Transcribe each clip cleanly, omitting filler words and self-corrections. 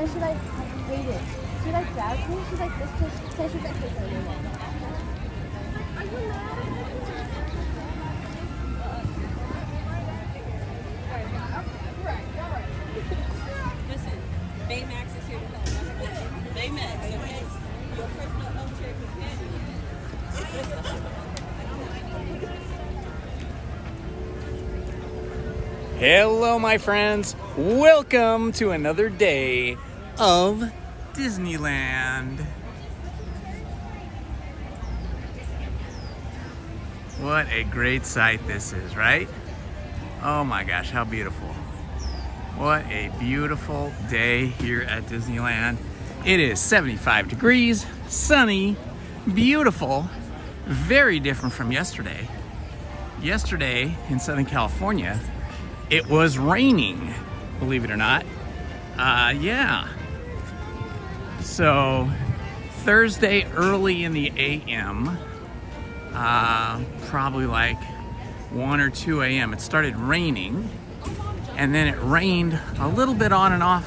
then she like hated. She like doubts me. She's like, this place, so she's like, this anymore. Are you mad? Listen, Baymax is here to help. Baymax, okay? Your personal armchair companion. Hello, my friends. Welcome to another day of Disneyland. What a great sight this is, right? Oh my gosh, how beautiful. What a beautiful day here at Disneyland. It is 75 degrees, sunny, beautiful, very different from yesterday. Yesterday in Southern California, it was raining, believe it or not. Yeah. So Thursday early in the AM, probably like 1 or 2 a.m., it started raining, and then it rained a little bit on and off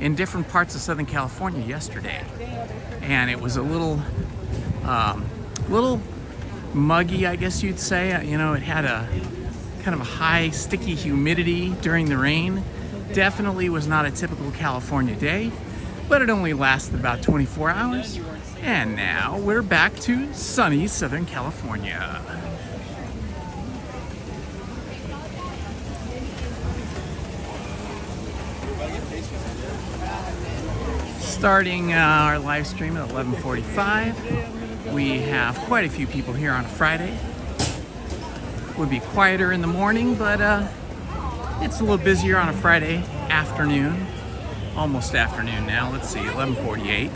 in different parts of Southern California yesterday. And it was a little muggy, I guess you'd say. You know, it had a kind of a high sticky humidity during the rain. Definitely was not a typical California day, but it only lasted about 24 hours. And now we're back to sunny Southern California. Starting our live stream at 11:45. We have quite a few people here on a Friday. Would be quieter in the morning, but it's a little busier on a Friday afternoon. Almost afternoon now. Let's see, 11:48.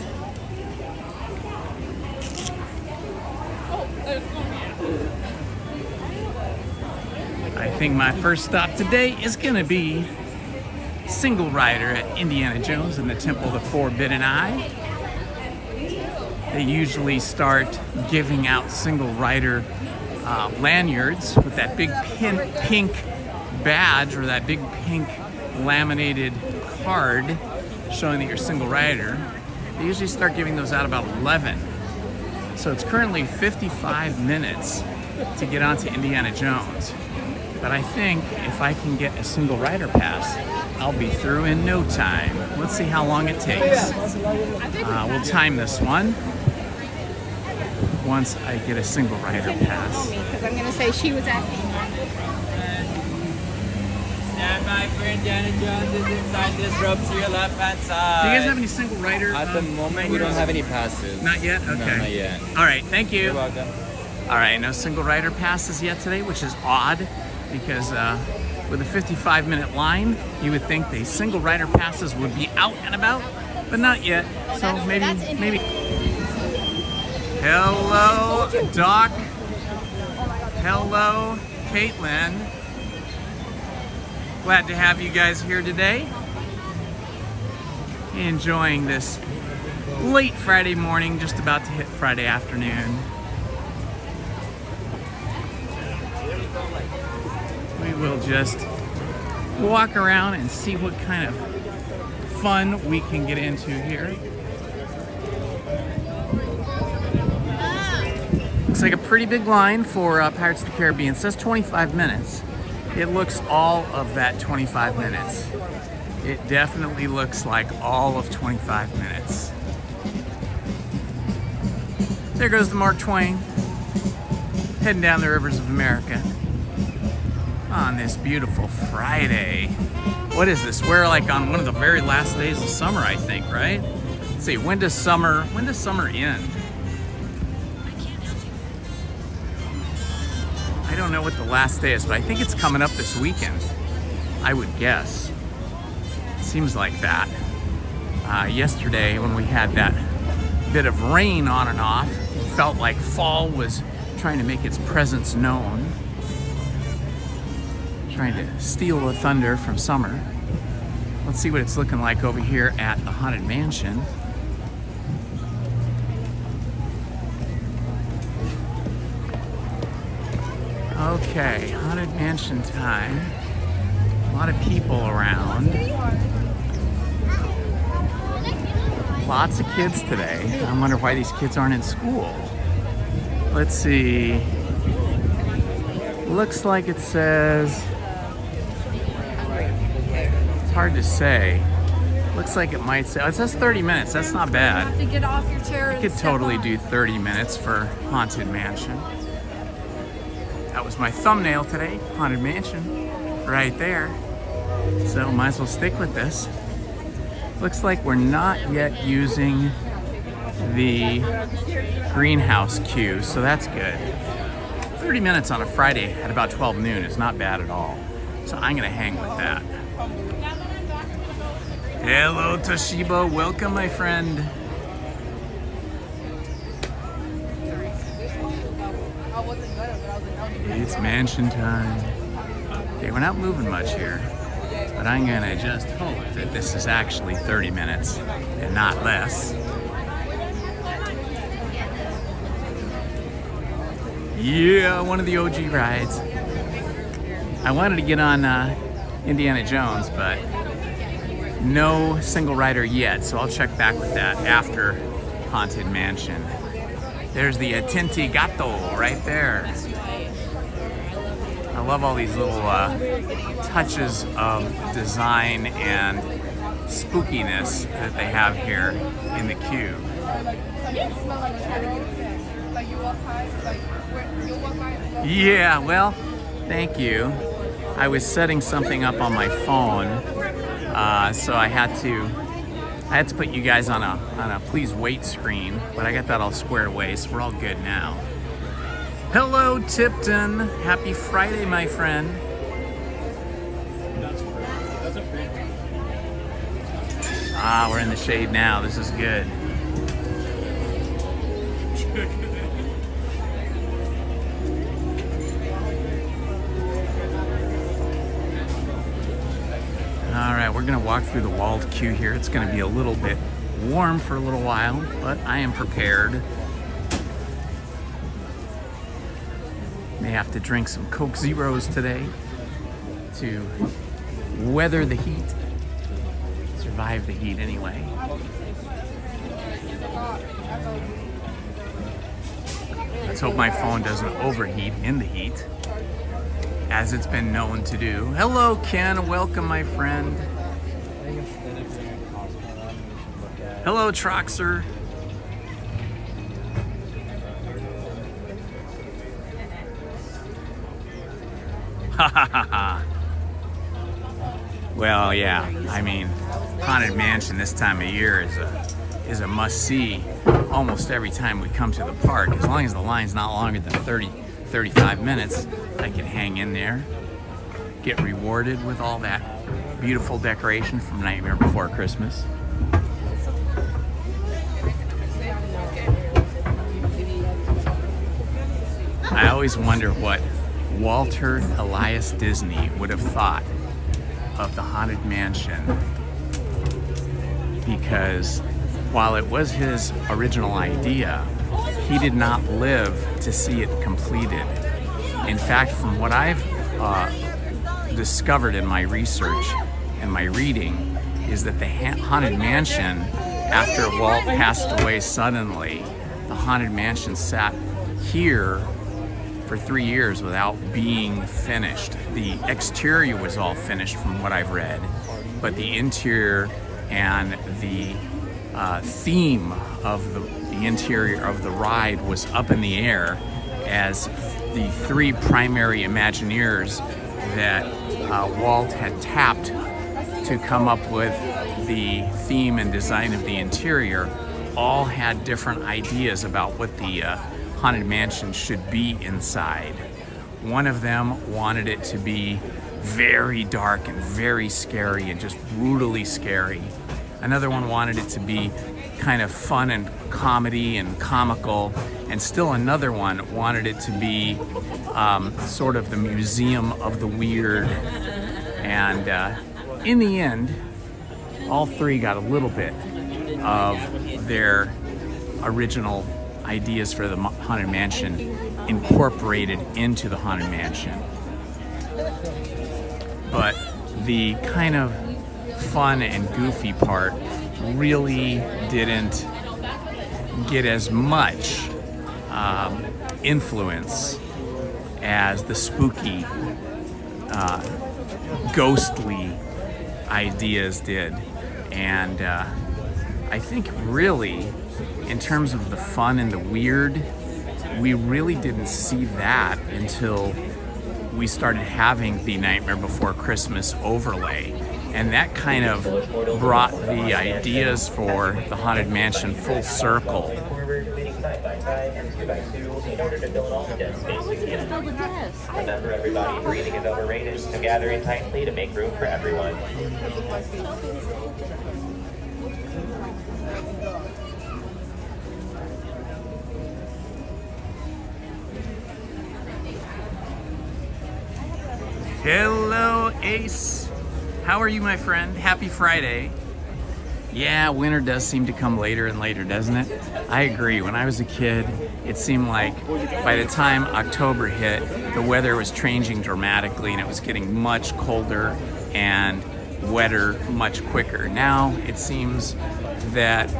I think my first stop today is gonna be single rider at Indiana Jones and the Temple of the Forbidden Eye. They usually start giving out single rider lanyards with that big pink badge, or that big pink laminated card showing that you're a single rider. They usually start giving those out about 11. So it's currently 55 minutes to get onto Indiana Jones. But I think if I can get a single rider pass, I'll be through in no time. Let's see how long it takes. We'll time this one once I get a single rider pass. Because I'm gonna say she was asking. Stand by for Indiana Jones is inside this rope to your left-hand side. Do you guys have any single rider? At the moment, we don't have any passes. Not yet? Okay. No, not yet. All right, thank you. You're welcome. All right, no single rider passes yet today, which is odd because with a 55-minute line, you would think the single rider passes would be out and about, but not yet. So maybe. Hello, Doc. Hello, Caitlin. Glad to have you guys here today. Enjoying this late Friday morning, just about to hit Friday afternoon. We will just walk around and see what kind of fun we can get into here. Looks like a pretty big line for Pirates of the Caribbean. It says 25 minutes. It looks all of that 25 minutes. It definitely looks like all of 25 minutes. There goes the Mark Twain, heading down the rivers of America on this beautiful Friday. What is this? We're like on one of the very last days of summer, I think, right? Let's see, when does summer end? I don't know what the last day is, but I think it's coming up this weekend, I would guess. Seems like that. Yesterday, when we had that bit of rain on and off, it felt like fall was trying to make its presence known, trying to steal the thunder from summer. Let's see what it's looking like over here at the Haunted Mansion. Okay, Haunted Mansion time. A lot of people around. Lots of kids today. I wonder why these kids aren't in school. Let's see. Looks like it says, it's hard to say. Looks like it might say, it says 30 minutes. That's not bad. To get off your chair. I could totally do 30 minutes for Haunted Mansion. That was my thumbnail today, Haunted Mansion, right there. So might as well stick with this. Looks like we're not yet using the greenhouse queue, so that's good. 30 minutes on a Friday at about 12 noon is not bad at all. So I'm gonna hang with that. Hello Toshiba, welcome my friend. It's mansion time. Okay, we're not moving much here, but I'm gonna just hope that this is actually 30 minutes and not less. Yeah, one of the OG rides. I wanted to get on Indiana Jones, but no single rider yet, so I'll check back with that after Haunted Mansion. There's the Tinti Gatto right there. I love all these little touches of design and spookiness that they have here in the queue. Yeah, well, thank you. I was setting something up on my phone, so I had to put you guys on a please wait screen, but I got that all squared away, so we're all good now. Hello, Tipton. Happy Friday, my friend. Ah, we're in the shade now. This is good. All right, we're gonna walk through the walled queue here. It's gonna be a little bit warm for a little while, but I am prepared. May have to drink some Coke Zeros today to weather the heat, survive the heat anyway. Let's hope my phone doesn't overheat in the heat, as it's been known to do. Hello, Ken. Welcome, my friend. Hello, Troxer. Ha ha ha ha. Well, yeah. I mean, Haunted Mansion this time of year is a must-see almost every time we come to the park. As long as the line's not longer than 35 minutes, I can hang in there, get rewarded with all that beautiful decoration from Nightmare Before Christmas. I always wonder what Walter Elias Disney would have thought of the Haunted Mansion, because while it was his original idea, he did not live to see it completed. In fact, from what I've discovered in my research and my reading, is that the Haunted Mansion, after Walt passed away suddenly, the Haunted Mansion sat here for 3 years without being finished. The exterior was all finished from what I've read, but the interior and the theme of the interior of the ride was up in the air, as the 3 primary Imagineers that Walt had tapped to come up with the theme and design of the interior all had different ideas about what the Haunted Mansion should be inside. One of them wanted it to be very dark and very scary and just brutally scary. Another one wanted it to be kind of fun and comedy and comical, and still another one wanted it to be sort of the museum of the weird. And in the end, all 3 got a little bit of their original ideas for the Haunted Mansion incorporated into the Haunted Mansion. But the kind of fun and goofy part really didn't get as much influence as the spooky, ghostly ideas did. And I think really, in terms of the fun and the weird, we really didn't see that until we started having the Nightmare Before Christmas overlay. And that kind of brought the ideas for the Haunted Mansion full circle. Remember, everybody, breathing is overrated, so gather in tightly to make room for everyone. Hello, Ace. How are you, my friend? Happy Friday. Yeah, winter does seem to come later and later, doesn't it? I agree. When I was a kid, it seemed like by the time October hit, the weather was changing dramatically and it was getting much colder and wetter much quicker. Now it seems that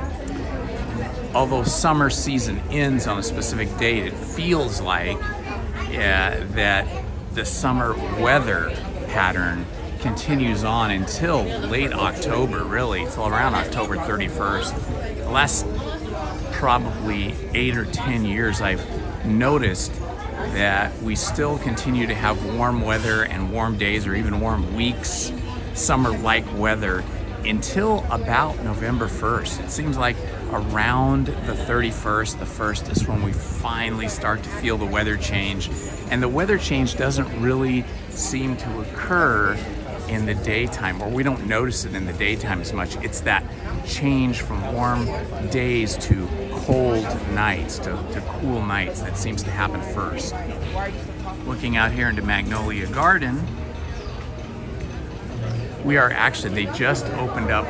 although summer season ends on a specific date, it feels like that the summer weather pattern continues on until late October, really, till around October 31st. The last probably 8 or 10 years, I've noticed that we still continue to have warm weather and warm days or even warm weeks, summer-like weather, until about November 1st. It seems like around the 31st, the 1st is when we finally start to feel the weather change. And the weather change doesn't really seem to occur in the daytime, or we don't notice it in the daytime as much. It's that change from warm days to cold nights, to cool nights that seems to happen first. Looking out here into Magnolia Garden, we are actually, they just opened up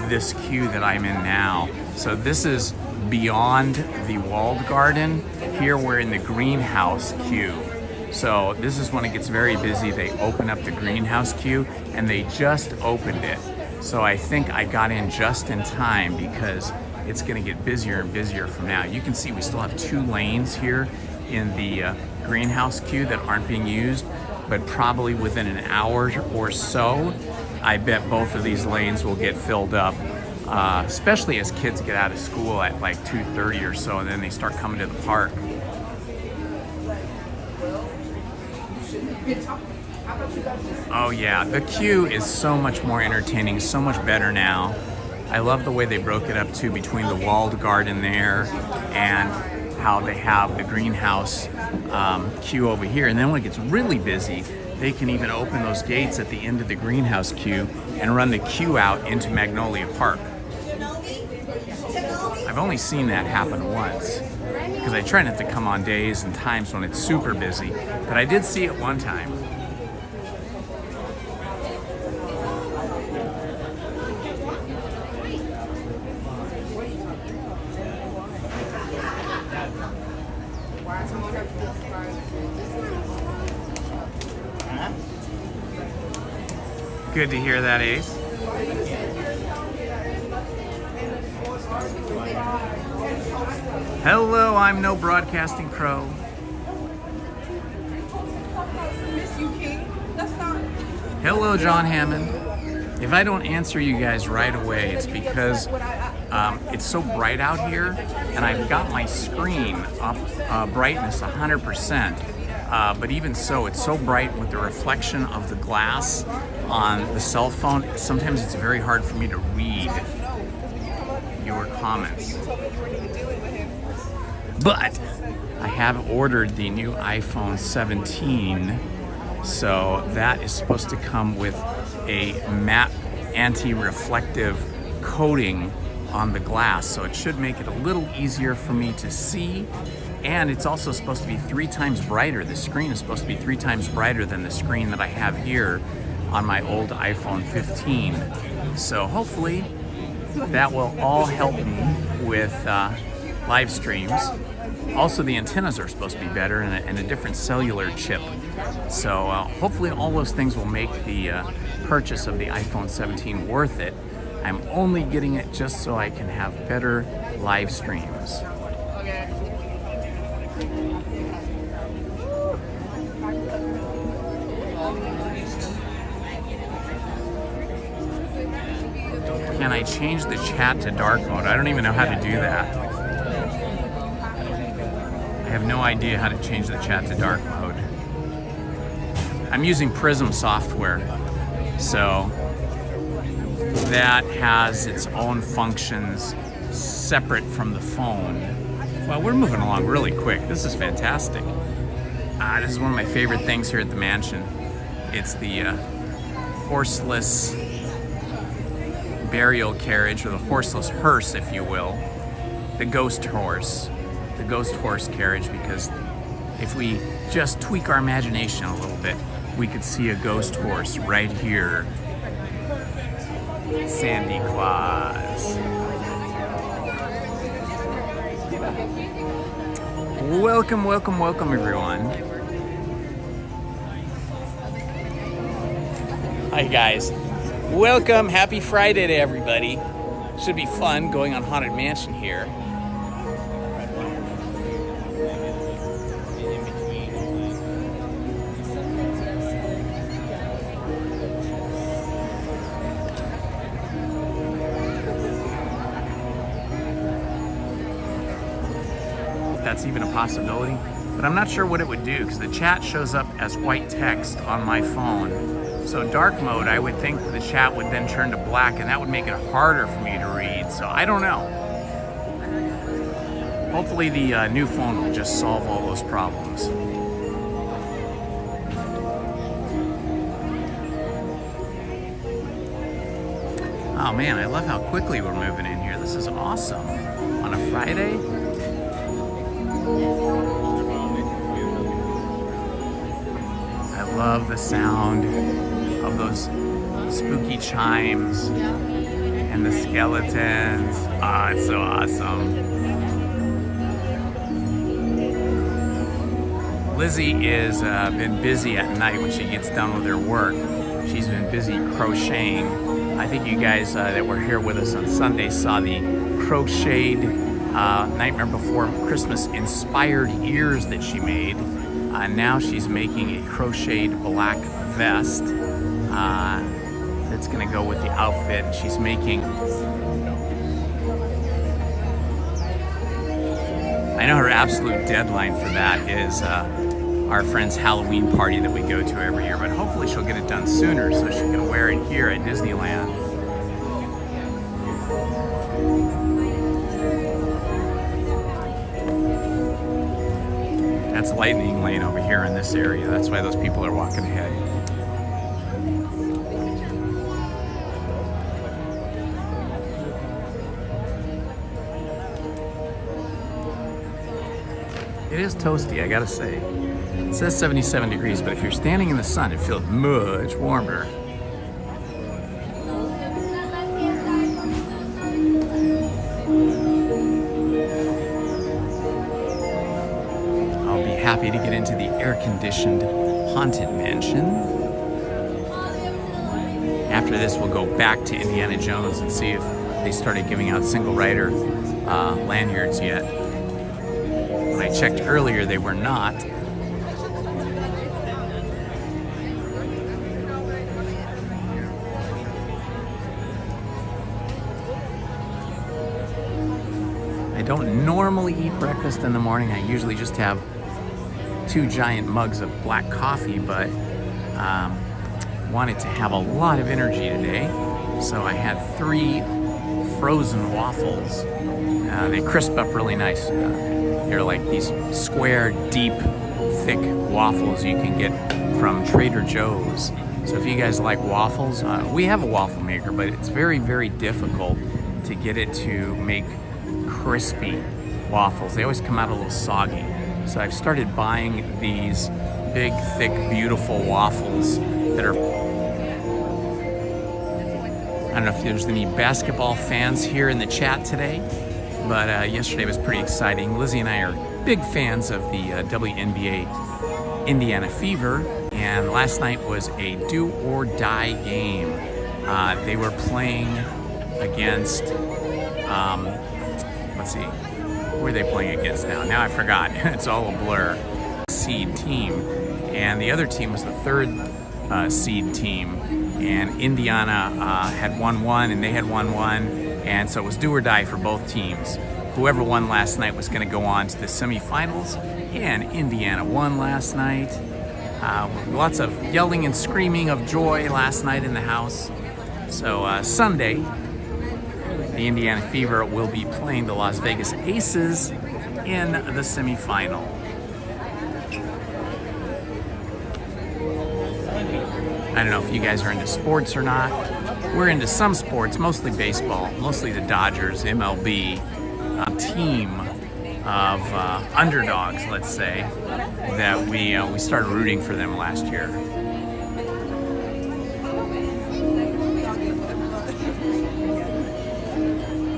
this queue that I'm in now. So this is beyond the walled garden. Here we're in the greenhouse queue. So this is when it gets very busy. They open up the greenhouse queue and they just opened it. So I think I got in just in time because it's gonna get busier and busier from now. You can see we still have 2 lanes here in the greenhouse queue that aren't being used, but probably within an hour or so, I bet both of these lanes will get filled up, especially as kids get out of school at like 2:30 or so, and then they start coming to the park. Oh yeah, the queue is so much more entertaining, so much better now. I love the way they broke it up too, between the walled garden there and how they have the greenhouse queue over here. And then when it gets really busy, they can even open those gates at the end of the greenhouse queue and run the queue out into Magnolia Park. I've only seen that happen once, because I try not to come on days and times when it's super busy, but I did see it one time. Good to hear that, Ace. Hello, I'm no broadcasting pro. Hello, John Hammond. If I don't answer you guys right away, it's because it's so bright out here, and I've got my screen up brightness 100%. But even so, it's so bright with the reflection of the glass on the cell phone, sometimes it's very hard for me to read your comments. But I have ordered the new iPhone 17, so that is supposed to come with a matte anti-reflective coating on the glass, so it should make it a little easier for me to see. And it's also supposed to be 3 times brighter. The screen is supposed to be 3 times brighter than the screen that I have here on my old iPhone 15. So hopefully that will all help me with live streams. Also, the antennas are supposed to be better and a different cellular chip. So hopefully all those things will make the purchase of the iPhone 17 worth it. I'm only getting it just so I can have better live streams. Can I change the chat to dark mode? I don't even know how to do that. I have no idea how to change the chat to dark mode. I'm using Prism software, so that has its own functions separate from the phone. Well, we're moving along really quick. This is fantastic. This is one of my favorite things here at the mansion. It's the horseless burial carriage, or the horseless hearse, if you will. The ghost horse carriage, because if we just tweak our imagination a little bit, we could see a ghost horse right here. Sandy Claus. Welcome, welcome, welcome, everyone. Hi, guys. Welcome. Happy Friday to everybody. Should be fun going on Haunted Mansion here. That's even a possibility, but I'm not sure what it would do because the chat shows up as white text on my phone. So dark mode, I would think the chat would then turn to black, and that would make it harder for me to read. So I don't know. Hopefully the new phone will just solve all those problems. Oh man, I love how quickly we're moving in here. This is awesome. On a Friday. I love the sound of those spooky chimes and the skeletons. Ah, it's so awesome. Lizzie is been busy at night when she gets done with her work. She's been busy crocheting. I think you guys that were here with us on Sunday saw the crocheted Nightmare Before Christmas inspired ears that she made. Now she's making a crocheted black vest that's going to go with the outfit. And she's making... I know her absolute deadline for that is our friend's Halloween party that we go to every year, but hopefully she'll get it done sooner so she can wear it here at Disneyland. That's lightning lane over here in this area. That's why those people are walking ahead. It is toasty, I gotta say. It says 77 degrees, but if you're standing in the sun, it feels much warmer. I'll be happy to get into the air-conditioned Haunted Mansion. After this, we'll go back to Indiana Jones and see if they started giving out single rider lanyards yet. When I checked earlier, they were not. I don't normally eat breakfast in the morning. I usually just have 2 giant mugs of black coffee, but wanted to have a lot of energy today. So I had 3 frozen waffles. They crisp up really nice. They're like these square, deep, thick waffles you can get from Trader Joe's. So if you guys like waffles, we have a waffle maker, but it's very, very difficult to get it to make crispy waffles. They always come out a little soggy. So I've started buying these big, thick, beautiful waffles that are... I don't know if there's any basketball fans here in the chat today, but yesterday was pretty exciting. Lizzie and I are big fans of the WNBA Indiana Fever, and last night was a do or die game. They were playing against, let's see, who are they playing against now? Now I forgot. It's all a blur. Seed team, and the other team was the third seed team, and Indiana had won one and they had won one, and so it was do or die for both teams. Whoever won last night was going to go on to the semifinals, and Indiana won last night. Lots of yelling and screaming of joy last night in the house. So Sunday, the Indiana Fever will be playing the Las Vegas Aces in the semifinal. I don't know if you guys are into sports or not. We're into some sports, mostly baseball, mostly the Dodgers, MLB, a team of underdogs, let's say, that we started rooting for them last year.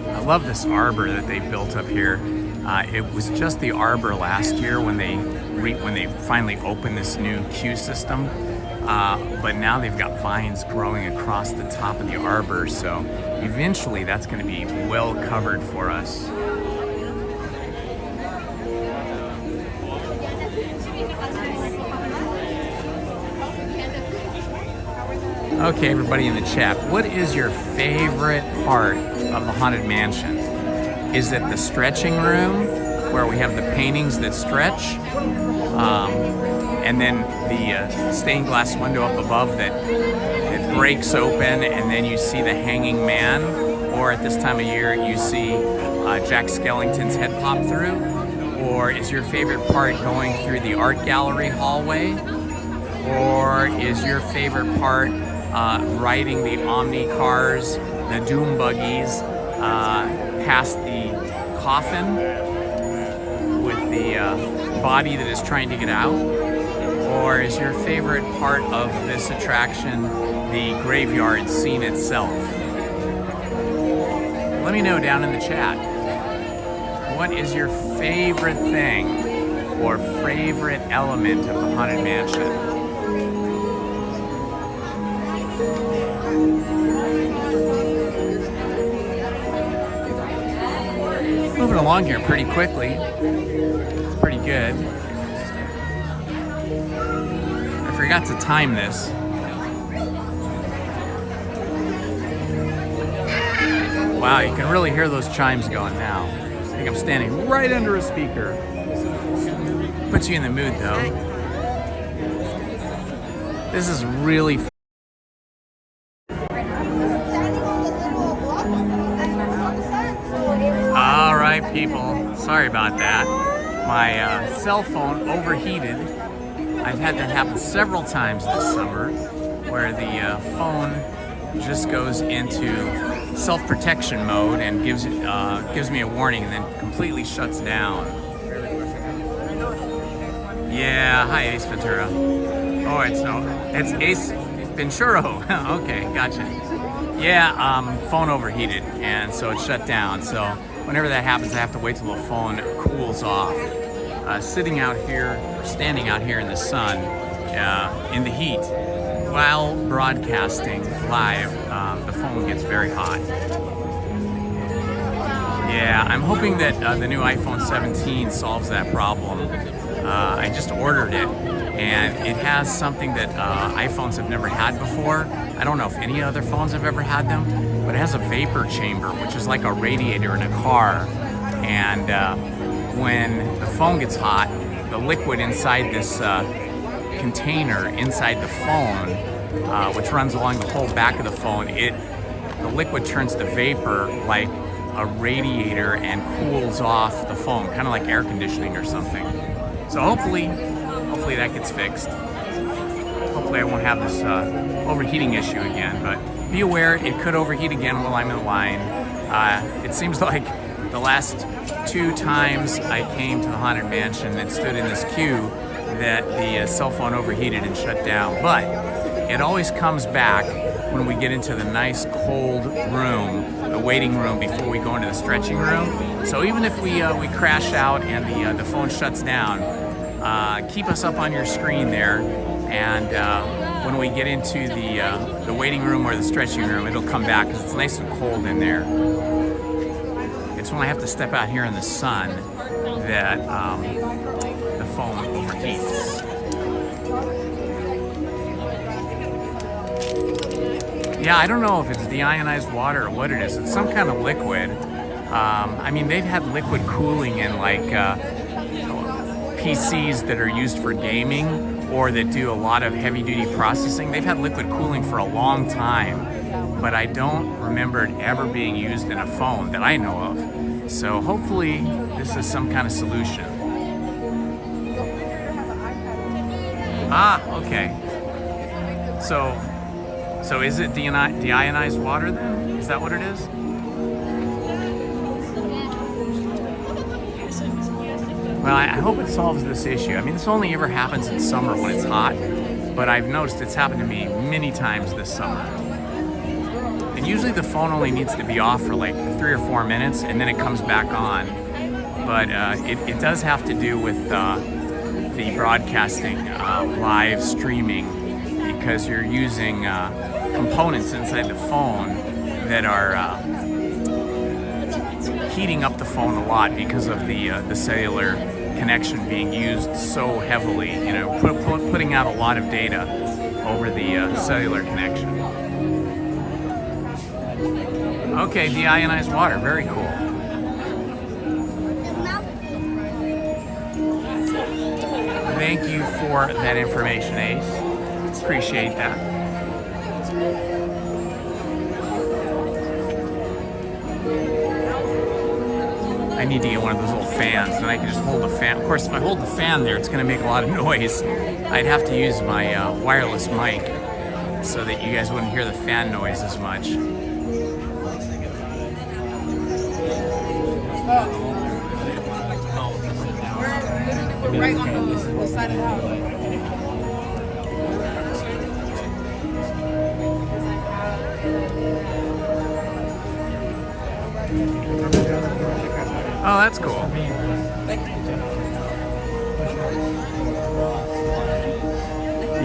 I love this arbor that they built up here. It was just the arbor last year when they finally opened this new queue system. But now they've got vines growing across the top of the arbor, so eventually that's going to be well covered for us. Okay, everybody in the chat, what is your favorite part of the Haunted Mansion? Is it the stretching room where we have the paintings that stretch? And then the stained glass window up above that it breaks open, and then you see the hanging man, or at this time of year you see Jack Skellington's head pop through? Or is your favorite part going through the art gallery hallway? Or is your favorite part riding the Omni cars, the Doom buggies, past the coffin with the body that is trying to get out? Or is your favorite part of this attraction the graveyard scene itself? Let me know down in the chat. What is your favorite thing or favorite element of the Haunted Mansion? Moving along here pretty quickly. It's pretty good. I forgot to time this. Wow, you can really hear those chimes going now. I think I'm standing right under a speaker. Puts you in the mood though. This is really all right, people. Sorry about that. My cell phone overheated. I've had that happen several times this summer, where the phone just goes into self-protection mode and gives me a warning and then completely shuts down. Yeah, hi Ace Ventura. Oh, it's Ace Venturo. Okay, gotcha. Yeah, phone overheated, and so it shut down. So whenever that happens, I have to wait till the phone cools off. Sitting out here, or standing out here in the sun, in the heat, while broadcasting live, the phone gets very hot. Yeah, I'm hoping that the new iPhone 17 solves that problem. I just ordered it, and it has something that iPhones have never had before. I don't know if any other phones have ever had them, but it has a vapor chamber, which is like a radiator in a car. And when the phone gets hot, the liquid inside this container inside the phone, which runs along the whole back of the phone, the liquid turns to vapor like a radiator and cools off the phone, kind of like air conditioning or something. So hopefully that gets fixed. Hopefully I won't have this overheating issue again, but be aware it could overheat again while I'm in line. It seems like the last 2 times I came to the Haunted Mansion and stood in this queue that the cell phone overheated and shut down. But it always comes back when we get into the nice cold room, the waiting room before we go into the stretching room. So even if we crash out and the phone shuts down, keep us up on your screen there, and when we get into the waiting room or the stretching room, it'll come back because it's nice and cold in there. It's when I have to step out here in the sun that the phone overheats. Yeah, I don't know if it's deionized water or what it is. It's some kind of liquid. I mean, they've had liquid cooling in like PCs that are used for gaming or that do a lot of heavy-duty processing. They've had liquid cooling for a long time, but I don't remember it ever being used in a phone that I know of. So hopefully this is some kind of solution. Ah, okay. So is it deionized water then? Is that what it is? Well, I hope it solves this issue. I mean, this only ever happens in summer when it's hot, but I've noticed it's happened to me many times this summer. And usually the phone only needs to be off for like 3 or 4 minutes and then it comes back on. But it does have to do with the broadcasting, live streaming, because you're using components inside the phone that are heating up the phone a lot because of the cellular connection being used so heavily. You know, putting out a lot of data over the cellular connection. Okay, deionized water, very cool. Thank you for that information, Ace. Appreciate that. I need to get one of those little fans, then I can just hold the fan. Of course, if I hold the fan there, it's going to make a lot of noise. I'd have to use my wireless mic so that you guys wouldn't hear the fan noise as much. We're right on the side of the house. Oh, that's cool.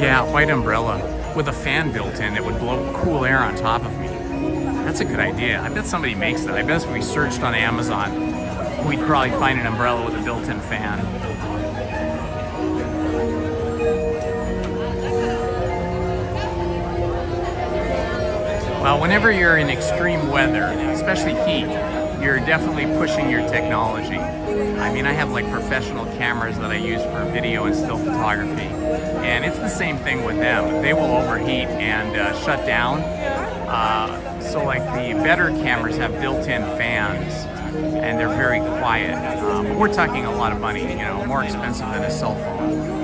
Yeah, white umbrella with a fan built in that would blow cool air on top of me. That's a good idea. I bet somebody makes that. I bet if we searched on Amazon, we'd probably find an umbrella with a built-in fan. Well, whenever you're in extreme weather, especially heat, you're definitely pushing your technology. I mean, I have like professional cameras that I use for video and still photography, and it's the same thing with them. They will overheat and shut down. So like the better cameras have built-in fans, and they're very quiet. But we're talking a lot of money, you know, more expensive than a cell phone.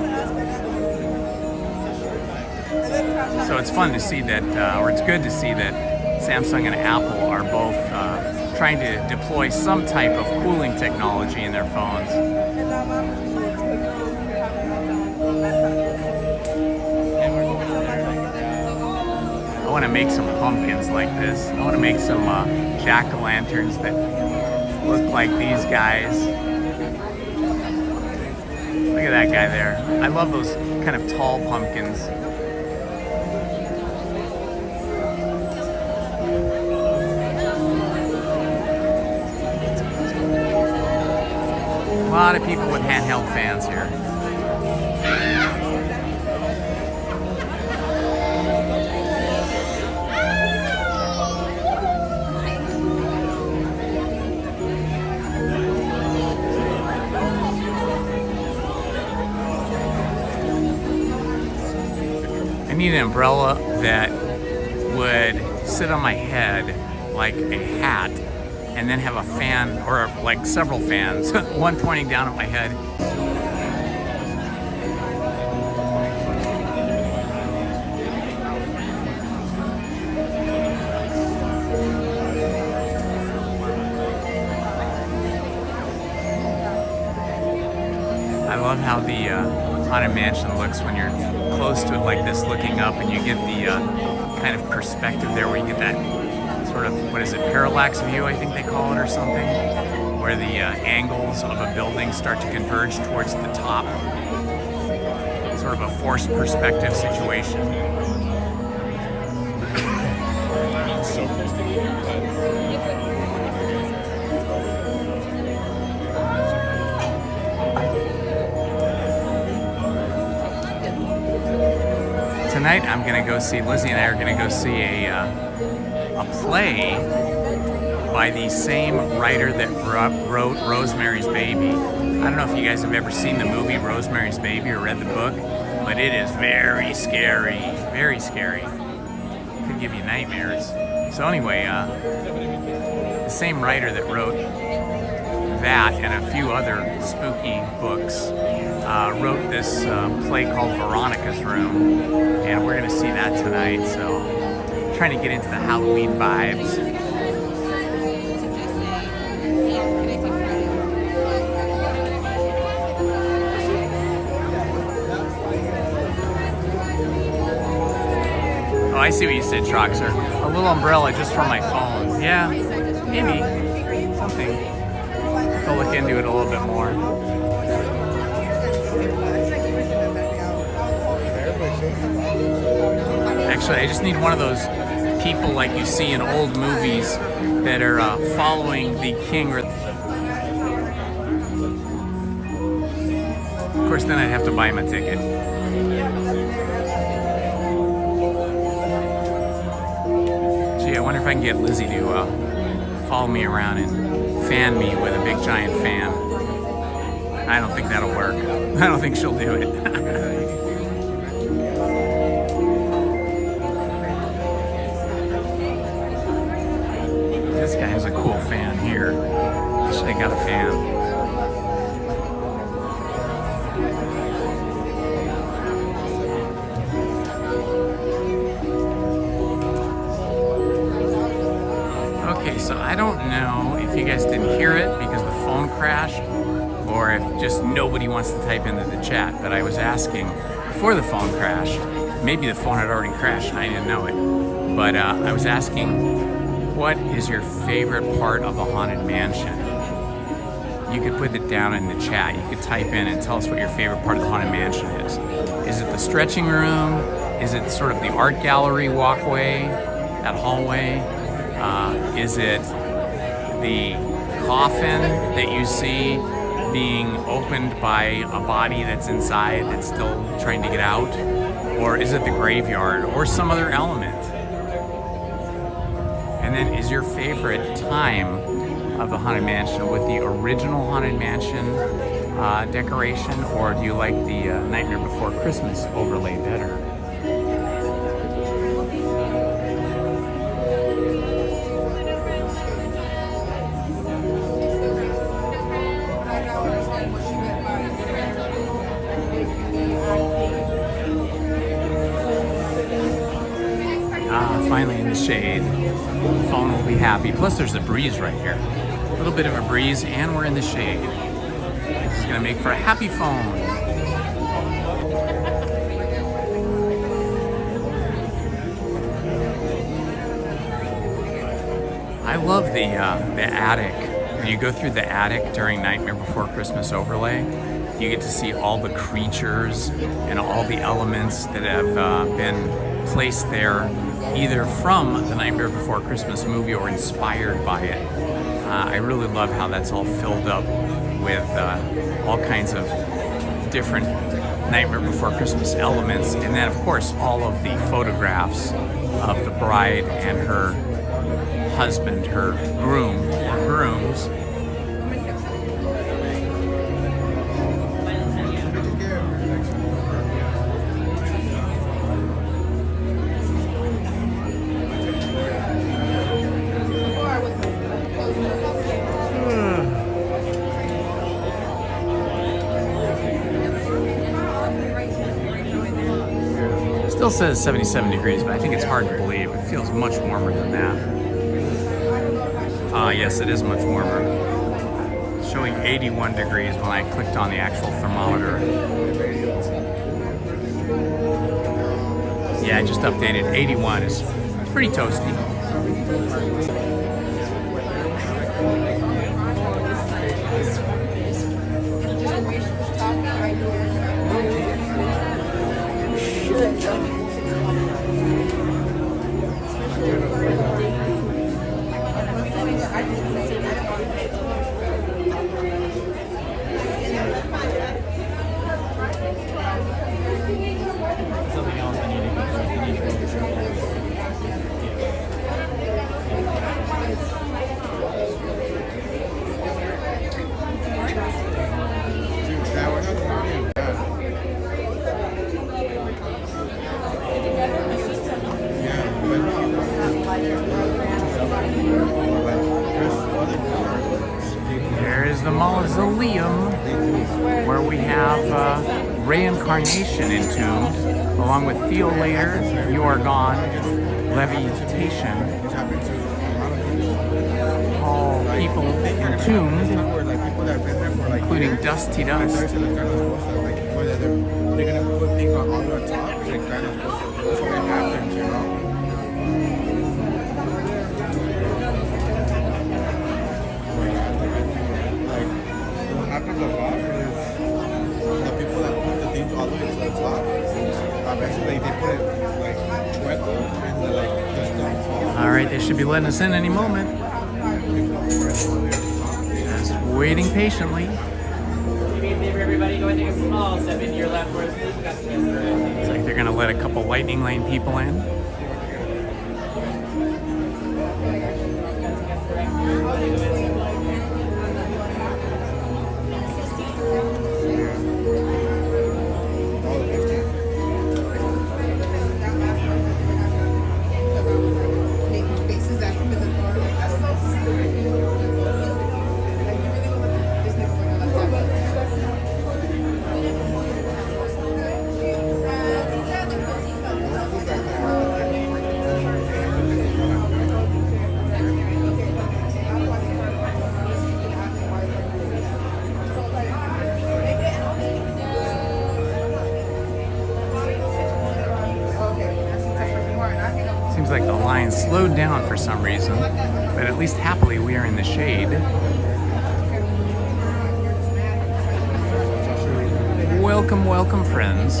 So it's fun to see that, or it's good to see that Samsung and Apple are both trying to deploy some type of cooling technology in their phones. I want to make some pumpkins like this. I want to make some jack-o'-lanterns that look like these guys. Look at that guy there. I love those kind of tall pumpkins. A lot of people with handheld fans here. I need an umbrella that would sit on my head like a hat and then have a fan, or like several fans, one pointing down at my head. I love how the Haunted Mansion looks when you're close to it like this, looking up, and you get the kind of perspective there where you get that sort of, what is it, parallax view, I think they call it, or something, where the angles of a building start to converge towards the top. It's sort of a forced perspective situation. So close to the Tonight I'm gonna go see, Lizzie and I are gonna go see a play by the same writer that wrote Rosemary's Baby. I don't know if you guys have ever seen the movie Rosemary's Baby or read the book, but it is very scary, very scary. Could give you nightmares. So anyway, the same writer that wrote that and a few other spooky books wrote this play called Veronica's Room, and we're gonna see that tonight. So trying to get into the Halloween vibes. Oh, I see what you said, Troxer. A little umbrella just for my phone. Yeah, maybe something. I'll look into it a little bit more. Actually, I just need one of those people like you see in old movies that are following the king. Of course, then I'd have to buy him a ticket. Gee, I wonder if I can get Lizzie to follow me around and fan me with a big giant fan. I don't think that'll work. I don't think she'll do it. This guy has a cool fan here. Should have got a fan. Okay, so I don't know if you guys didn't hear it because the phone crashed, or if just nobody wants to type into the chat, but I was asking before the phone crashed. Maybe the phone had already crashed and I didn't know it. But I was asking, what is your favorite part of the Haunted Mansion? You could put it down in the chat. You could type in and tell us what your favorite part of the Haunted Mansion is. Is it the stretching room? Is it sort of the art gallery walkway, that hallway? Is it the coffin that you see being opened by a body that's inside that's still trying to get out? Or is it the graveyard or some other element? And then is your favorite time of the Haunted Mansion with the original Haunted Mansion decoration, or do you like the Nightmare Before Christmas overlay better? Finally in the shade. The phone will be happy. Plus there's a breeze right here. A little bit of a breeze and we're in the shade. This is gonna make for a happy phone. I love the attic. When you go through the attic during Nightmare Before Christmas overlay, you get to see all the creatures and all the elements that have been placed there either from the Nightmare Before Christmas movie or inspired by it. I really love how that's all filled up with all kinds of different Nightmare Before Christmas elements, and then of course all of the photographs of the bride and her husband, her groom or grooms. Still says 77 degrees, but I think it's hard to believe. It feels much warmer than that. Yes, it is much warmer. It's showing 81 degrees when I clicked on the actual thermometer. Yeah, I just updated. 81 is pretty toasty. Something else I need to go There is the mausoleum where we have reincarnation entombed, along with Theolater, You Are Gone, Levitation, all people entombed, including Dusty Dust. They're gonna put things on the top, like kind of that's what happens, you know. Like what happens a lot is the people that put the things all the way to the top, eventually they put it like chueco and the like just don't fall. All right, they should be letting us in any moment. Just waiting patiently. everybody, go and take a small step into your left wrist. It's like they're gonna let a couple lightning lane people in. Seems like the line slowed down for some reason, but at least happily we are in the shade. Welcome, welcome friends.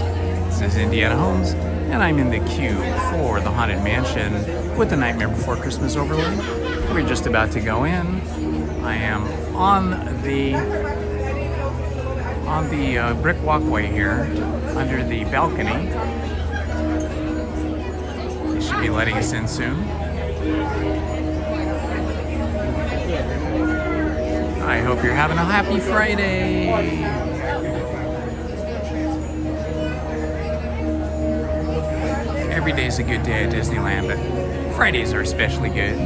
This is Indiana Holmes, and I'm in the queue for the Haunted Mansion with the Nightmare Before Christmas overlay. We're just about to go in. I am on the brick walkway here, under the balcony. They should be letting us in soon. I hope you're having a happy Friday. Every day's a good day at Disneyland, but Fridays are especially good.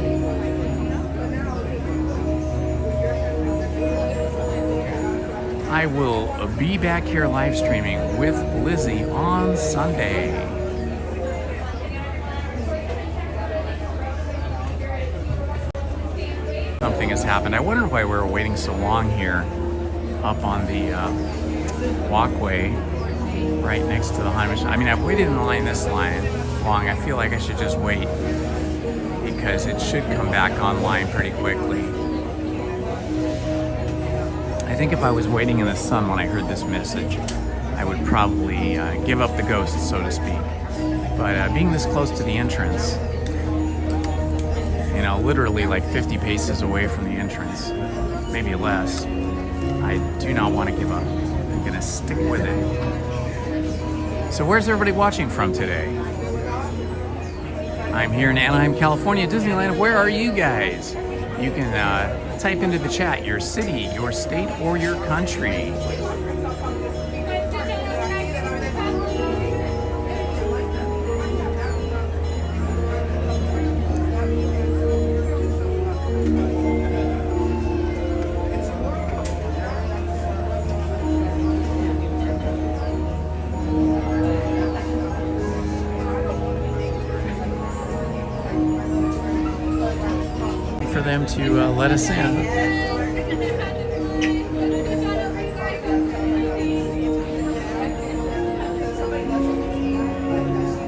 I will be back here live streaming with Lizzie on Sunday. Something has happened. I wonder why we were waiting so long here up on the walkway right next to the Haunted Mansion. I mean, I've waited in the line this long. I feel like I should just wait because it should come back online pretty quickly. I think if I was waiting in the sun when I heard this message, I would probably give up the ghost, so to speak. But being this close to the entrance, you know, literally like 50 paces away from the entrance, maybe less, I do not want to give up. I'm gonna stick with it. So where's everybody watching from today? I'm here in Anaheim, California, Disneyland. Where are you guys? You can type into the chat your city, your state, or your country. For them to let us in.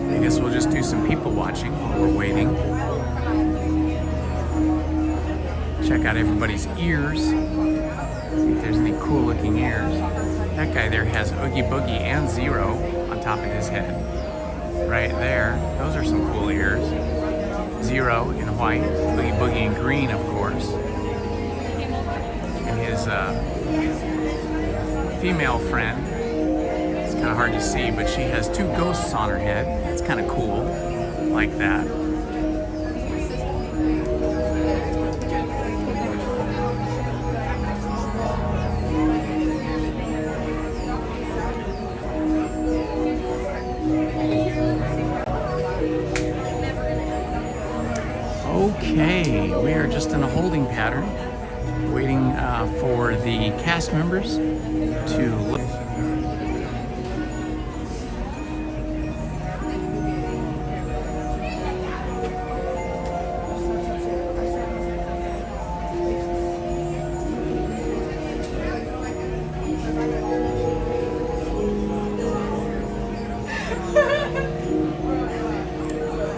I guess we'll just do some people watching while we're waiting. Check out everybody's ears. See if there's any cool looking ears. That guy there has Oogie Boogie and Zero on top of his head. Right there. Those are some cool ears. Zero in white, Oogie Boogie in green, of course. his female friend. It's kind of hard to see, but she has two ghosts on her head. That's kind of cool, like that. Okay, we are just in a holding pattern, waiting for the cast members to look.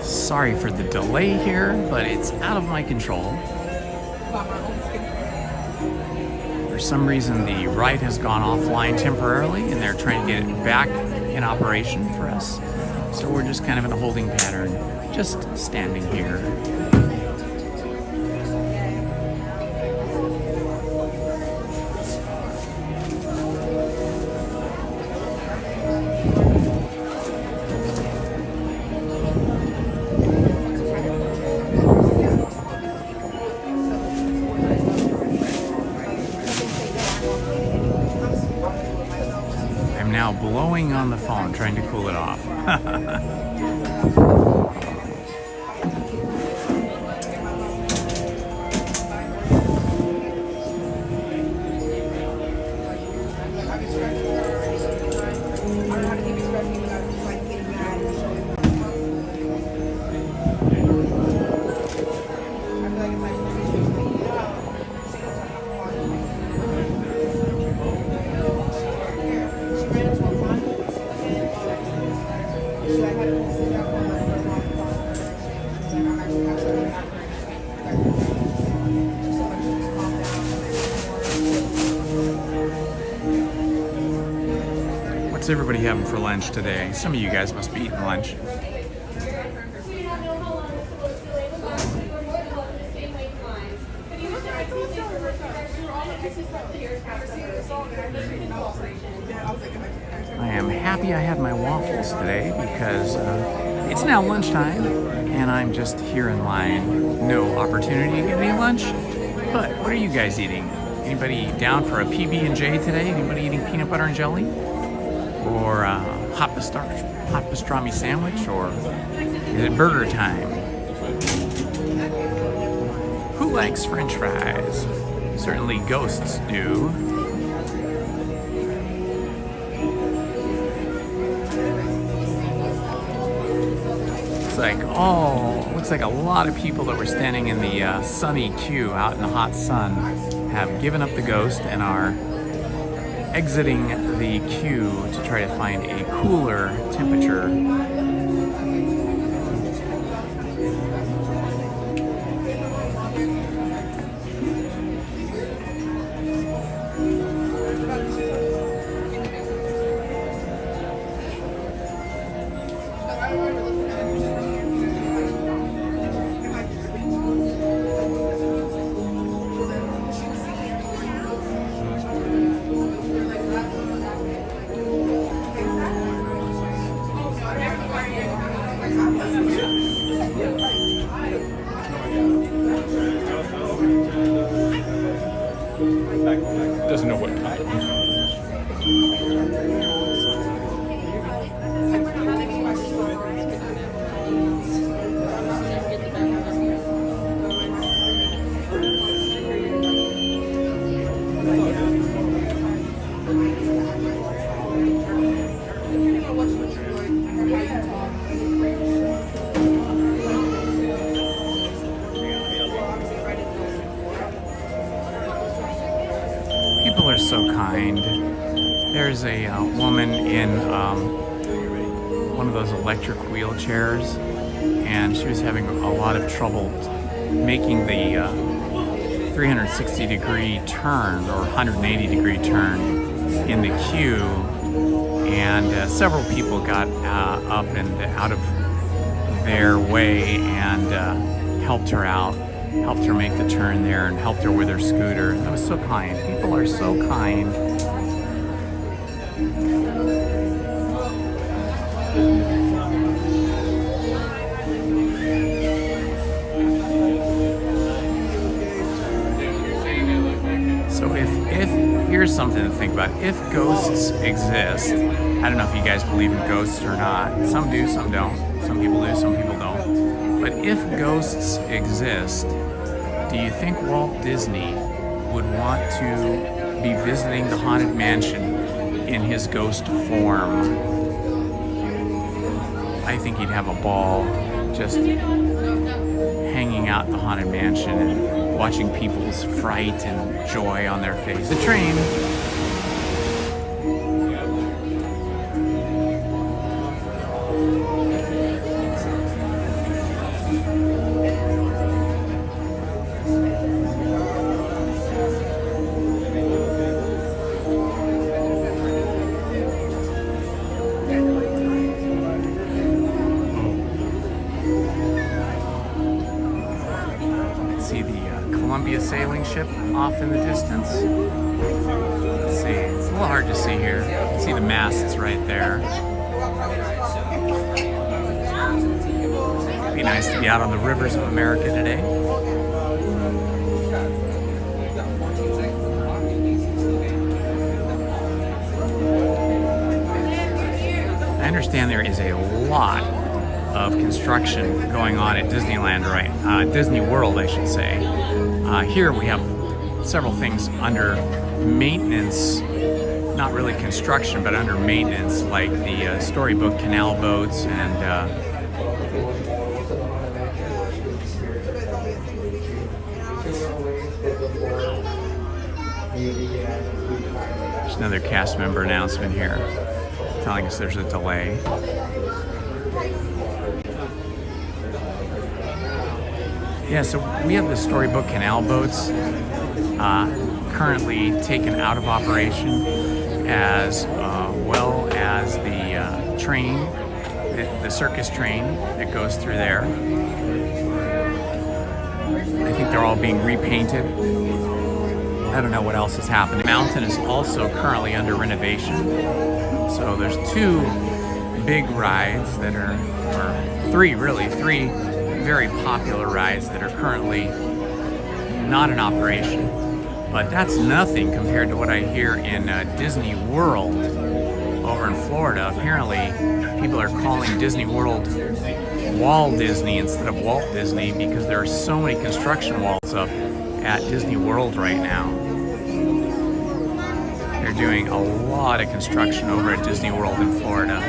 Sorry for the delay here, but it's out of my control. For some reason, the ride has gone offline temporarily, and they're trying to get it back in operation for us. So we're just kind of in a holding pattern, just standing here. Now blowing on the phone, trying to cool it off. What's everybody having for lunch today? Some of you guys must be eating lunch. I am happy I had my waffles today because it's now lunchtime and I'm just here in line. No opportunity to get any lunch, but what are you guys eating? Anybody down for a PB&J today? Anybody eating peanut butter and jelly? Or a hot pastrami sandwich? Or is it burger time? Who likes French fries? Certainly ghosts do. Looks like a lot of people that were standing in the sunny queue out in the hot sun have given up the ghost and are exiting the queue to try to find a cooler temperature. Doesn't know what kind. People are so kind. There's a woman in one of those electric wheelchairs, and she was having a lot of trouble making the 360-degree turn or 180-degree turn in the queue, and several people got up and out of their way and helped her out. helped her make the turn there and helped her with her scooter. That was so kind. People are so kind. So if here's something to think about. If ghosts exist, I don't know if you guys believe in ghosts or not. Some do, some don't. Some people do, some people don't. But if ghosts exist, do you think Walt Disney would want to be visiting the Haunted Mansion in his ghost form? I think he'd have a ball just hanging out in the Haunted Mansion and watching people's fright and joy on their face. The train. Sailing ship off in the distance. Let's see. It's a little hard to see here. You can see the masts right there. It'd be nice to be out on the rivers of America today. I understand there is a lot of construction going on at Disneyland, right? Disney World, I should say. Here we have several things under maintenance, not really construction, but under maintenance, like the storybook canal boats and there's another cast member announcement here telling us there's a delay. Yeah, so we have the storybook canal boats currently taken out of operation, as well as the train, the circus train that goes through there. I think they're all being repainted. I don't know what else is happening. The mountain is also currently under renovation. So there's two big rides that are, or three very popular rides that are currently not in operation, but that's nothing compared to what I hear in Disney World over in Florida. Apparently people are calling Disney World Walt Disney instead of Walt Disney because there are so many construction walls up at Disney World right now. They're doing a lot of construction over at Disney World in Florida.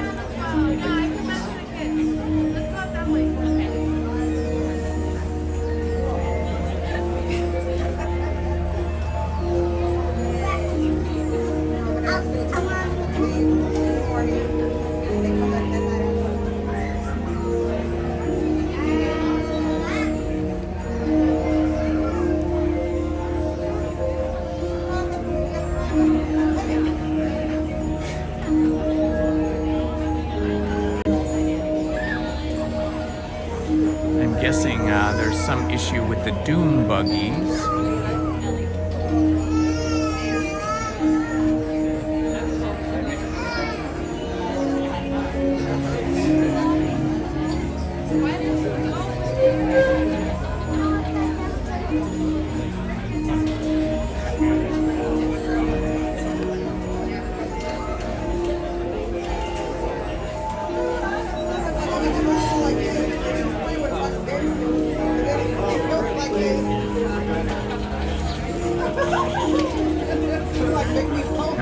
Guessing there's some issue with the Doom buggies.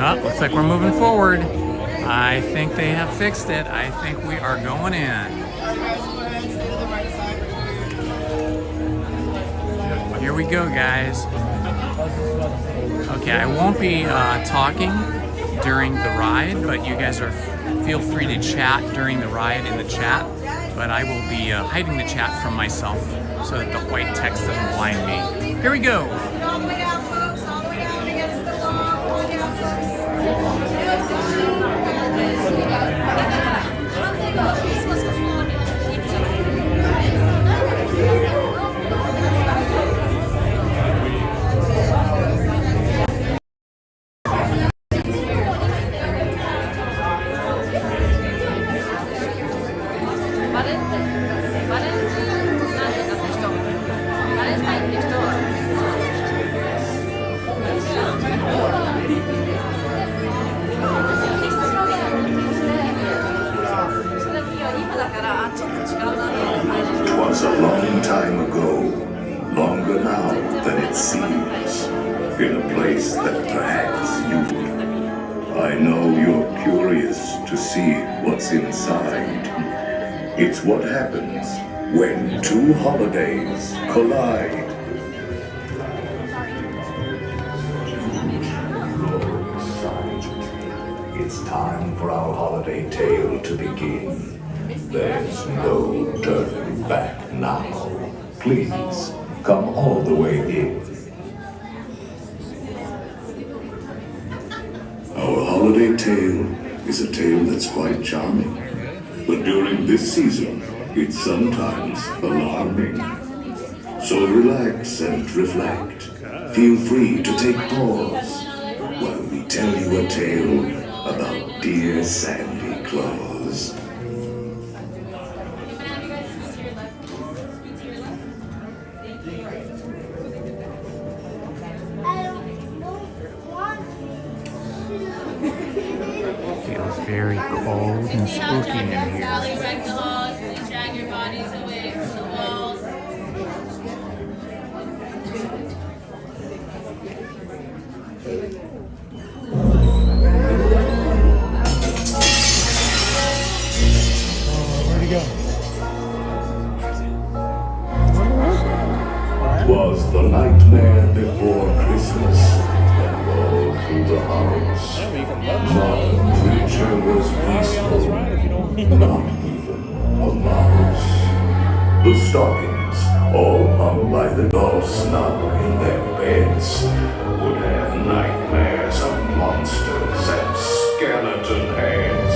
Oh, looks like we're moving forward. I think they have fixed it. I think we are going in. Here we go, guys. Okay, I won't be talking during the ride, but you guys feel free to chat during the ride in the chat. But I will be hiding the chat from myself so that the white text doesn't blind me. Here we go. All the way down, folks. All the way down against the wall. All the way down, folks. in a place that perhaps you would. I know you're curious to see what's inside. It's what happens when two holidays collide. It's time for our holiday tale to begin. There's no turning back now. Please, come all the way in. Our holiday tale is a tale that's quite charming. But during this season, it's sometimes alarming. So relax and reflect. Feel free to take pause while we tell you a tale about dear Sandy Claus. Feels very cold and spooky in here. Wreck the halls, please drag your bodies away from the walls. Where'd he go? 'Twas the nightmare before Christmas, and all through the house. Not a creature was peaceful, not even a mouse. The stockings, all hung by the doll snug in their beds, would have nightmares of monsters and skeleton heads.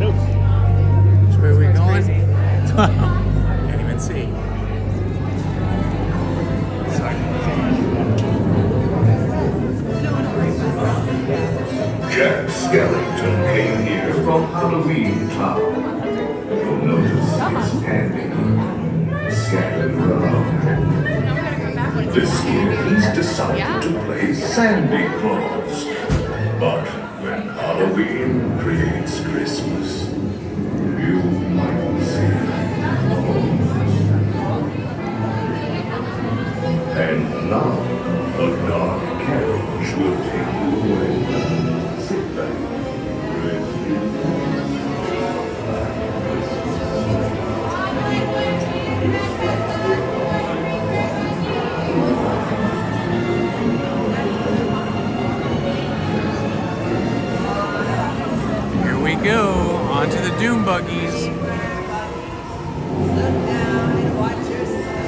Which way are we going? Can't even see. Jack Skellington came here from Halloween Town. You'll notice his candy scattered around. This year he's decided to play Sandy Claus. But when Halloween creates Christmas, you might see Holmes. And now, a dark carriage will take you away. Sit back, Here we go, onto the Doom Buggies. Look down and watch your step.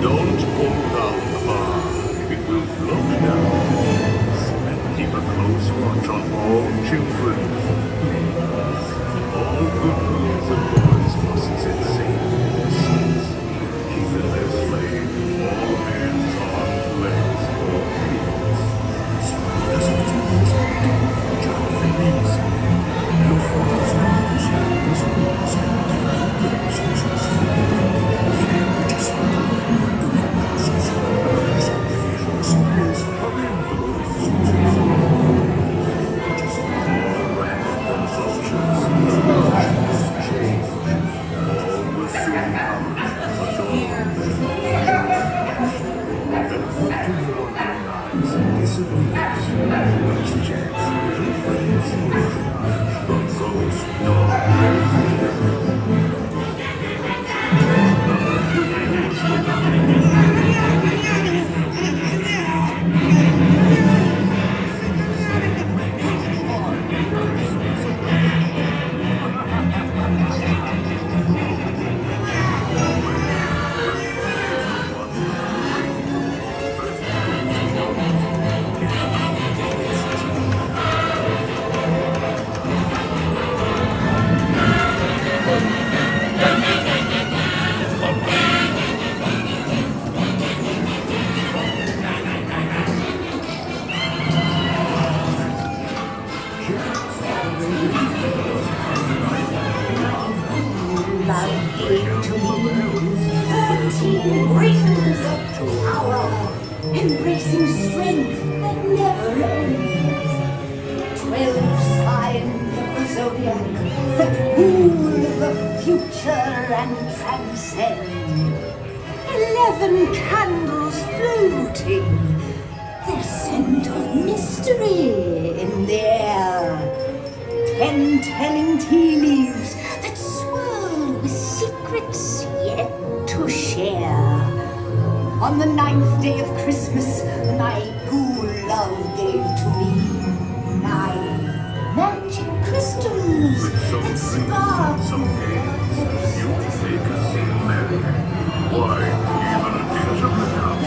don't pull down the bar. It will float down. embracing strength that never ends. 12 signs of the zodiac that rule the future and transcend. 11 candles floating, their scent of mystery in the air. 10 telling tea leaves that swirl with secrets yet to share. On the 9th day of Christmas, my ghoul love gave to me 9 magic crystals that sparkle. Some days you make us seem merry. Why, even a ninja without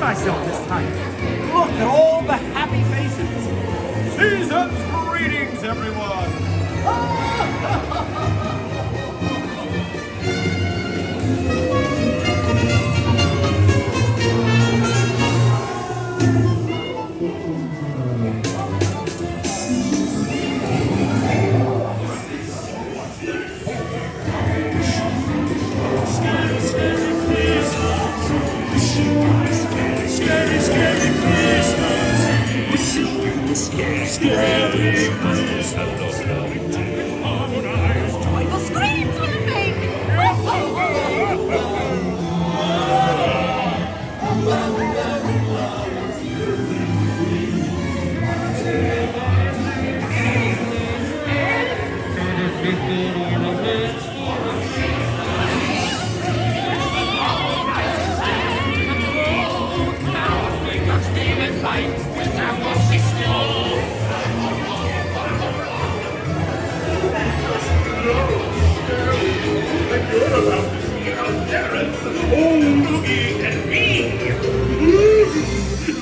myself this time. Look at all the happy faces. Season's greetings, everyone. Joyful screams for the fake!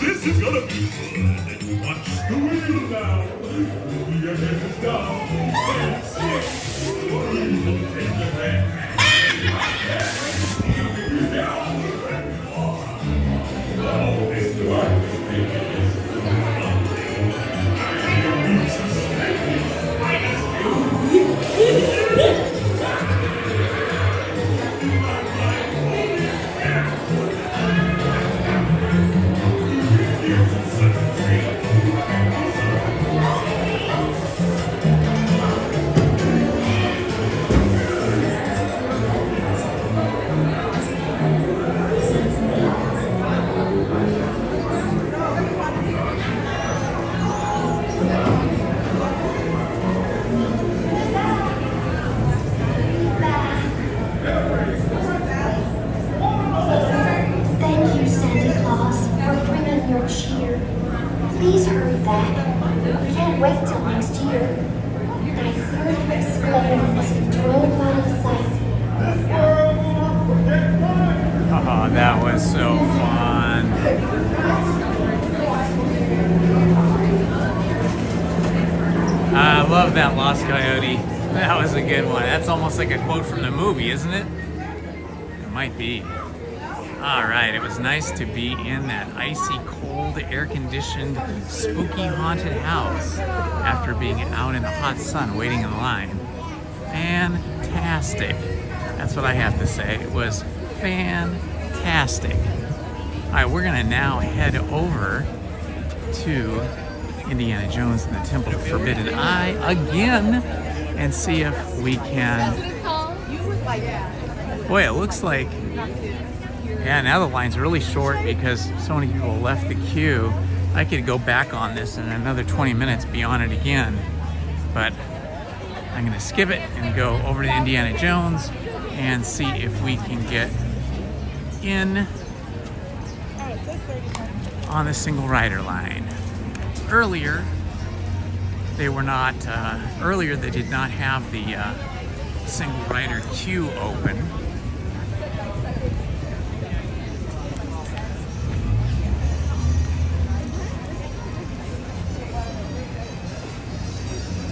This is gonna be good. Watch the wheel now. Your head is down. Thank you, Santa Claus, for bringing your cheer. Please hurry back. We can't wait till next year. I heard him exclaim as he drove out of sight. This world will not forget mine. was so fun. I love that Lost Coyote. That was a good one. That's almost like a quote from the movie, isn't it? It might be. All right, it was nice to be in that icy cold, air-conditioned, spooky haunted house after being out in the hot sun waiting in line. Fantastic. That's what I have to say. It was fantastic. All right, we're gonna now head over to Indiana Jones and the Temple of Forbidden Eye again and see if we can... Boy, it looks like... Yeah, now the line's really short because so many people left the queue. I could go back on this in another 20 minutes, be on it again. But I'm gonna skip it and go over to Indiana Jones and see if we can get in on the single rider line. Earlier, they were not, earlier they did not have the single rider queue open.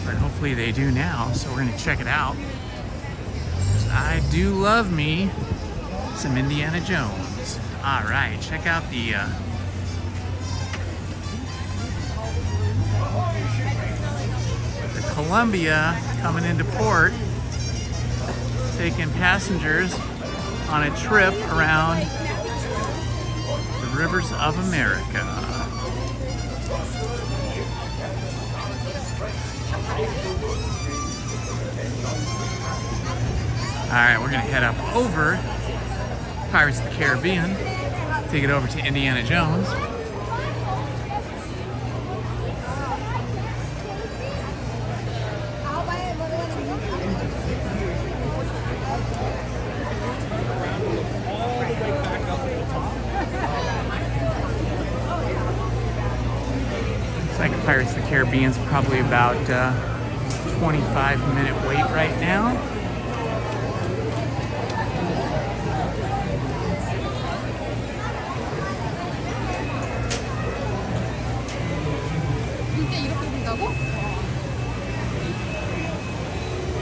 But hopefully they do now, so we're gonna check it out. I do love me some Indiana Jones. All right, check out the Columbia coming into port, taking passengers on a trip around the rivers of America. All right, we're gonna head up over Pirates of the Caribbean, take it over to Indiana Jones. Looks like Pirates of the Caribbean's probably about 25-minute wait right now.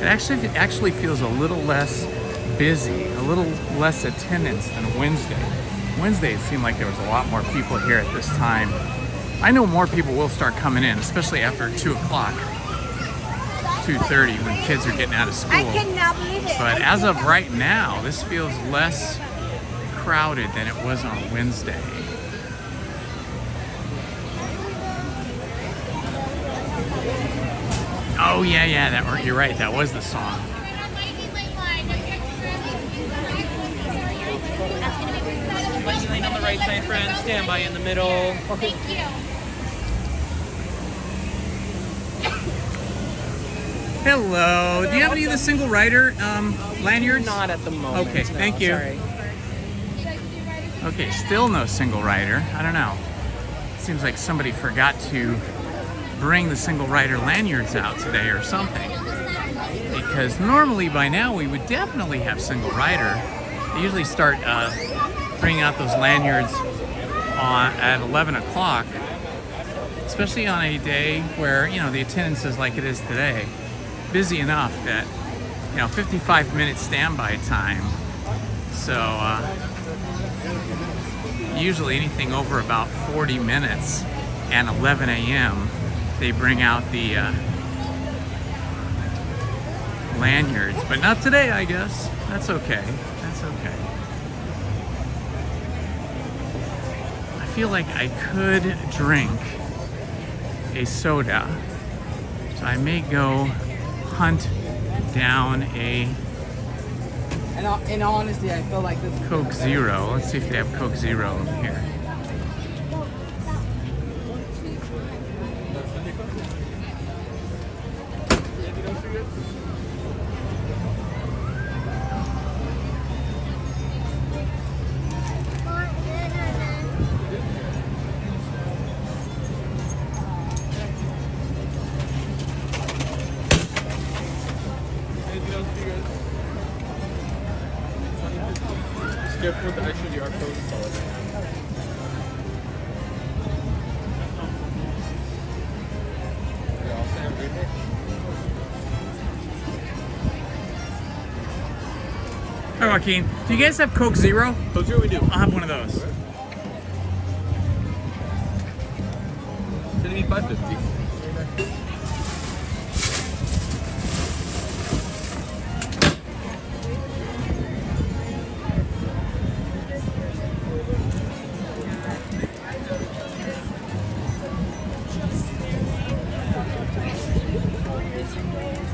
It actually feels a little less busy, a little less attendance than Wednesday. Wednesday, it seemed like there was a lot more people here at this time. I know more people will start coming in, especially after 2 o'clock, 2:30, when kids are getting out of school. I cannot believe it. But as of right now, this feels less crowded than it was on Wednesday. Oh yeah, that, you're right, that was the song. Lane on the right side, friends. Stand by in the middle. Thank you. Hello. Do you have any of the single rider lanyards? Not at the moment. Okay, no, thank you. Sorry. Okay, still no single rider. I don't know. Seems like somebody forgot to bring the single rider lanyards out today or something. Because normally by now we would definitely have single rider. They usually start bringing out those lanyards at 11 o'clock, especially on a day where, you know, the attendance is like it is today. Busy enough that, you know, 55-minute standby time. So usually anything over about 40 minutes and 11 a.m. they bring out the lanyards, but not today, I guess. That's okay. That's okay. I feel like I could drink a soda, so I may go hunt down a In all honesty, I feel like this Coke Zero. Let's see if they have Coke Zero here. careful with the extra DR codes. It's all right. Hi, Joaquin. Do you guys have Coke Zero? Coke Zero, we do. I'll have one of those. It's gonna be $5.50.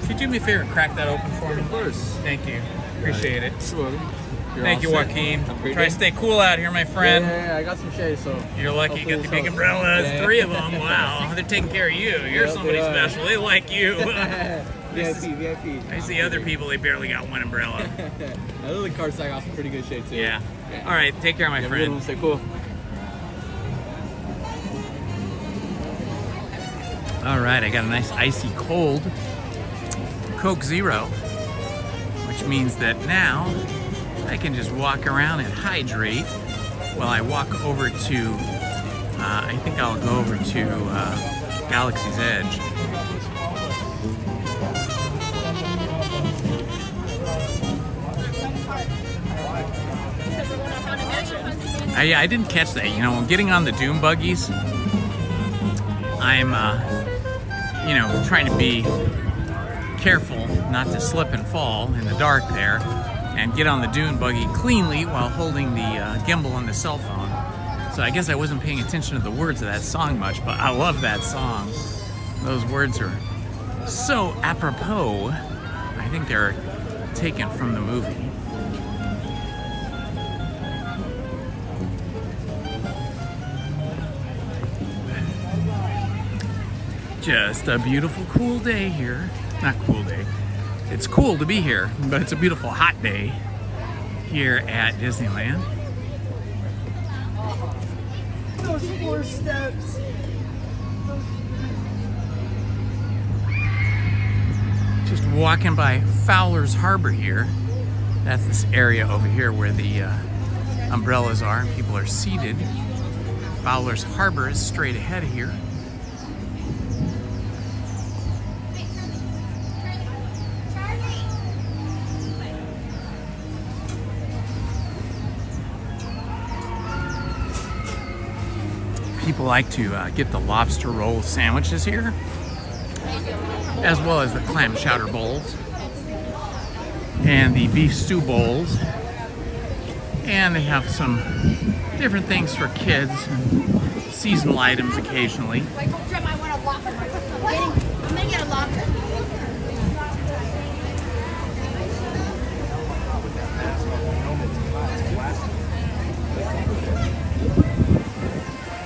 Could you do me a favor and crack that open for me? Of course. Thank you. Appreciate it. You're welcome. Thank you, Joaquin. Try to stay cool out here, my friend. Yeah, I got some shade, so. You're lucky you got the big umbrellas. Yeah. 3 of them. Wow. They're taking care of you. You're somebody special. They like you. VIP. I see other people, they barely got one umbrella. That little car side got some pretty good shade, too. Yeah. All right. Take care, my friend. Stay cool. All right. I got a nice icy cold Coke Zero, which means that now I can just walk around and hydrate while I walk over to, I think I'll go over to Galaxy's Edge. I didn't catch that. You know, getting on the dune buggies, I'm, you know, trying to be careful not to slip and fall in the dark there and get on the dune buggy cleanly while holding the gimbal on the cell phone. So I guess I wasn't paying attention to the words of that song much, but I love that song. Those words are so apropos. I think they're taken from the movie. Just a beautiful, cool day here. Not cool day. It's cool to be here, but it's a beautiful, hot day here at Disneyland. Those 4 steps. Just walking by Fowler's Harbor here. That's this area over here where the umbrellas are and people are seated. Fowler's Harbor is straight ahead of here. People like to get the lobster roll sandwiches here, as well as the clam chowder bowls and the beef stew bowls. And they have some different things for kids and seasonal items occasionally. Wait, Jim, I want a locker. I'm gonna get a locker.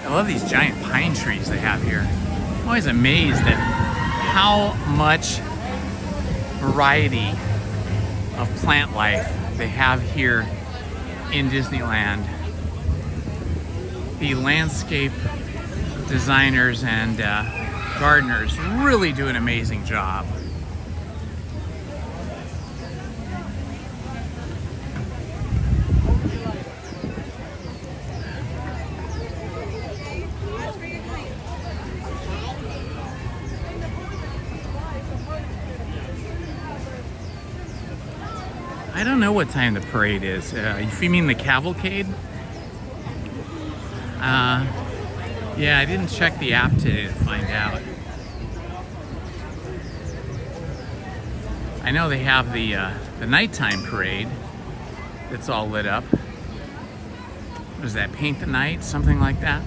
I love these giant pine trees they have here. I'm always amazed at how much variety of plant life they have here in Disneyland. The landscape designers and gardeners really do an amazing job. I don't know what time the parade is. If you mean the cavalcade? Yeah, I didn't check the app today to find out. I know they have the nighttime parade that's all lit up. What is that, Paint the Night? Something like that?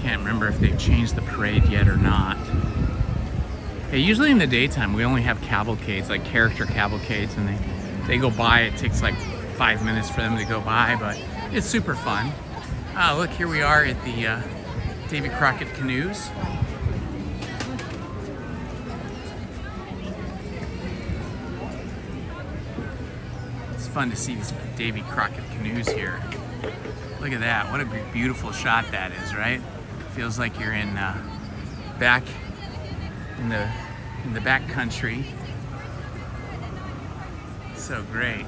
Can't remember if they've changed the parade yet or not. Yeah, usually in the daytime we only have cavalcades, like character cavalcades, and they go by. It takes like 5 minutes for them to go by, but it's super fun. Look, here we are at the Davy Crockett canoes. It's fun to see these Davy Crockett canoes here. Look at that, what a beautiful shot that is, right? Feels like you're in back in the back country. So great.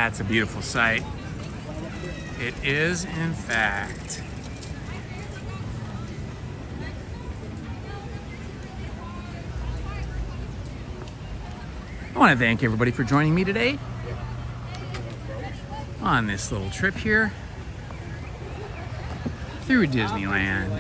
That's a beautiful sight. It is, in fact. I want to thank everybody for joining me today on this little trip here through Disneyland.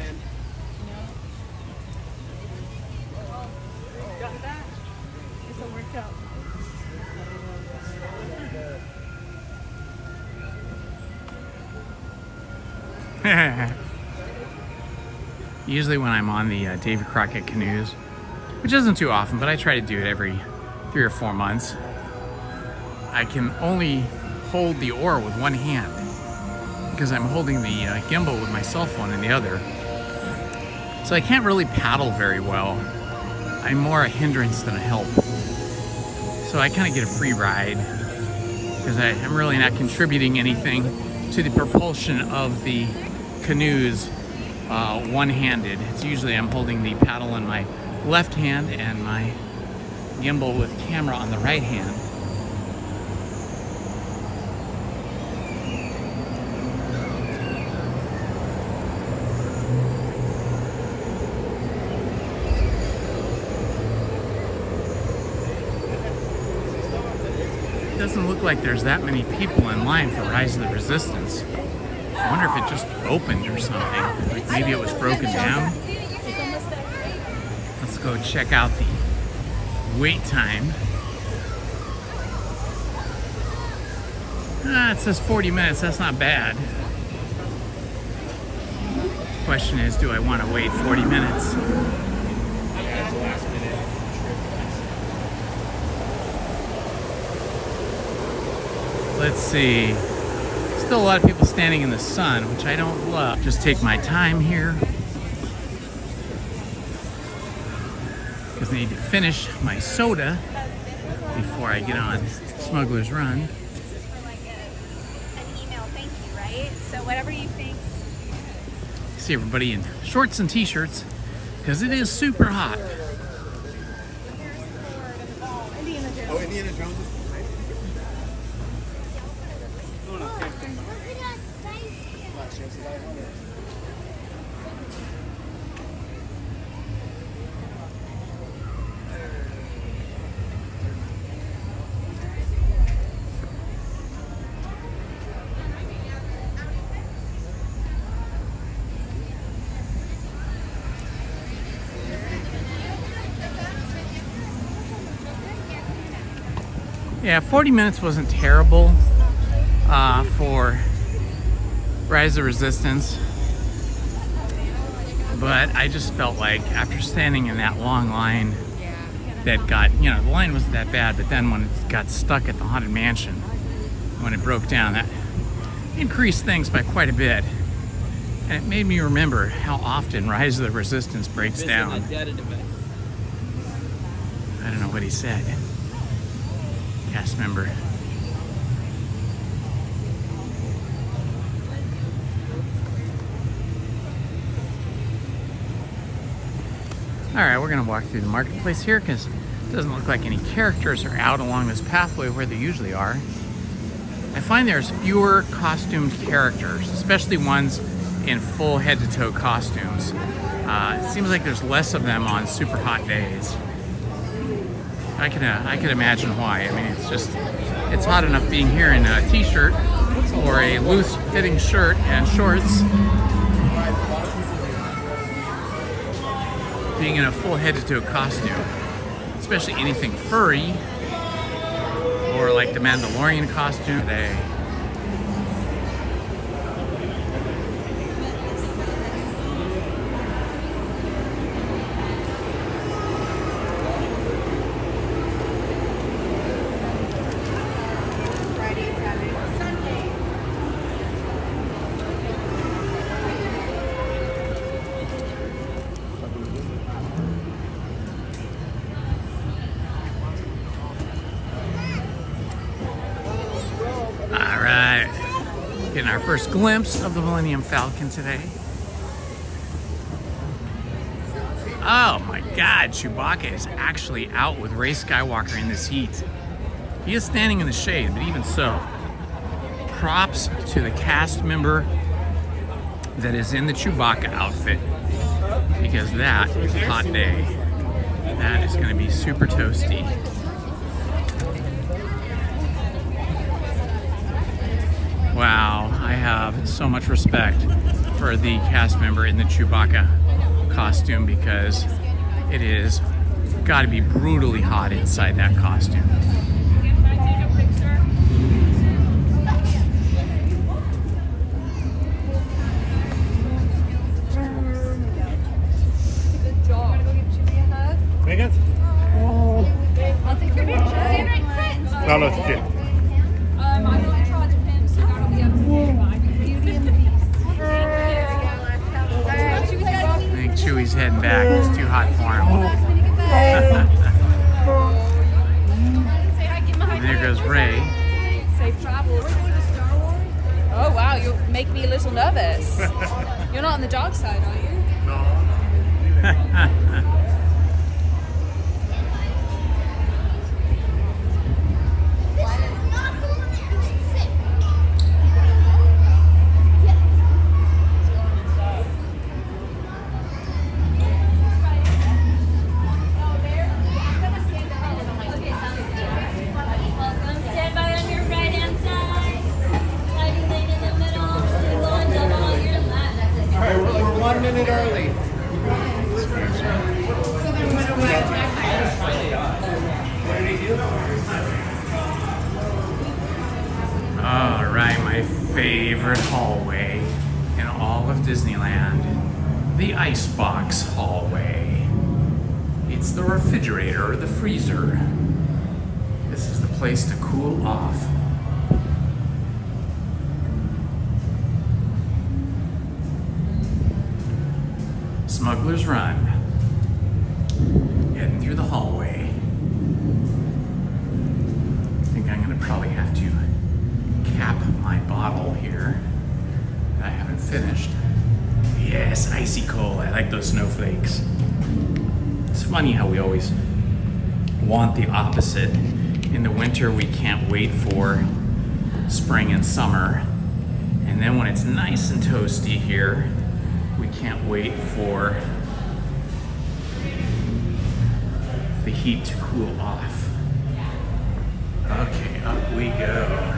Usually when I'm on the Davy Crockett canoes, which isn't too often, but I try to do it every 3 or 4 months, I can only hold the oar with one hand because I'm holding the gimbal with my cell phone in the other. So I can't really paddle very well. I'm more a hindrance than a help. So I kind of get a free ride because I'm really not contributing anything to the propulsion of the canoes one-handed. It's usually I'm holding the paddle in my left hand and my gimbal with camera on the right hand. It doesn't look like there's that many people in line for Rise of the Resistance. I wonder if it just opened or something. Like maybe it was broken down. Let's go check out the wait time. It says 40 minutes. That's not bad. Question is, do I want to wait 40 minutes? Let's see. Still a lot of people standing in the sun, which I don't love. Just take my time here because I need to finish my soda before I get on Smuggler's Run. For like an email thank you, right? So whatever you think. See everybody in shorts and t-shirts because it is super hot. Oh, Indiana Jones. Yeah, 40 minutes wasn't terrible for Rise of the Resistance, but I just felt like after standing in that long line that got, you know, the line wasn't that bad, but then when it got stuck at the Haunted Mansion, when it broke down, that increased things by quite a bit. And it made me remember how often Rise of the Resistance breaks down. I don't know what he said. Cast member. All right, we're gonna walk through the marketplace here because it doesn't look like any characters are out along this pathway where they usually are. I find there's fewer costumed characters, especially ones in full head-to-toe costumes. It seems like there's less of them on super hot days. I can imagine why. I mean, it's hot enough being here in a t-shirt or a loose-fitting shirt and shorts. Being in a full head-to-toe costume, especially anything furry or like the Mandalorian costume today. Getting our first glimpse of the Millennium Falcon today. Oh my God, Chewbacca is actually out with Rey Skywalker in this heat. He is standing in the shade, but even so, props to the cast member that is in the Chewbacca outfit, because that is a hot day. That is going to be super toasty. Wow, I have so much respect for the cast member in the Chewbacca costume, because it is got to be brutally hot inside that costume. Megan? I'll take your picture. Stand right in front. No, no, it's cute. I'm not in charge of him, so that'll be up to you. Beauty and the Beast. I think Chewie's heading back. It's too hot for him. And there goes Ray. Safe travels. Oh wow, you make me a little nervous. You're not on the dark side, are you? Stand by on your right hand side. Sliding leg in the middle. Go and double on your left. All right, we're 1 minute early. All right, my favorite hallway in all of Disneyland, the Icebox hallway. It's the refrigerator or the freezer. This is the place to cool off. Smuggler's Run. Heading through the hallway. I think I'm gonna probably have to cap my bottle here that I haven't finished. Yes, icy cold. I like those snowflakes. It's funny how we always want the opposite. In the winter, we can't wait for spring and summer. And then when it's nice and toasty here, we can't wait for the heat to cool off. Okay, up we go.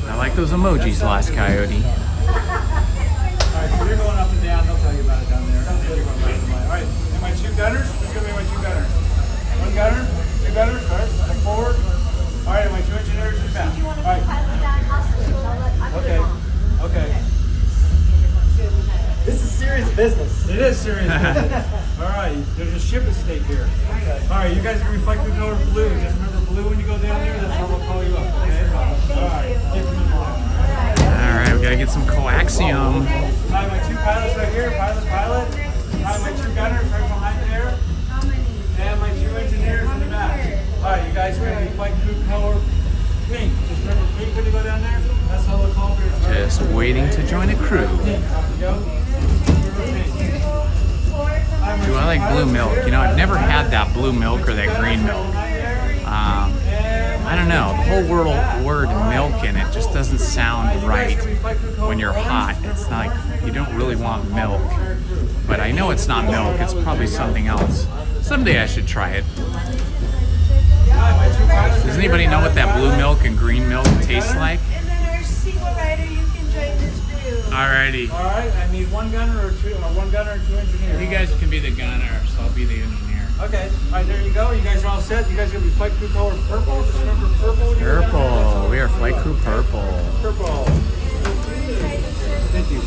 I like those emojis, Last Coyote. Alright, so you're going up and down. They'll tell you about it down there. Alright, and my two gunners? Who's going to be my two gunners? One gunner, two gunners, alright, step forward. Alright, and my two engineers in the back. Alright. Okay. This is serious business. It is serious business. Alright, there's a ship at stake here. Alright, you guys are going to reflect the color blue. Just remember blue when you go down there, that's how we'll call you up, okay? Alright, keep them in line. Alright, we gotta get some coaxium. Alright, my two pilots right here, pilot. Alright, my two gunners right behind there. And my two engineers in the back. Alright, you guys are going to be flight crew color pink. Just remember pink when you go down there. That's how we'll call for your Just waiting to join a crew. Ooh, I like blue milk. You know, I've never had that blue milk or that green milk. I don't know. The whole word milk in it just doesn't sound right when you're hot. It's not like you don't really want milk. But I know it's not milk. It's probably something else. Someday I should try it. Does anybody know what that blue milk and green milk tastes like? And then there's single rider, you can join this crew. Alrighty. Alright, I need one gunner or two engineers. You guys can be the gunner, so I'll be the engineer. Okay, alright, there you go. You guys are all set. You guys are going to be flight crew color purple. Just remember purple. Purple. We are flight crew purple. Purple. Thank you.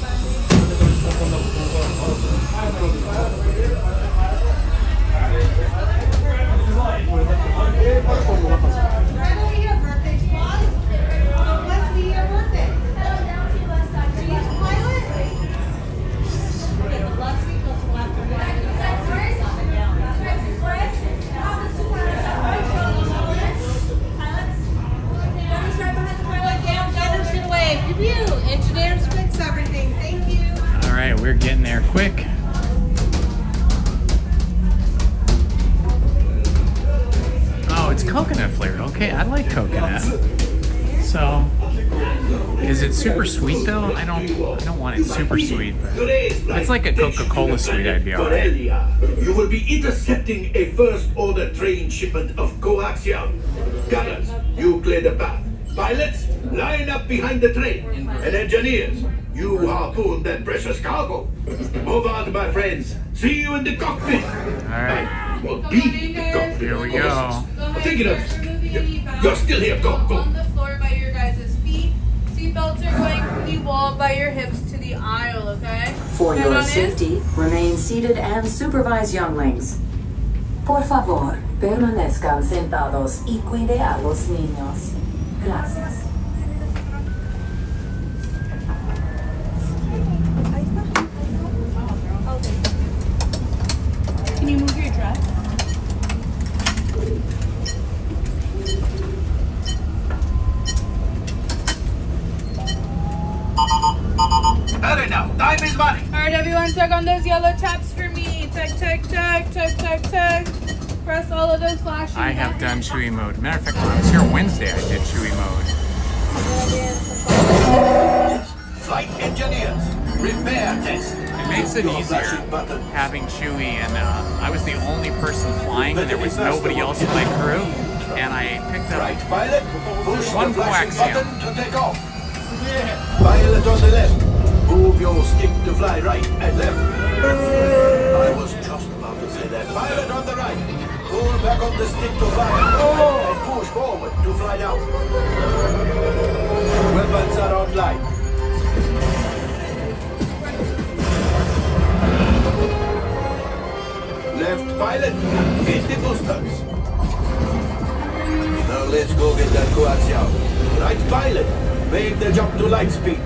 Right over here, birthday squad. Let's be your birthday. we're getting there quick. Oh, it's coconut flavored. Okay, I like coconut. So, is it super sweet though? I don't want it super sweet. But it's like a Coca-Cola sweet. I'd be alright. You will be intercepting a first-order train shipment of coaxium. Gunners, you clear the path. Pilots, line up behind the train. And engineers, you harpoon that precious cargo. Move on, my friends. See you in the cockpit. Alright. Well, be the cockpit. Here we go. Thinking of you're still here. Go. On the floor by your guys' feet. Seatbelts are going from the wall by your hips to the aisle, okay? For Head your on in. safety, remain seated and supervise younglings. Por favor, permanezcan sentados y cuide a los niños. Gracias. Can you move your dress? Hurry now. Time is money. Alright, everyone, tug on those yellow taps for me. Tug. Press all of those flashing I have buttons. done Chewy mode. Matter of fact, when I was here Wednesday, I did Chewy mode. Flight engineers, repair test. It makes it easier having Chewy, and I was the only person flying, and there was nobody else in my crew, and I picked up Pilot, push one the flashing coaxium. button to take off. Pilot on the left. Move your stick to fly right and left. I was just about to say that. Pilot on the right. Pull back on the stick to fly and push forward to fly down. Weapons are online. Left pilot, hit the boosters. Now let's go get that coaxium. Right pilot, make the jump to light speed.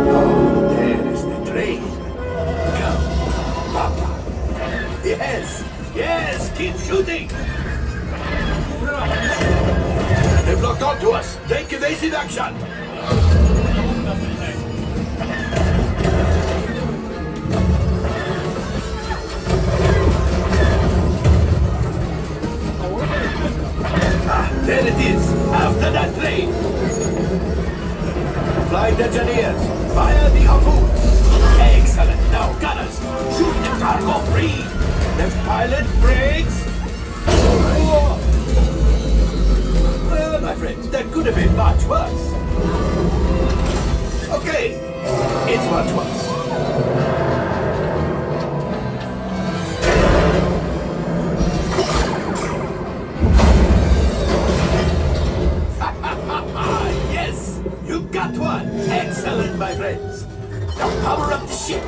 Oh, there is the train. Come, Papa. Yes, keep shooting. They've locked onto us. Take evasive action. There it is, after that train. Flight engineers, fire the harpoons. Excellent. Now, gunners, shoot the cargo free. Left pilot, brakes. Well, my friends, that could have been much worse. Okay, it's much worse. Yes, you got one. Excellent, my friends. Now power up the ship.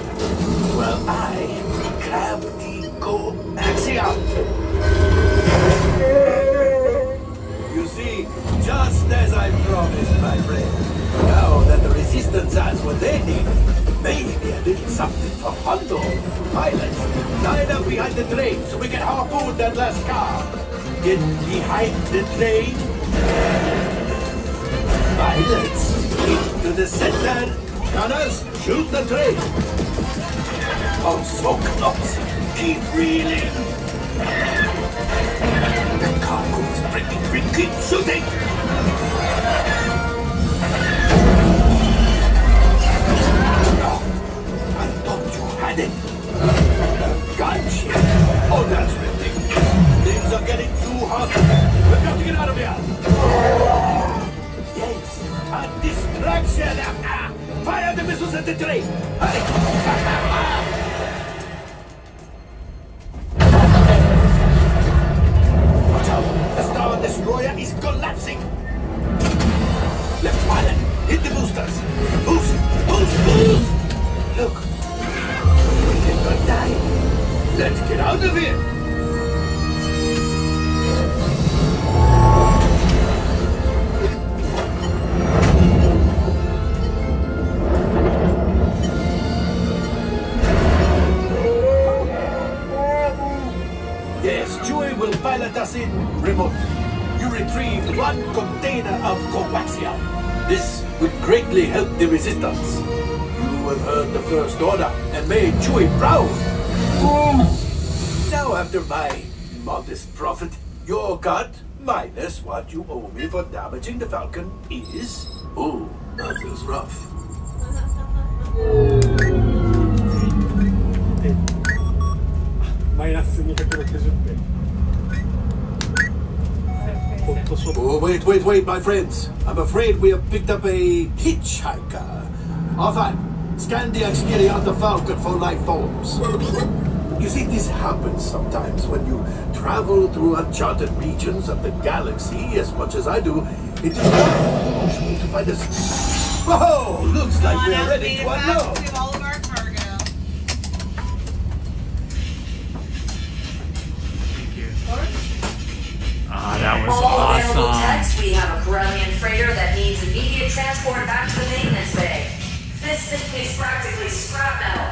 Well, I grab the coaxium. You see, just as I promised, my friend. Now that the resistance has what they need, maybe a little something for Hondo. Pilots, line up behind the train so we can harpoon that last car. Get behind the train. Pilots, into the center. Gunners, shoot the train. Oh, so close. Keep reeling. The cargo is breaking free. Keep shooting. Oh, I thought you had it. Gotcha. Oh, that's ridiculous. Things are getting too hot. We've got to get out of here. Yes, a distraction. Fire the missiles at the train. Hurry. Watch out. The Star Destroyer is collapsing. Left pilot, hit the boosters. Boost. Look. We cannot die. Let's get out of here. let us in remotely. You retrieved 1 container of coaxium. This would greatly help the resistance. You have heard the First Order and made Chewie proud. Now, after my modest profit, your cut, minus what you owe me for damaging the Falcon, is... Oh, that feels rough. Oh, wait, my friends. I'm afraid we have picked up a hitchhiker. Enfin, scan the exterior of the Falcon for life forms. You see, this happens sometimes when you travel through uncharted regions of the galaxy as much as I do. It is unusual to find us. Whoa! Looks like we're ready to unload. Ah, that was awesome. Text, we have a Corellian freighter that needs immediate transport back to the maintenance bay. This thing is practically scrap metal.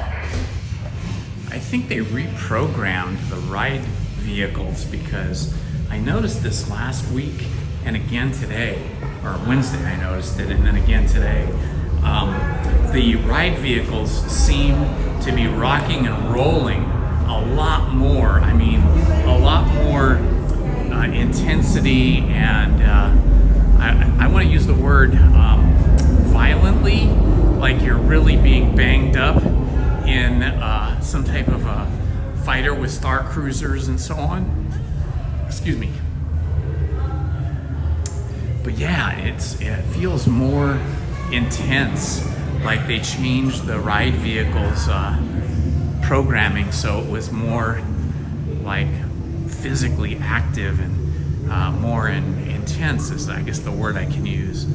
I think they reprogrammed the ride vehicles because I noticed this last week and again today, or Wednesday I noticed it, and then again today. The ride vehicles seem to be rocking and rolling a lot more. I mean, a lot more intensity, and I want to use the word violently, like you're really being banged up in some type of a fighter with star cruisers and so on. Excuse me. But yeah, it feels more intense, like they changed the ride vehicles programming so it was more like physically active and more intense is I guess the word I can use.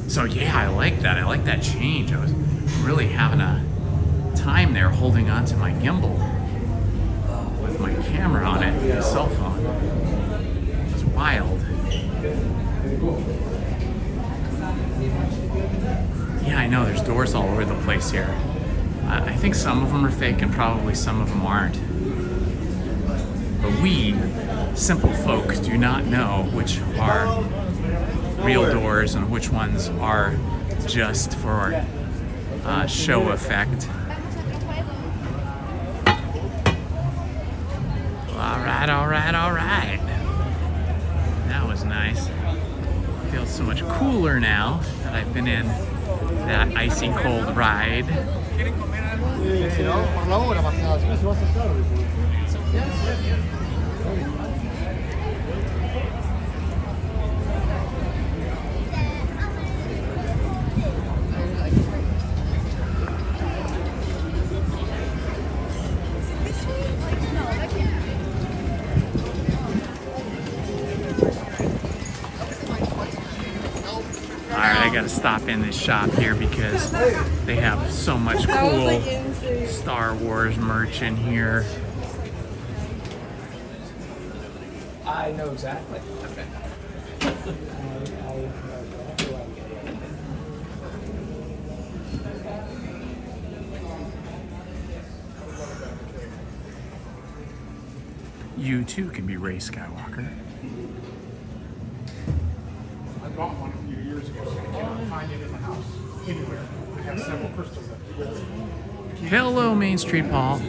So yeah, I like that. I like that change. I was really having a time there holding on to my gimbal with my camera on it, my cell phone. It was wild. Yeah, I know there's doors all over the place here. I think some of them are fake and probably some of them aren't. But we, simple folk, do not know which are real doors and which ones are just for show effect. All right. That was nice. Feels so much cooler now that I've been in that icy cold ride. I gotta stop in this shop here because they have so much cool Star Wars merch in here. I know exactly. Okay. You too can be Rey Skywalker. I bought one a few years ago. I cannot find it in the house anywhere. I have several crystals that Hello, Main Street Paul.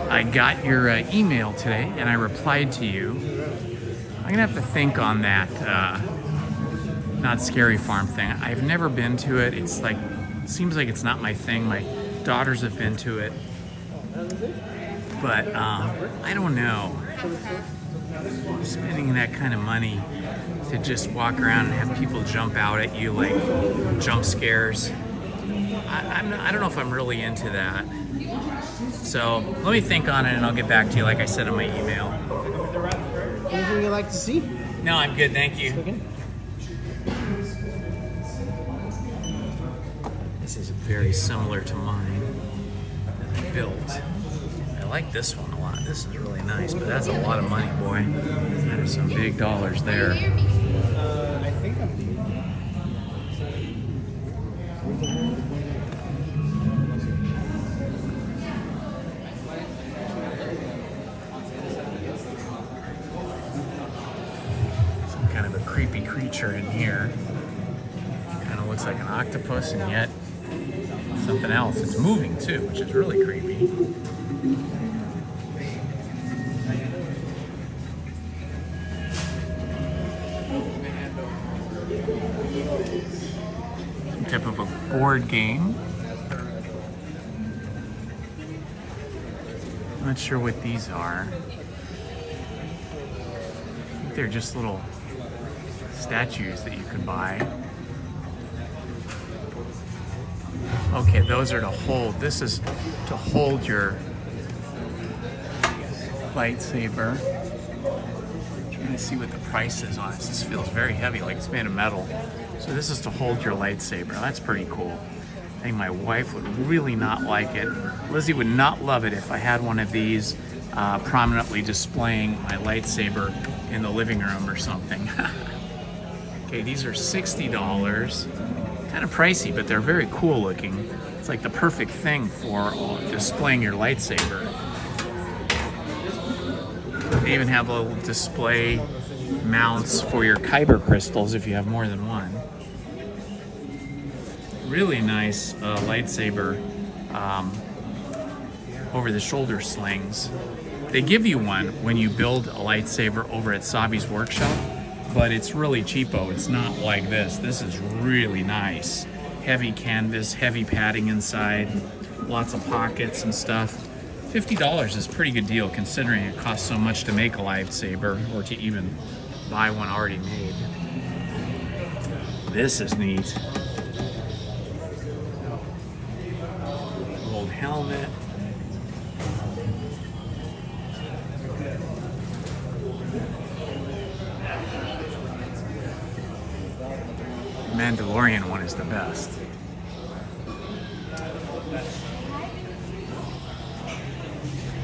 I got your email today and I replied to you. I'm gonna have to think on that not scary farm thing. I've never been to it. It's like, seems like it's not my thing. My daughters have been to it. But I don't know. Spending that kind of money to just walk around and have people jump out at you like jump scares. I don't know if I'm really into that. So let me think on it and I'll get back to you like I said in my email. Anything you'd like to see? No, I'm good, thank you. This is very similar to mine that I built. I like this one a lot. This is really nice, but that's a lot of money, boy. That is some big dollars there. I think I'm creature in here. Kind of looks like an octopus, and yet something else. It's moving too, which is really creepy. Some type of a board game. I'm not sure what these are. I think they're just little statues that you can buy. Okay, those are to hold. This is to hold your lightsaber. I'm trying to see what the price is on this. This feels very heavy, like it's made of metal. So this is to hold your lightsaber. That's pretty cool. I think my wife would really not like it. Lizzie would not love it if I had one of these prominently displaying my lightsaber in the living room or something. Okay, these are $60. Kind of pricey, but they're very cool looking. It's like the perfect thing for displaying your lightsaber. They even have little display mounts for your kyber crystals if you have more than one. Really nice lightsaber over the shoulder slings. They give you one when you build a lightsaber over at Sabi's workshop, but it's really cheapo. It's not like this. This is really nice. Heavy canvas, heavy padding inside, lots of pockets and stuff. $50 is a pretty good deal considering it costs so much to make a lightsaber or to even buy one already made. This is neat. Old helmet. Mandalorian one is the best.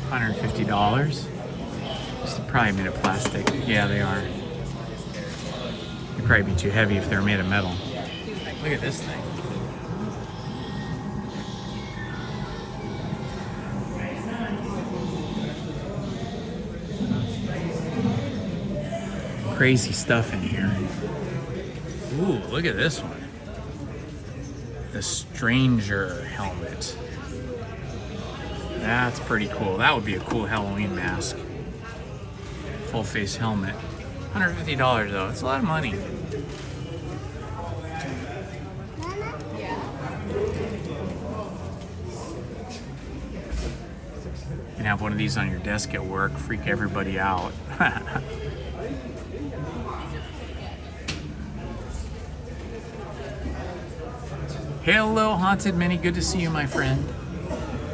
$150. This is probably made of plastic. Yeah, they are. They'd probably be too heavy if they're made of metal. Look at this thing. Crazy stuff in here. Ooh, look at this one. The Stranger helmet. That's pretty cool. That would be a cool Halloween mask. Full face helmet. $150 though. It's a lot of money. You can have one of these on your desk at work, freak everybody out. Hello, Haunted Minnie. Good to see you, my friend.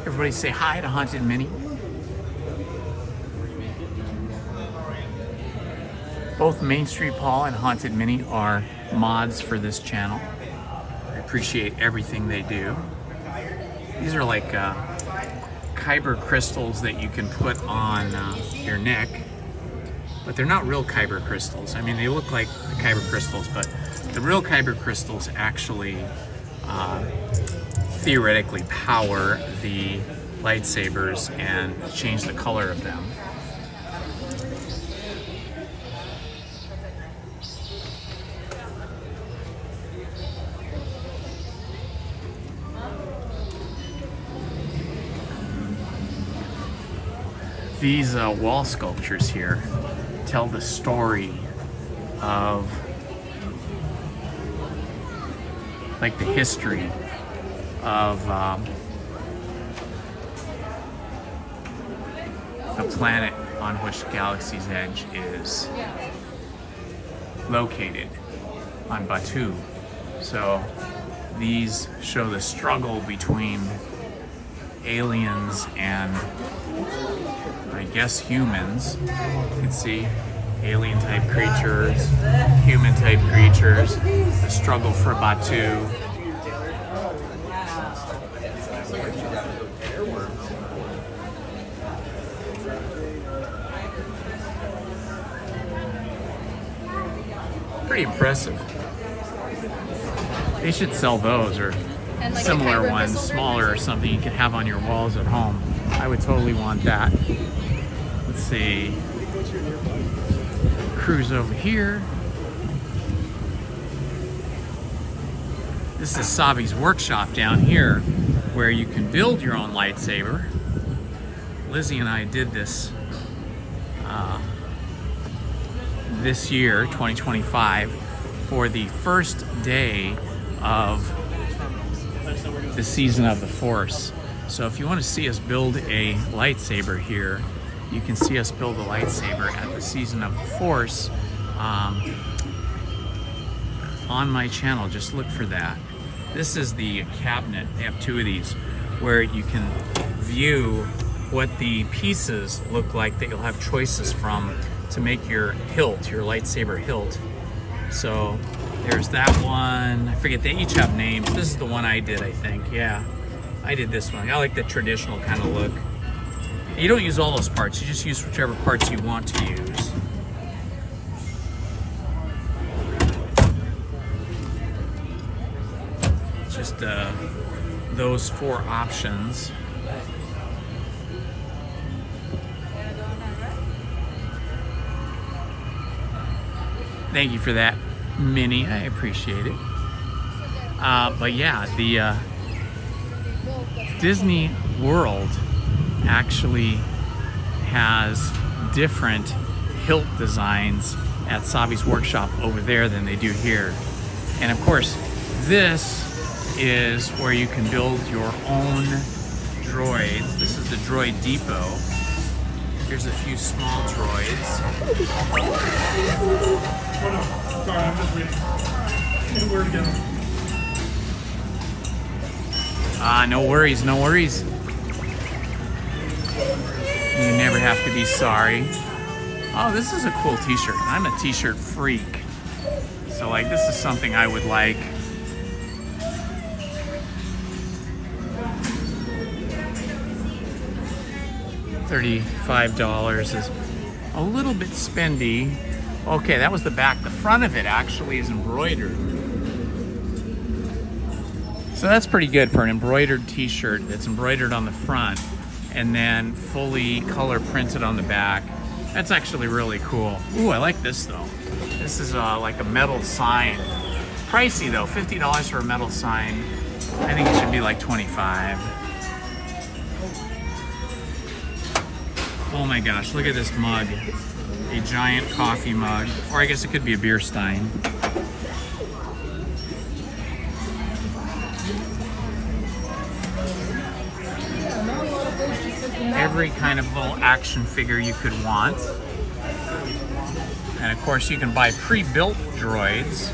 Everybody say hi to Haunted Minnie. Both Main Street Paul and Haunted Minnie are mods for this channel. I appreciate everything they do. These are like kyber crystals that you can put on your neck, but they're not real kyber crystals. I mean, they look like the kyber crystals, but the real kyber crystals actually theoretically power the lightsabers and change the color of them. These wall sculptures here tell the story of like the history of the planet on which Galaxy's Edge is located, on Batuu. So these show the struggle between aliens and I guess humans. You can see alien type creatures, human type creatures, the struggle for Batuu. Pretty impressive. They should sell those or like similar ones, smaller or something you can have on your walls at home. I would totally want that. Let's see. Cruise over here. This is Savi's workshop down here where you can build your own lightsaber. Lizzie and I did this this year, 2025, for the first day of the season of the Force. So if you want to see us build a lightsaber here, you can see us build a lightsaber at the season of the Force on my channel. Just look for that. This is the cabinet. They have two of these where you can view what the pieces look like that you'll have choices from to make your hilt, your lightsaber hilt. So there's that one. I forget, they each have names. This is the one I did, I think. Yeah, I did this one. I like the traditional kind of look. You don't use all those parts. You just use whichever parts you want to use. Just those four options. Thank you for that, Minnie. I appreciate it. But yeah, the Disney World actually has different hilt designs at Savi's workshop over there than they do here. And of course, this is where you can build your own droids. This is the Droid Depot. Here's a few small droids. Oh no, sorry, I'm just reading. Where to get them? No worries, no worries. You never have to be sorry. Oh, this is a cool t-shirt. I'm a t-shirt freak. So like, this is something I would like. $35 is a little bit spendy. Okay, that was the back. The front of it actually is embroidered. So that's pretty good for an embroidered t-shirt that's embroidered on the front and then fully color printed on the back. That's actually really cool. Ooh, I like this though. This is like a metal sign. Pricey though, $50 for a metal sign. I think it should be like $25. Oh my gosh, look at this mug. A giant coffee mug, or I guess it could be a beer stein. Every kind of little action figure you could want. And of course you can buy pre-built droids.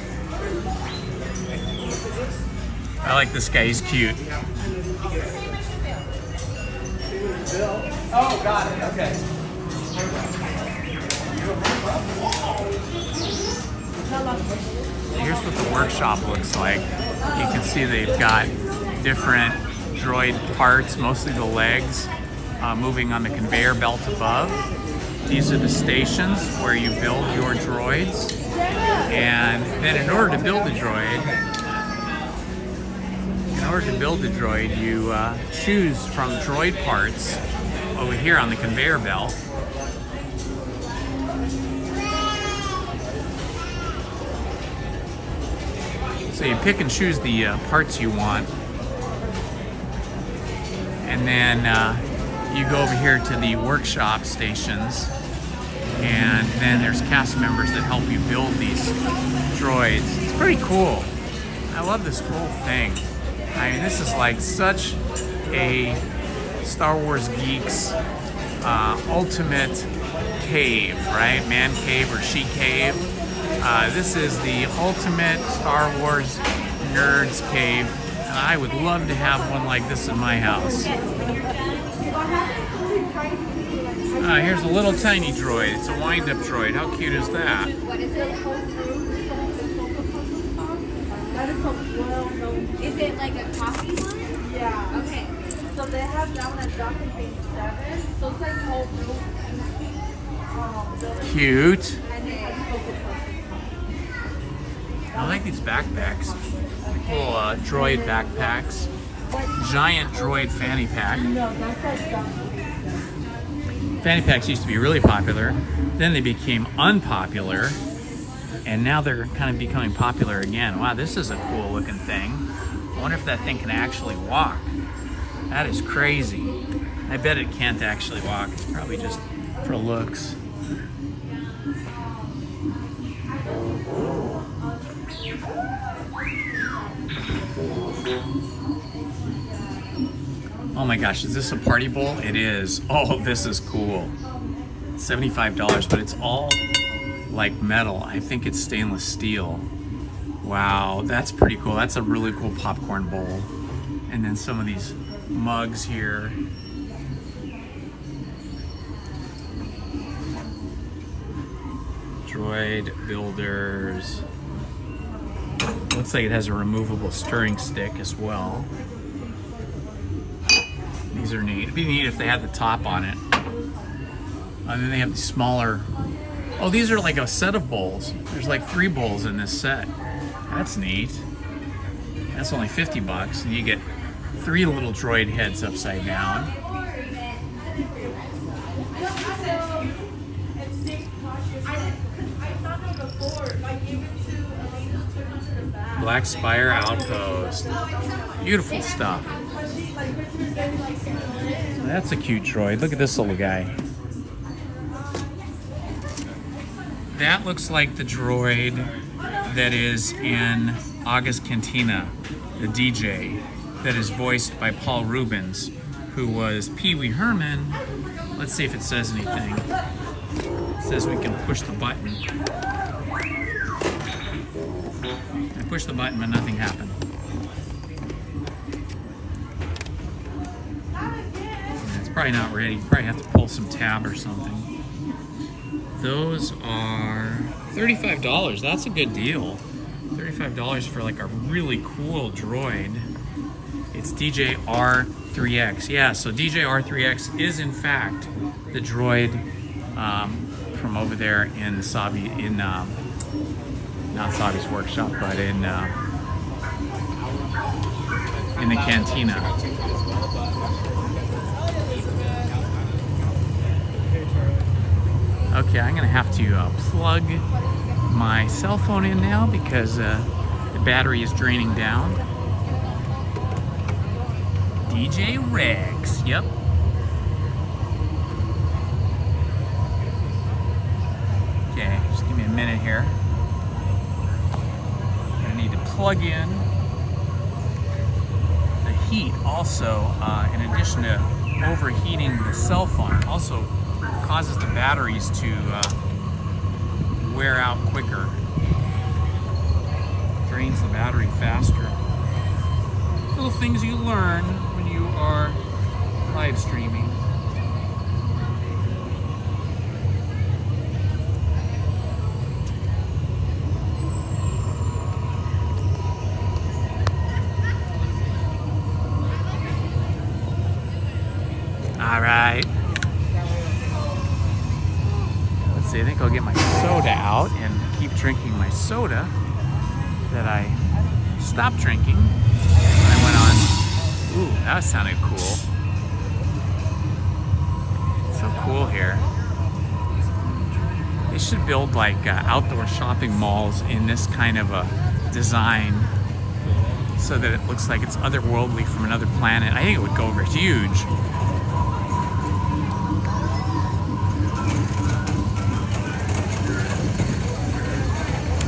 I like this guy, he's cute. Oh, got it. Okay. Here's what the workshop looks like. You can see they've got different droid parts, mostly the legs, moving on the conveyor belt above. These are the stations where you build your droids. And then in order to build the droid, you choose from droid parts over here on the conveyor belt. So you pick and choose the parts you want, and then you go over here to the workshop stations, and then there's cast members that help you build these droids. It's pretty cool. I love this whole thing. I mean, this is like such a Star Wars geeks ultimate cave, right? Man cave or she cave. This is the ultimate Star Wars nerds cave, and I would love to have one like this in my house. Here's a little tiny droid. It's a wind-up droid. How cute is that? What is it? Is it like a coffee one? Yeah. Okay. So they have down at Docking Bay 7. So it's like whole room. Cute. I like these backpacks. Little droid backpacks. Giant droid fanny pack. Fanny packs used to be really popular. Then they became unpopular. And now they're kind of becoming popular again. Wow, this is a cool looking thing. I wonder if that thing can actually walk. That is crazy. I bet it can't actually walk. It's probably just for looks. Oh my gosh, is this a party bowl? It is. Oh, this is cool. $75, but it's all like metal. I think it's stainless steel. Wow, that's pretty cool. That's a really cool popcorn bowl. And then some of these mugs here. Droid builders. Looks like it has a removable stirring stick as well. These are neat. It'd be neat if they had the top on it. And then they have these smaller. Oh, these are like a set of bowls. There's like 3 bowls in this set. That's neat. That's only $50, and you get 3 little droid heads upside down. Black Spire Outpost. Beautiful stuff. That's a cute droid. Look at this little guy. That looks like the droid that is in August Cantina, the DJ, that is voiced by Paul Rubens, who was Pee Wee Herman. Let's see if it says anything. It says we can push the button. I pushed the button, but nothing happened. It's probably not ready. You probably have to pull some tab or something. Those are $35. That's a good deal. $35 for like a really cool droid. It's DJ R3X. Yeah, so DJ R3X is in fact the droid from over there in Sabi, in not Sabi's workshop, but in the cantina. Okay, I'm gonna have to plug my cell phone in now because the battery is draining down. DJ Rex, yep. Okay, just give me a minute here. I need to plug in the heat also, in addition to overheating the cell phone, also causes the batteries to wear out quicker. Drains the battery faster. Little things you learn when you are live streaming. All right. Let's see, I think I'll get my soda out and keep drinking my soda that I stopped drinking when I went on. Ooh, that sounded cool. So cool here. They should build like outdoor shopping malls in this kind of a design so that it looks like it's otherworldly from another planet. I think it would go over huge.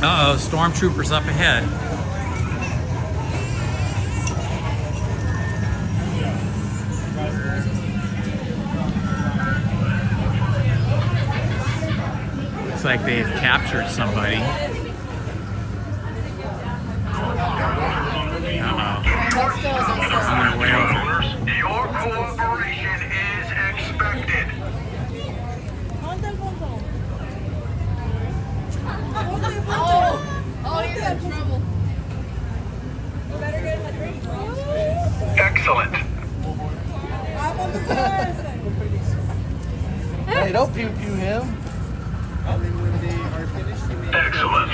Uh-oh, stormtroopers up ahead. Looks like they've captured somebody. Uh-oh. On their way over. Your cooperation is expected. Oh, you're in trouble. Better get a drink. Excellent. Hey, don't pew pew him. Excellent.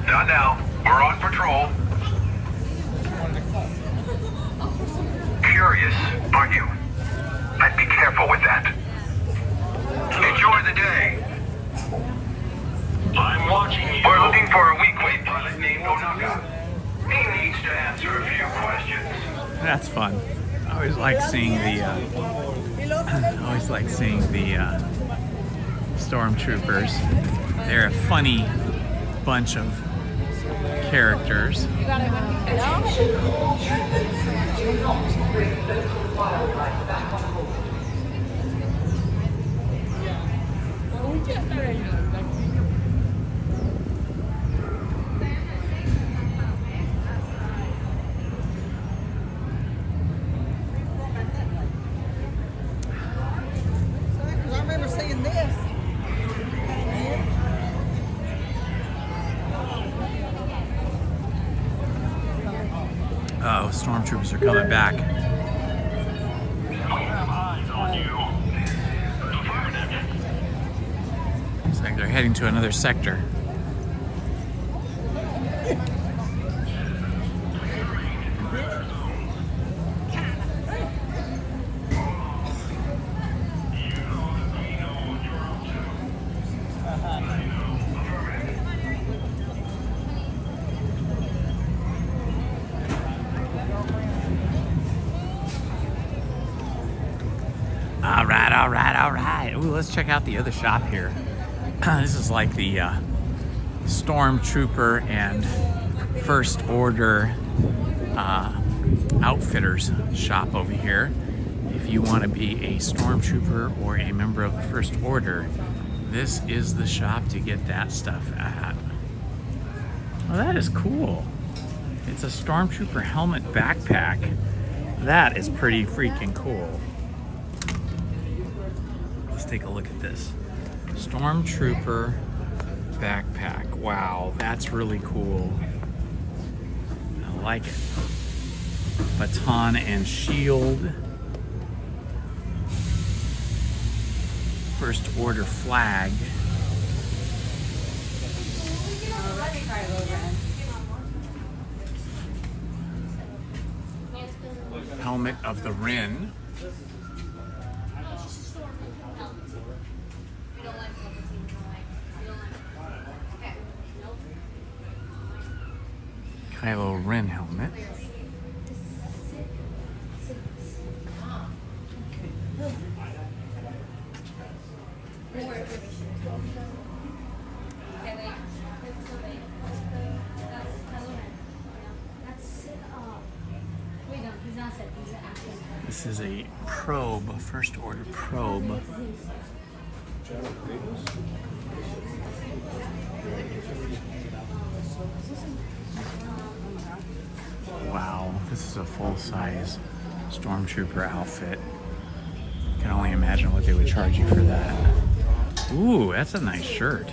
Now, we're on patrol. Curious, aren't you? I'd be careful with that. Enjoy the day. I'm watching you. We're looking for a weak-weight pilot named Onaka. That's fun. I always like seeing the stormtroopers. They're a funny bunch of characters. You got it when you I remember seeing this. Oh, stormtroopers are coming back. Looks like they're heading to another sector. All right. Ooh, let's check out the other shop here. This is like the Stormtrooper and First Order outfitters shop over here. If you want to be a Stormtrooper or a member of the First Order, this is the shop to get that stuff at. Well, that is cool. It's a Stormtrooper helmet backpack. That is pretty freaking cool. Let's take a look at this. Stormtrooper backpack. Wow, that's really cool. I like it. Baton and shield. First Order flag. Helmet of the Rin. Kylo Ren helmet. This is a probe, First Order probe. Wow, this is a full-size Stormtrooper outfit. Can only imagine what they would charge you for that. Ooh, that's a nice shirt.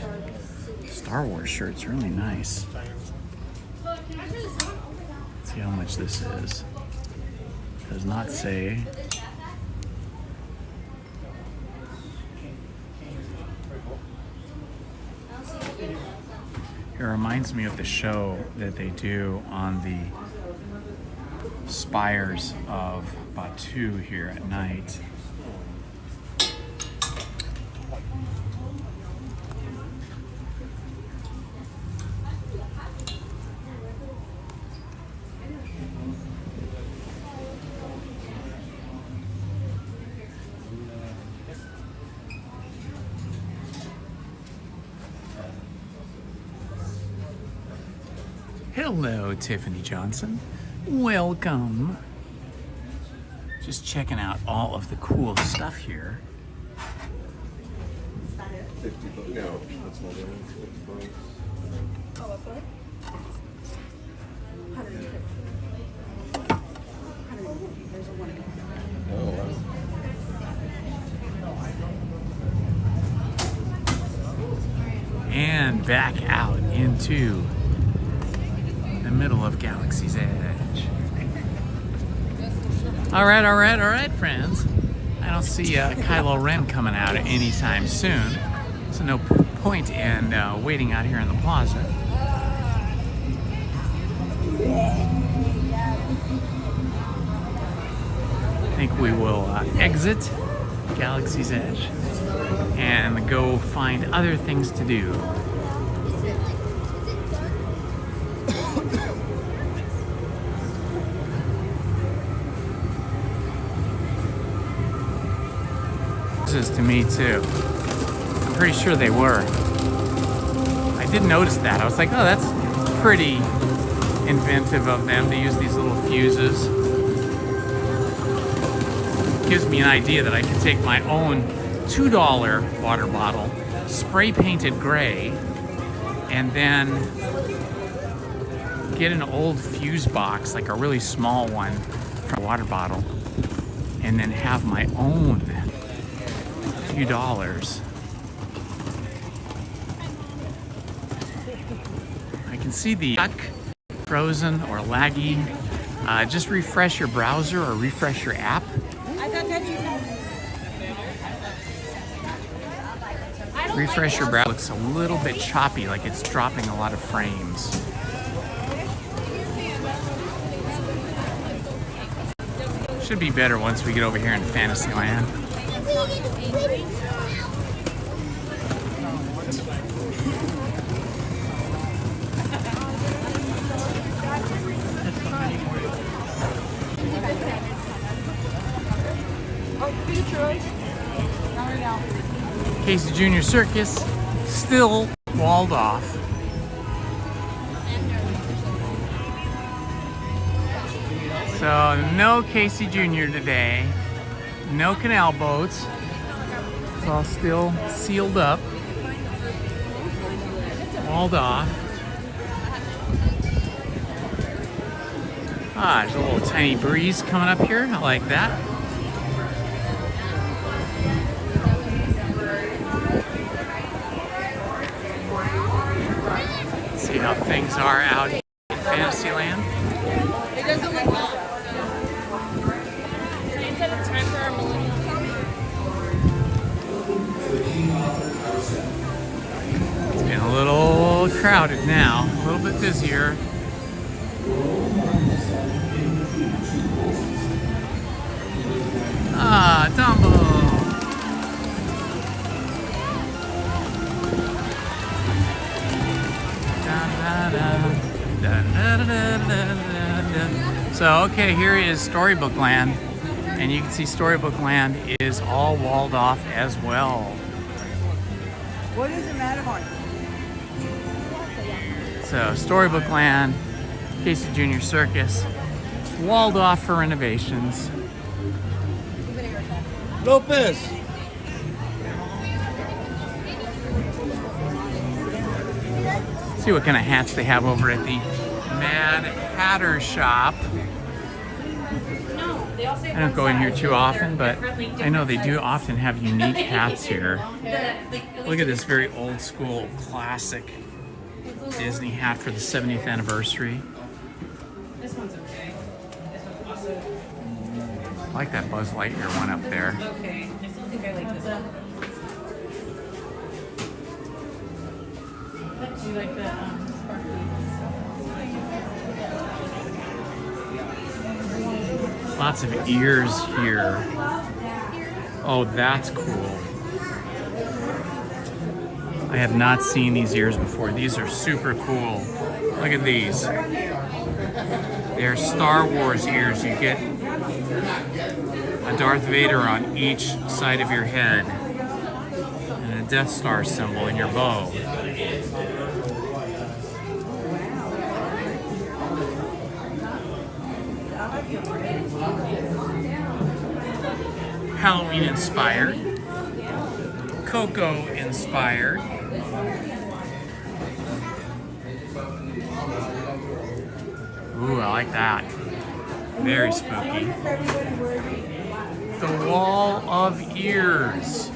Star Wars shirt's really nice. Let's see how much this is. Does not say. It reminds me of the show that they do on the spires of Batu here at night. Hello, Tiffany Johnson. Welcome. Just checking out all of the cool stuff here. 50 bucks. No, that's not it. Oh, a foot? 150. 150. There's a one. Oh, wow. And back out into the middle of Galaxy's Edge. All right, friends. I don't see Kylo Ren coming out anytime soon, so no point in waiting out here in the plaza. I think we will exit Galaxy's Edge and go find other things to do. This to me too. I'm pretty sure they were. I did notice that. I was like, oh, that's pretty inventive of them to use these little fuses. Gives me an idea that I can take my own $2 water bottle, spray painted gray, and then get an old fuse box, like a really small one, from a water bottle, and then have my own few dollars. I can see the frozen or laggy. Just refresh your browser or refresh your app. Refresh your browser. Looks a little bit choppy, like it's dropping a lot of frames. Should be better once we get over here in Fantasyland. Casey Junior Circus still walled off. So no Casey Junior today, no canal boats. It's all still sealed up, walled off. Ah, there's a little tiny breeze coming up here. I like that. See how things are out here in Fantasyland. It doesn't look long. They said it's time for our millennial. It's getting a little crowded now, a little bit busier. Ah, Dumbo! So, okay, here is Storybook Land, and you can see Storybook Land is all walled off as well. What does it matter, Mark? So, Storybook Land, Casey Junior Circus, walled off for renovations. Lopez! See what kind of hats they have over at the Mad Hatter shop. I don't go in here too often, but I know they do often have unique hats here. Look at this very old school classic Disney hat for the 70th anniversary. This one's okay. This one's awesome. I like that Buzz Lightyear one up there. Okay. I still think I like this one. Do you like the Lots of ears here. Oh, that's cool. I have not seen these ears before. These are super cool. Look at these. They're Star Wars ears. You get a Darth Vader on each side of your head and a Death Star symbol in your bow. Halloween inspired, Coco inspired. Ooh, I like that. Very spooky. The Wall of Ears.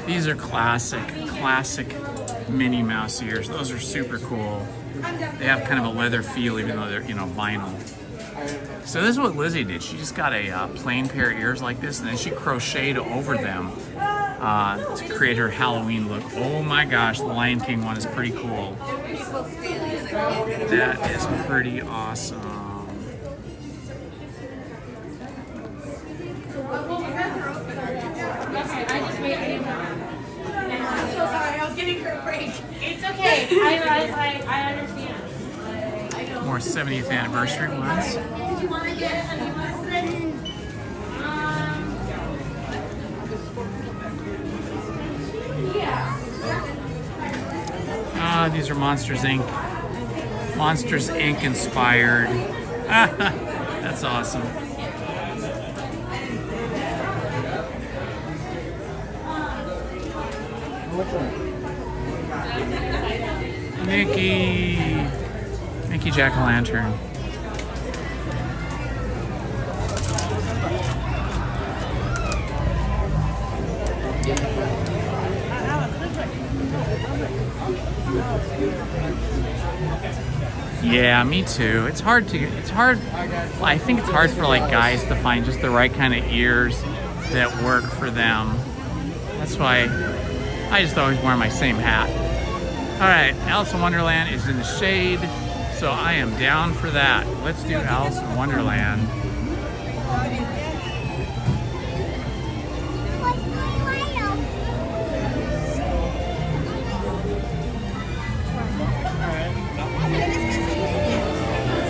These are classic Minnie Mouse ears. Those are super cool. They have kind of a leather feel, even though they're, vinyl. So this is what Lizzie did. She just got a plain pair of ears like this, and then she crocheted over them to create her Halloween look. Oh my gosh, the Lion King one is pretty cool. That is pretty awesome. I'm so sorry, I was getting her a break. It's okay. I understand. I know. More 70th anniversary ones. Did you want to get honey mustard? Ah, these are Monsters Inc. Monsters Inc. inspired. That's awesome. Mickey Jack-o'-lantern. Yeah, me too. It's hard. I think it's hard for like guys to find just the right kind of ears that work for them. That's why I just always wear my same hat. All right, Alice in Wonderland is in the shade, so I am down for that. Let's do Alice in Wonderland.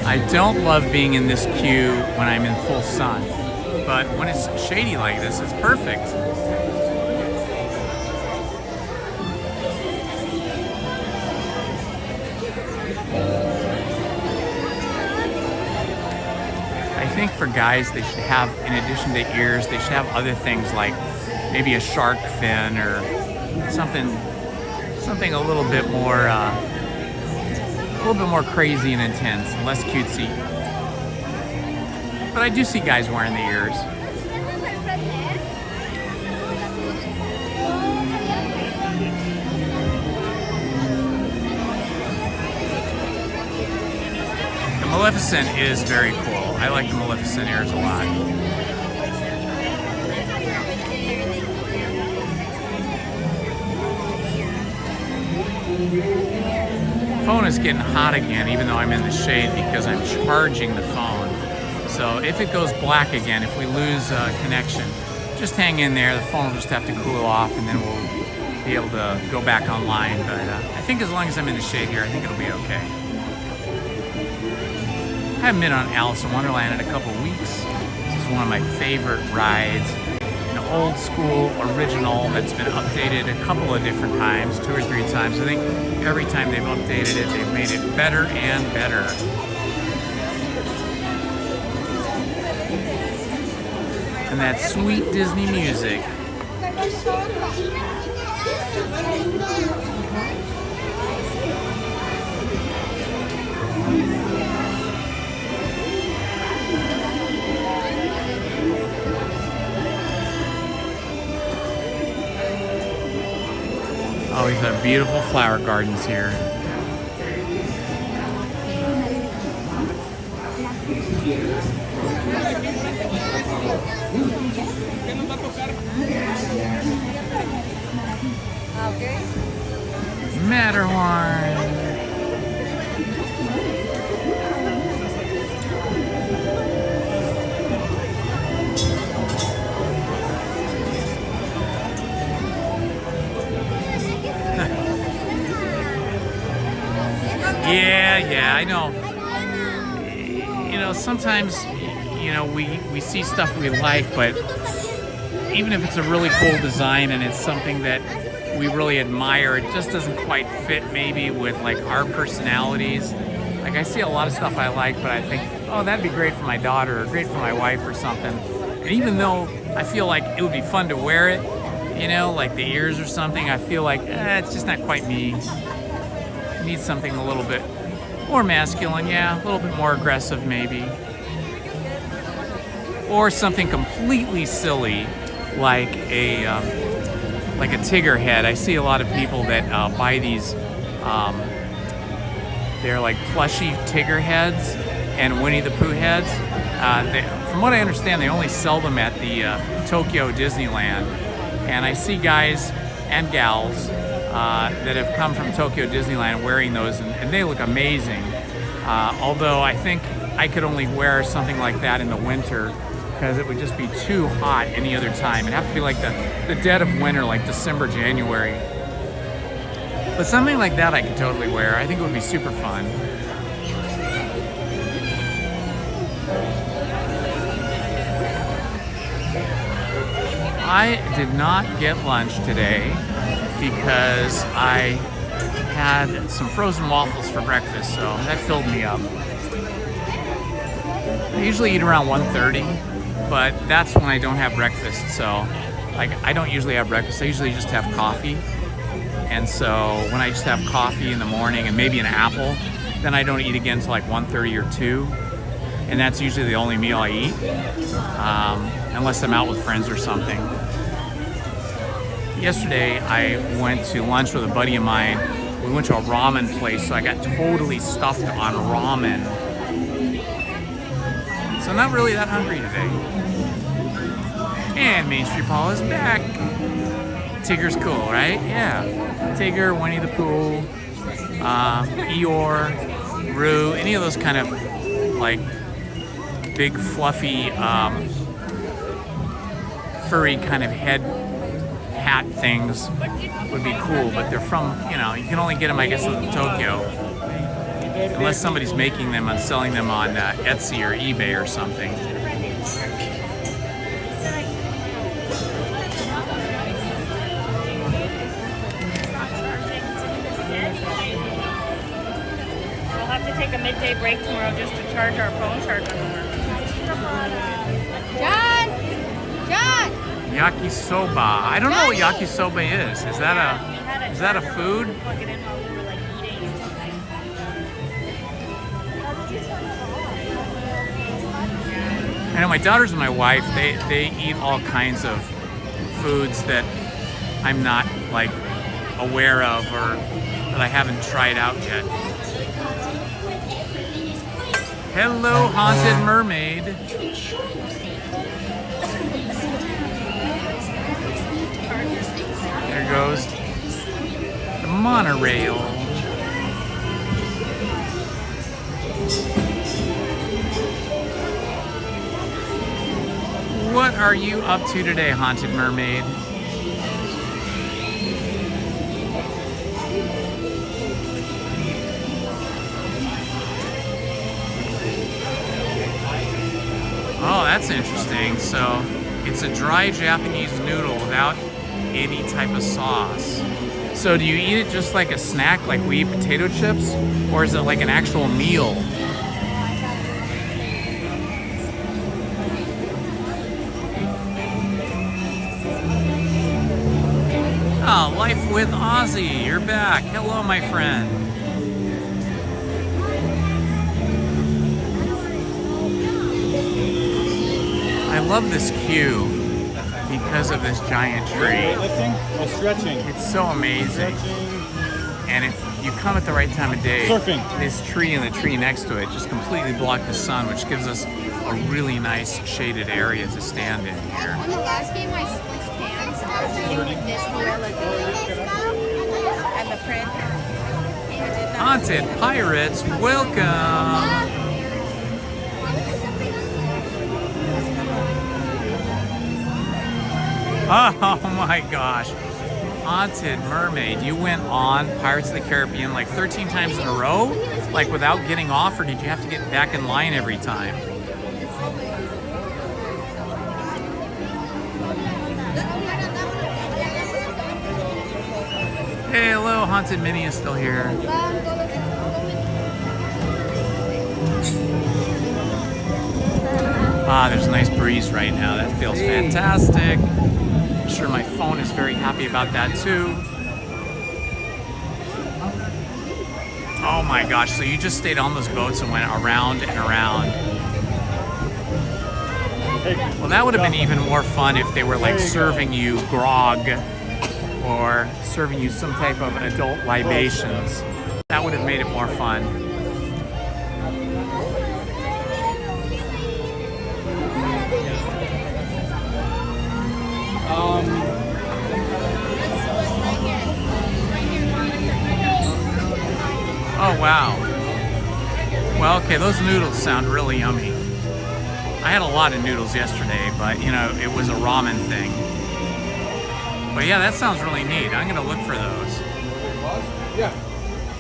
I don't love being in this queue when I'm in full sun, but when it's shady like this, it's perfect. I think for guys, they should have, in addition to ears, they should have other things like maybe a shark fin or something a little bit more crazy and intense, and less cutesy. But I do see guys wearing the ears. The Maleficent is very cool. I like the Maleficent ears a lot. Phone is getting hot again, even though I'm in the shade, because I'm charging the phone. So if it goes black again, if we lose connection, just hang in there. The phone will just have to cool off, and then we'll be able to go back online. But I think as long as I'm in the shade here, I think it'll be okay. I haven't been on Alice in Wonderland in a couple weeks. This is one of my favorite rides. An old school original that's been updated a couple of different times, 2 or 3 times. I think every time they've updated it, they've made it better and better. And that sweet Disney music. Oh, we've got beautiful flower gardens here. Matterhorn. Yeah, I know. You know, sometimes, you know, we see stuff we like, but even if it's a really cool design and it's something that we really admire, it just doesn't quite fit maybe with like our personalities. Like I see a lot of stuff I like, but I think, oh, that'd be great for my daughter or great for my wife or something. And even though I feel like it would be fun to wear it, you know, like the ears or something, I feel like it's just not quite me. I need something a little bit more masculine, yeah, a little bit more aggressive maybe. Or something completely silly like a Tigger head. I see a lot of people that buy these, they're like plushy Tigger heads and Winnie the Pooh heads. From what I understand, they only sell them at the Tokyo Disneyland. And I see guys and gals that have come from Tokyo Disneyland wearing those, and they look amazing. Although I think I could only wear something like that in the winter because it would just be too hot any other time. It'd have to be like the dead of winter, like December, January. But something like that I could totally wear. I think it would be super fun. I did not get lunch today because I had some frozen waffles for breakfast, so that filled me up. I usually eat around 1:30, but that's when I don't have breakfast. So, like, I don't usually have breakfast. I usually just have coffee. And so when I just have coffee in the morning and maybe an apple, then I don't eat again until like 1:30 or 2. And that's usually the only meal I eat, unless I'm out with friends or something. Yesterday, I went to lunch with a buddy of mine. We went to a ramen place, so I got totally stuffed on ramen. So I'm not really that hungry today. And Main Street Paul is back. Tigger's cool, right? Yeah. Tigger, Winnie the Pooh, Eeyore, Roo, any of those kind of like big fluffy furry kind of hat things would be cool, but they're from, you know, you can only get them, I guess, in Tokyo. Unless somebody's making them and selling them on Etsy or eBay or something. We'll have to take a midday break tomorrow just to charge our phone charger. John! John! Yakisoba. I don't know what yakisoba is. Is that a food? I know my daughters and my wife, they eat all kinds of foods that I'm not like aware of or that I haven't tried out yet. Hello, Haunted Mermaid. There goes the monorail. What are you up to today, Haunted Mermaid? Oh, that's interesting. So it's a dry Japanese noodle without any type of sauce. So do you eat it just like a snack, like we eat potato chips? Or is it like an actual meal? Oh, Life with Ozzy, you're back. Hello, my friend. I love this queue because of this giant tree. Lifting or stretching? It's so amazing. And if you come at the right time of day, this tree and the tree next to it just completely block the sun, which gives us a really nice shaded area to stand in here. On the last game, I switched hands with this gorilla and the print. Haunted Pirates, welcome! Oh my gosh. Haunted Mermaid, you went on Pirates of the Caribbean like 13 times in a row? Like without getting off, or did you have to get back in line every time? Hey, hello, Haunted Minnie is still here. Ah, there's a nice breeze right now. That feels fantastic. I'm sure my phone is very happy about that too. Oh my gosh, so you just stayed on those boats and went around and around. Well, that would have been even more fun if they were like serving you grog or serving you some type of adult libations. That would have made it more fun. Oh, wow. Well, okay, those noodles sound really yummy. I had a lot of noodles yesterday, but, you know, it was a ramen thing. But yeah, that sounds really neat. I'm going to look for those. Yeah.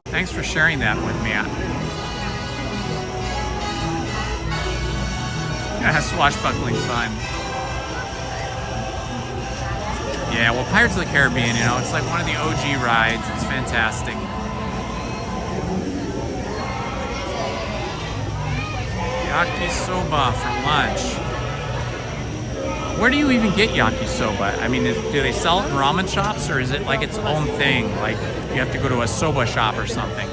Thanks for sharing that with me. Yeah, swashbuckling fun. Yeah, well, Pirates of the Caribbean, you know, it's like one of the OG rides. It's fantastic. Yakisoba for lunch. Where do you even get yakisoba? I mean, do they sell it in ramen shops, or is it like its own thing? Like you have to go to a soba shop or something?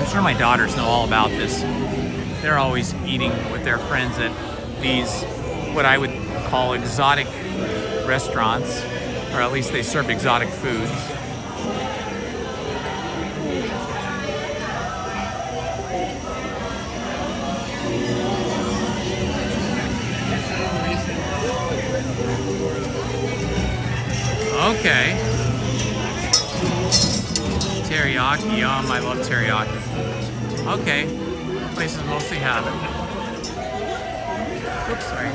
I'm sure my daughters know all about this. They're always eating with their friends at these, what I would call exotic restaurants, or at least they serve exotic foods. Okay. Teriyaki, yum, I love teriyaki. Okay, places mostly have it. Oops, sorry.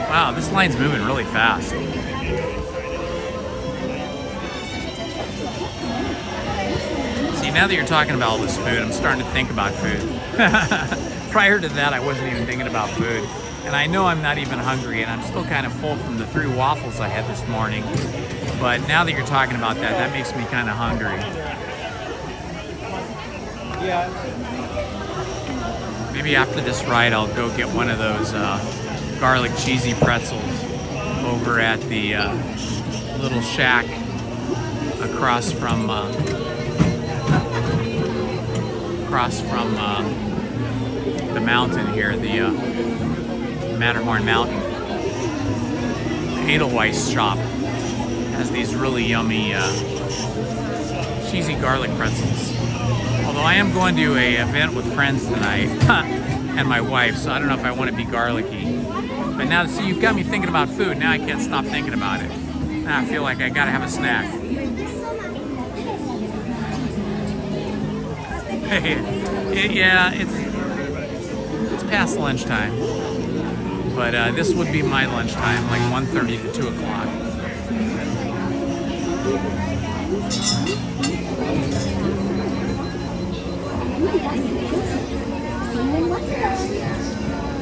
Wow, this line's moving really fast. See, now that you're talking about all this food, I'm starting to think about food. Prior to that, I wasn't even thinking about food. And I know I'm not even hungry, and I'm still kind of full from the 3 waffles I had this morning. But now that you're talking about that, that makes me kind of hungry. Yeah. Maybe after this ride, I'll go get one of those garlic cheesy pretzels over at the little shack across from the mountain here, the Matterhorn Mountain. Edelweiss shop has these really yummy cheesy garlic pretzels. Although I am going to an event with friends tonight and my wife, so I don't know if I want to be garlicky. But now, see, you've got me thinking about food. Now I can't stop thinking about it. Now I feel like I gotta have a snack. Yeah, it's past lunchtime. But this would be my lunchtime, like 1:30 to 2 o'clock.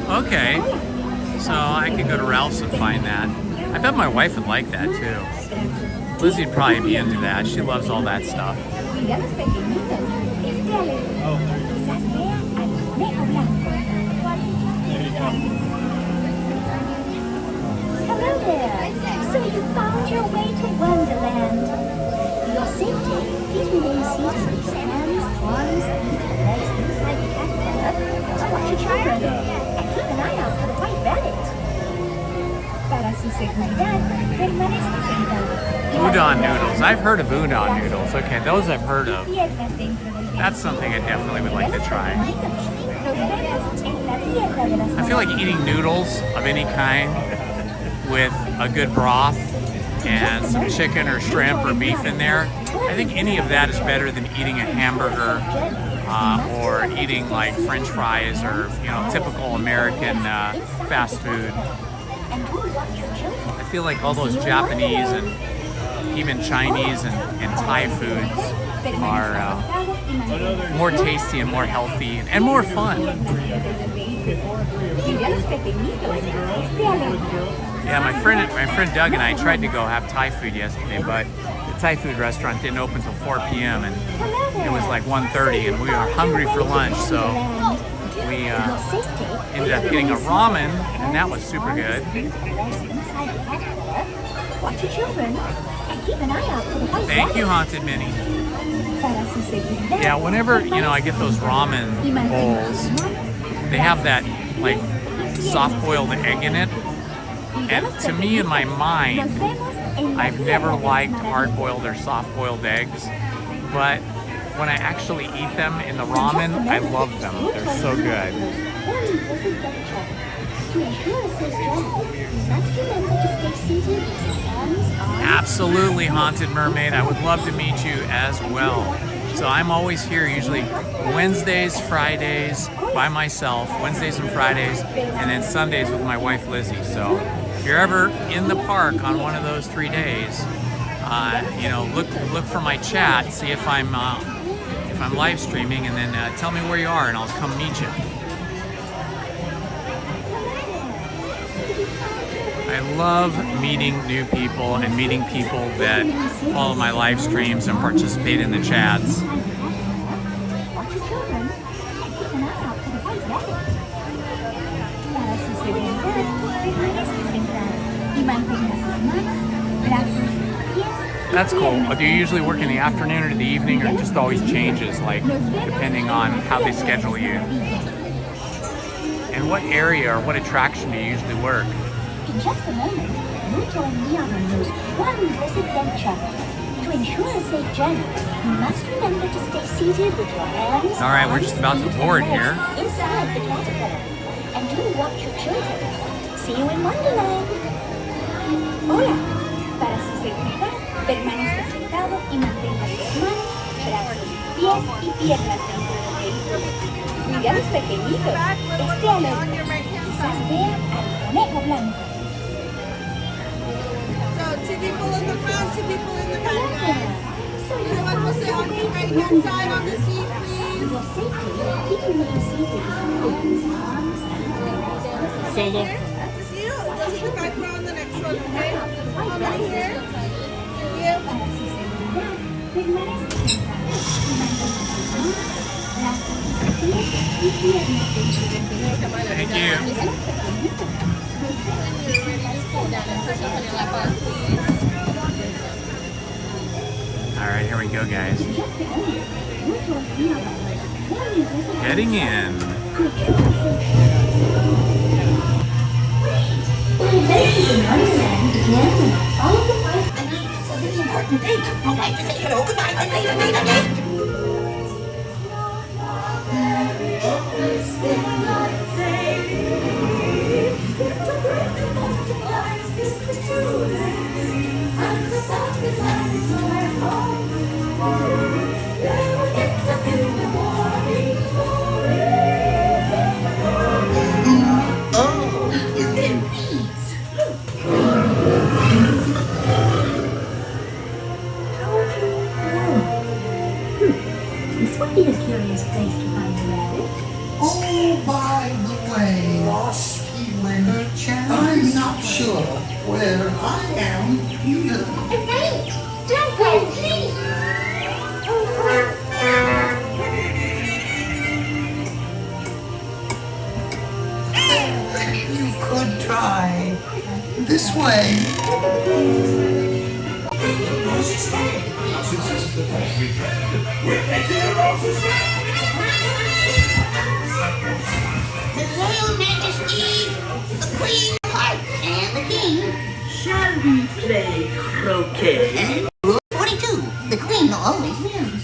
Okay, so I could go to Ralph's and find that. I bet my wife would like that too. Lizzie'd probably be into that. She loves all that stuff. Hello there. So you found your way to Wonderland. For your safety, please remain seated with your hands, arms, and legs inside the caterpillar to watch your children. And keep an eye out for the white rabbit. Para su seguridad, permanezca sentado. Udon noodles. I've heard of udon noodles. Okay, those I've heard of. That's something I definitely would like to try. I feel like eating noodles of any kind with a good broth and some chicken or shrimp or beef in there. I think any of that is better than eating a hamburger or eating like French fries or, you know, typical American fast food. I feel like all those Japanese and even Chinese and Thai foods are more tasty and more healthy and more fun. Yeah, my friend Doug and I tried to go have Thai food yesterday, but the Thai food restaurant didn't open until 4 p.m. and it was like 1:30 and we were hungry for lunch, so we ended up getting a ramen and that was super good. Thank you, Haunted Minnie. Yeah, whenever, you know, I get those ramen bowls, they have that like soft-boiled egg in it. And to me, in my mind, I've never liked hard-boiled or soft-boiled eggs, but when I actually eat them in the ramen, I love them. They're so good. Absolutely, Haunted Mermaid. I would love to meet you as well. So I'm always here, usually Wednesdays, Fridays by myself, Wednesdays and Fridays, and then Sundays with my wife Lizzie. So if you're ever in the park on one of those 3 days, you know, look for my chat, see if I'm live streaming, and then tell me where you are, and I'll come meet you. I love meeting new people and meeting people that follow my live streams and participate in the chats. That's cool. Do you usually work in the afternoon or the evening, or it just always changes, like depending on how they schedule you? And what area or what attraction do you usually work? In just a moment, you join me on a most wondrous adventure. To ensure a safe journey, you must remember to stay seated with your hands. All right, we're just about to board here. Inside the caterpillar. And do watch your children. See you in Wonderland. Hola. Para su seguridad, permanezca sentado y mantenga sus manos, brazos, pies y piernas dentro del vehículo. Cuida a los pequeñitos. Esté alerta. Quizás vean al conejo blanco. So 2 people in the front, 2 people in the back, guys. Anyone will sit on your right hand side on the seat, please. Solo. Just you. Go to the back row on the next one, okay? How many here? Thank Thank you. All right, here we go, guys. Heading in. Ladies and Wonderland begin. All of the first and it's a really important date. I'd like to say hello, goodbye, and later. This would be a curious place to find a rabbit. Oh, by the way, I'm not sure where I am either. Wait! Don't go, please! You could try this way. His Royal Majesty, the Queen, and the King. Shall we play croquet? Rule 42. The Queen always wins.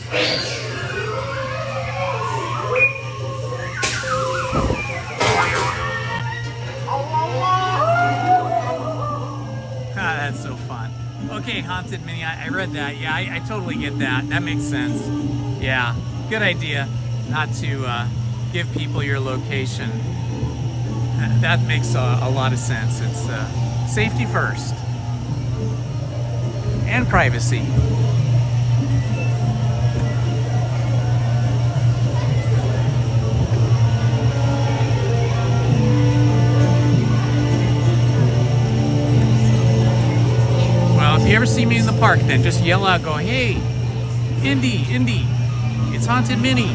That's so fun. Okay, Haunted Minnie, I read that. Yeah, I totally get that. That makes sense. Yeah, good idea not to give people your location. That makes a lot of sense. It's safety first. And privacy. If you ever see me in the park, then just yell out, go, hey, Indy, it's Haunted Minnie,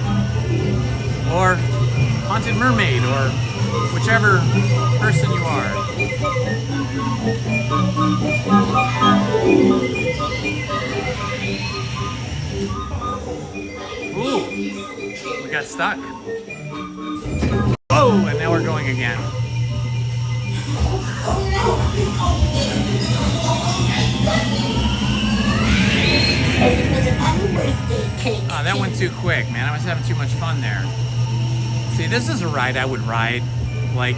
or Haunted Mermaid, or whichever person you are. Ooh, we got stuck. Whoa, and now we're going again. Oh, that went too quick, man. I was having too much fun there. See, this is a ride I would ride, like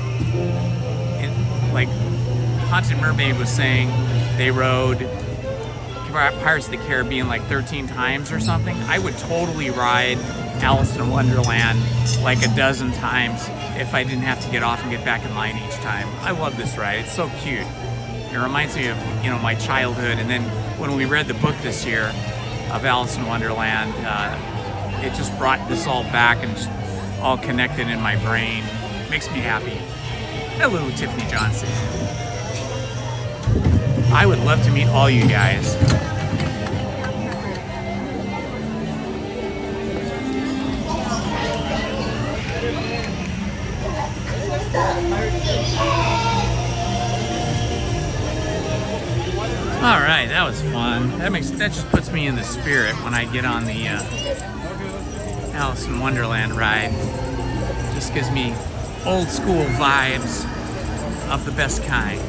Haunted Mermaid was saying, they rode Pirates of the Caribbean like 13 times or something. I would totally ride Alice in Wonderland like a dozen times if I didn't have to get off and get back in line each time. I love this ride. It's so cute. It reminds me of, you know, my childhood. And then when we read the book this year of Alice in Wonderland, it just brought this all back and just all connected in my brain. Makes me happy. Hello, Tiffany Johnson. I would love to meet all you guys. All right, that was fun. That just puts me in the spirit when I get on the Alice in Wonderland ride. Just gives me old school vibes of the best kind.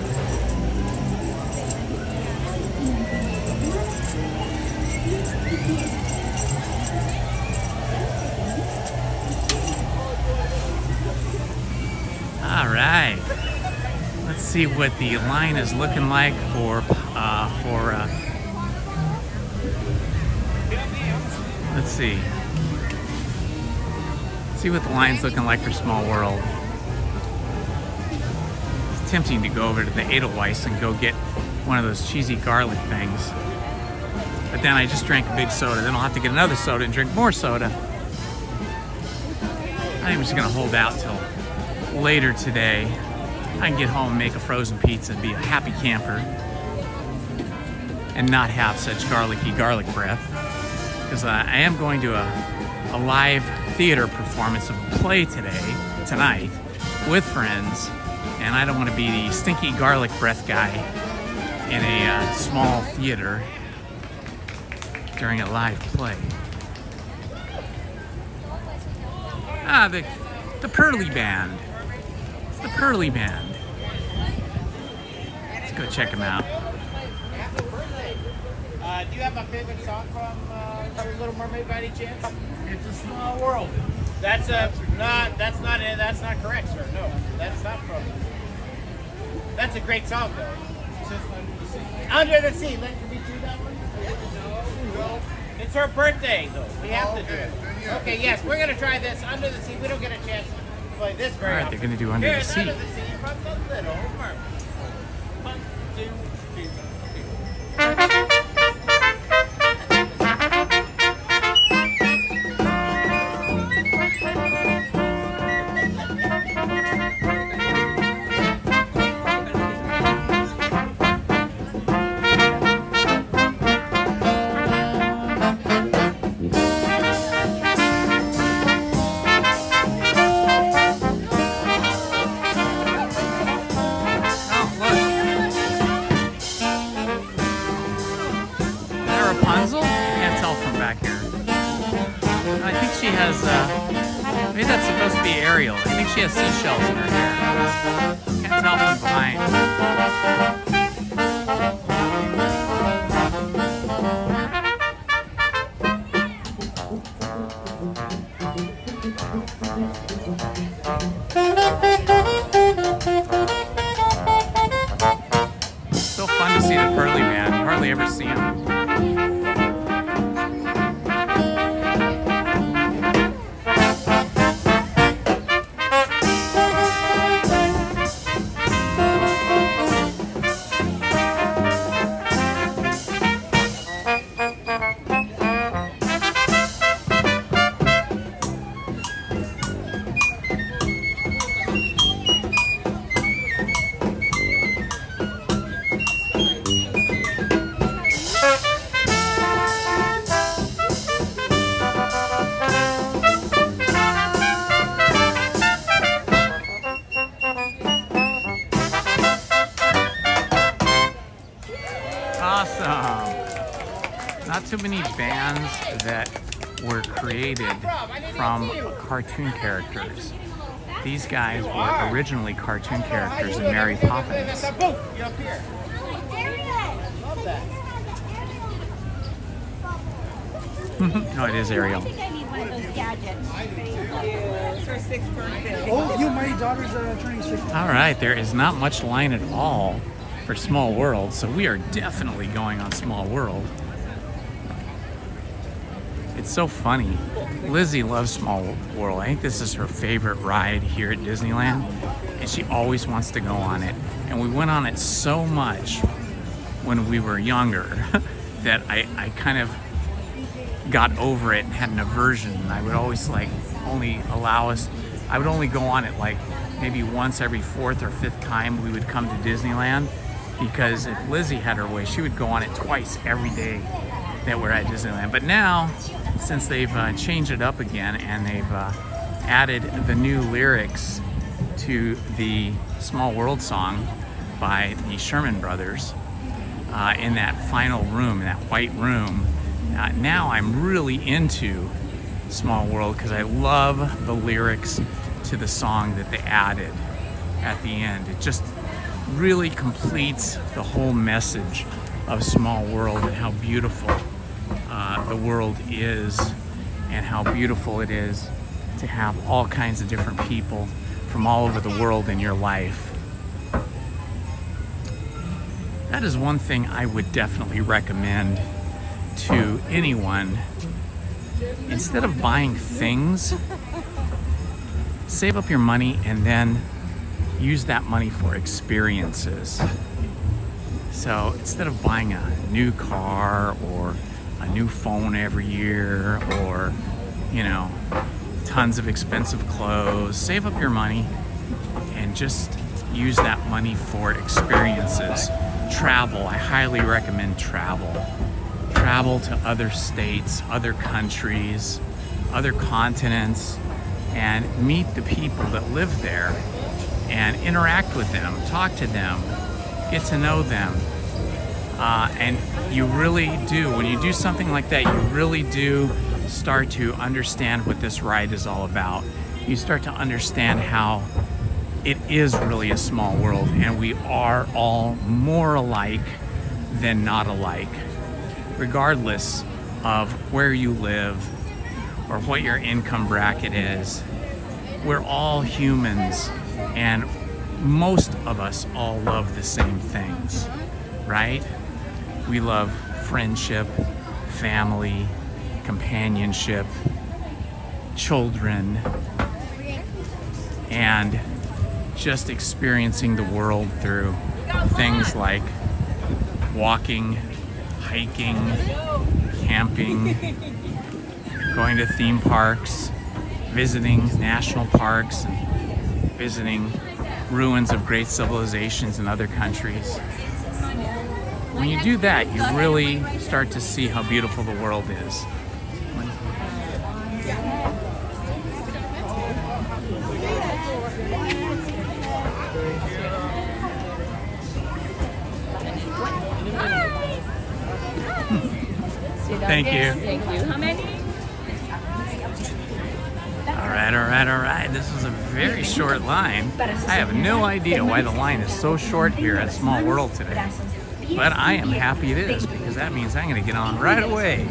All right, let's see what the line is looking like for let's see what the line's looking like for Small World. It's tempting to go over to the Edelweiss and go get one of those cheesy garlic things, but then I just drank a big soda. Then I'll have to get another soda and drink more soda. I'm just gonna hold out till later today. I can get home and make a frozen pizza and be a happy camper and not have such garlicky garlic breath, because I am going to a live theater performance of a play tonight with friends, and I don't want to be the stinky garlic breath guy in a small theater during a live play. Ah, the Pearly Band. It's the Pearly Band. Let's go check them out. Do you have a favorite song from Little Mermaid by any chance? It's a Small World. That's not correct, sir. No, that's not from. That's a great song, though. Under the Sea. Let me do that one. No. It's her birthday, though. We have to do it. Okay, yes, we're gonna try this. Under the Sea. We don't get a chance to play this very often. All right, they're gonna do Under the Sea. Under the Sea from the Little Mermaid. 1, 2, 3, 4. Maybe that's supposed to be Ariel. I think she has seashells in her hair. Can't tell from behind. So fun to see the Pearly Man. You hardly ever see him. Awesome. Not too many bands that were created from cartoon characters. These guys were originally cartoon characters in Mary Poppins. No, it is Ariel. I think I need one of those gadgets. It's her 6th birthday. Oh, my daughter's turning 6. All right, there is not much line at all for Small World, so we are definitely going on Small World. It's so funny. Lizzie loves Small World. I think this is her favorite ride here at Disneyland, and she always wants to go on it. And we went on it so much when we were younger that I kind of got over it and had an aversion. I would always I would only go on it like maybe once every 4th or 5th time we would come to Disneyland, because if Lizzie had her way, she would go on it twice every day that we're at Disneyland. But now, since they've changed it up again and they've added the new lyrics to the Small World song by the Sherman Brothers in that final room, in that white room, now I'm really into Small World because I love the lyrics to the song that they added at the end. It just really completes the whole message of Small World and how beautiful the world is, and how beautiful it is to have all kinds of different people from all over the world in your life. That is one thing I would definitely recommend to anyone. Instead of buying things, save up your money and then use that money for experiences. So instead of buying a new car or a new phone every year, or, you know, tons of expensive clothes, save up your money and just use that money for experiences. Travel, I highly recommend travel. Travel to other states, other countries, other continents, and meet the people that live there and interact with them, talk to them, get to know them. And you really do, when you do something like that, you really do start to understand what this ride is all about. You start to understand how it is really a small world, and we are all more alike than not alike, regardless of where you live or what your income bracket is. We're all humans, and most of us all love the same things, right? We love friendship, family, companionship, children, and just experiencing the world through things like walking, hiking, camping, going to theme parks, visiting national parks, and visiting ruins of great civilizations in other countries. When you do that, you really start to see how beautiful the world is. Thank you. Thank you. How many? All right. This is a very short line. I have no idea why the line is so short here at Small World today. But I am happy it is, because that means I'm going to get on right away.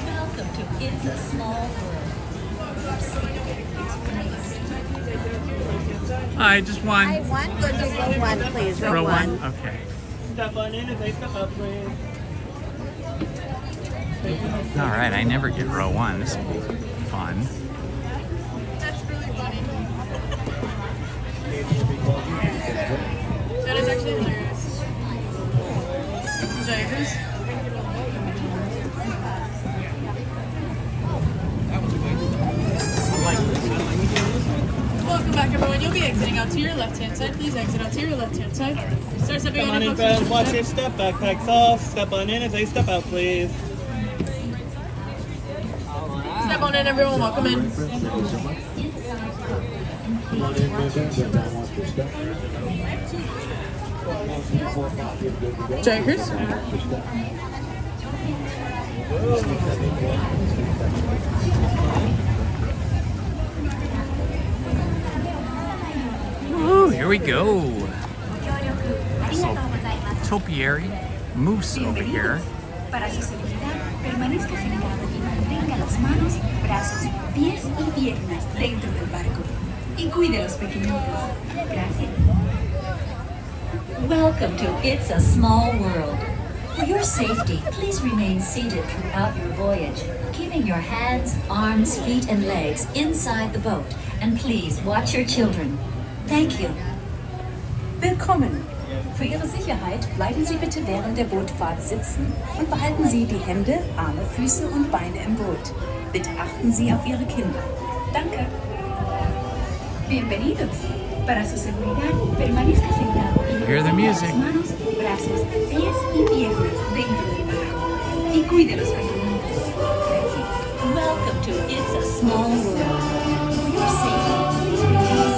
Welcome to It's a Small World. I just won. I won. Go to row one, please. Row one? Okay. Step on in if they step up, please. All right, I never get row one. This will be fun. That's really funny. That is actually hilarious. James? Welcome back, everyone. You'll be exiting out to your left-hand side. Please exit out to your left-hand side. Start stepping Come on on in, friends. Watch your step. Backpacks off. Step on in if they step out, please. Step on in, everyone. Welcome in. Jaggers. Woo, here we go. So, topiary moose over here. Para su seguridad, permanezca sentado y mantenga las manos, brazos, pies y piernas dentro del barco. Y cuide a los pequeñitos. Gracias. Welcome to It's a Small World. For your safety, please remain seated throughout your voyage, keeping your hands, arms, feet, and legs inside the boat. And please watch your children. Thank you. Willkommen. Für Ihre Sicherheit bleiben Sie bitte während der Bootfahrt sitzen und behalten Sie die Hände, Arme, Füße und Beine im Boot. Bitte achten Sie auf Ihre Kinder. Danke. Bienvenidos. Para su seguridad, permanezca sentado y Hear the music. las manos, brazos, pies y piernas dentro del barco. Y cuide los reglamentos. Gracias. Welcome to It's a Small World. For your safety, please relax.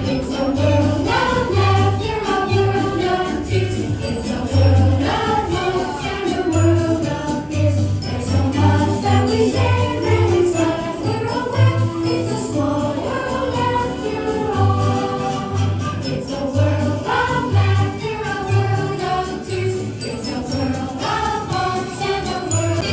It's a world of laughter, a world of tears. It's a world of hopes and a world of fears. There's so much that we share that it's not we're aware. It's a small world after all. It's a world of laughter, a world of tears. It's a world of hopes and a world.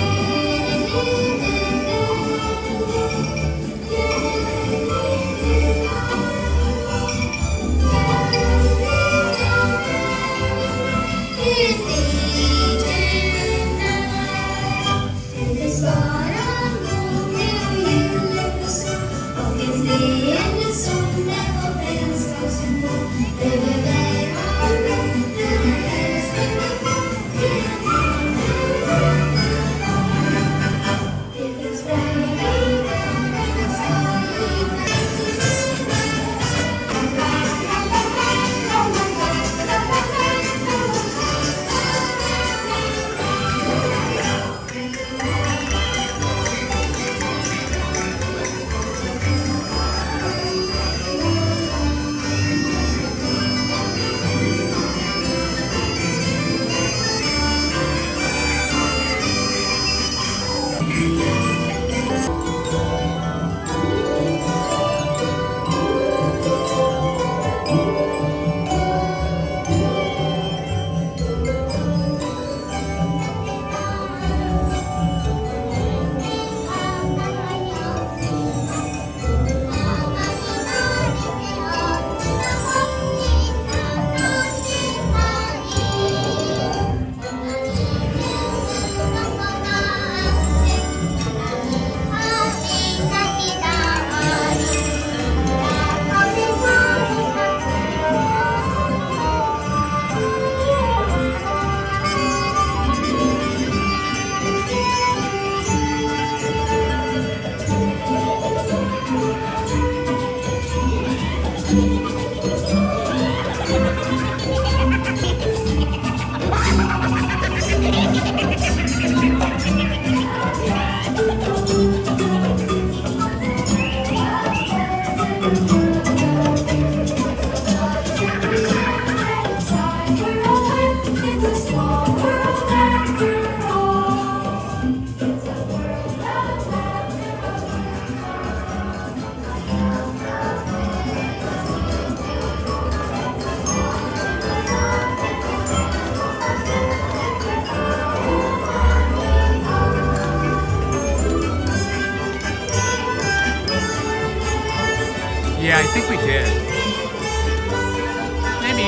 Yeah, I think we did.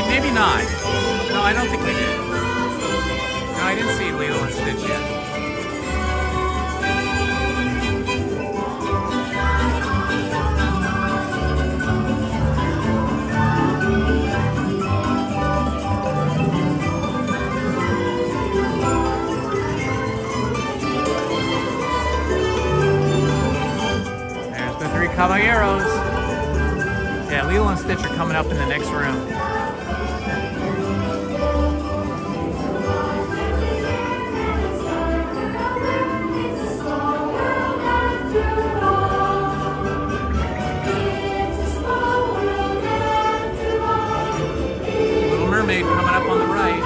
Maybe not. No, I don't think we did. No, I didn't see Lilo and Stitch yet. There's the three caballeros. Yeah, Lilo and Stitch are coming up in the next room. Little Mermaid coming up on the right.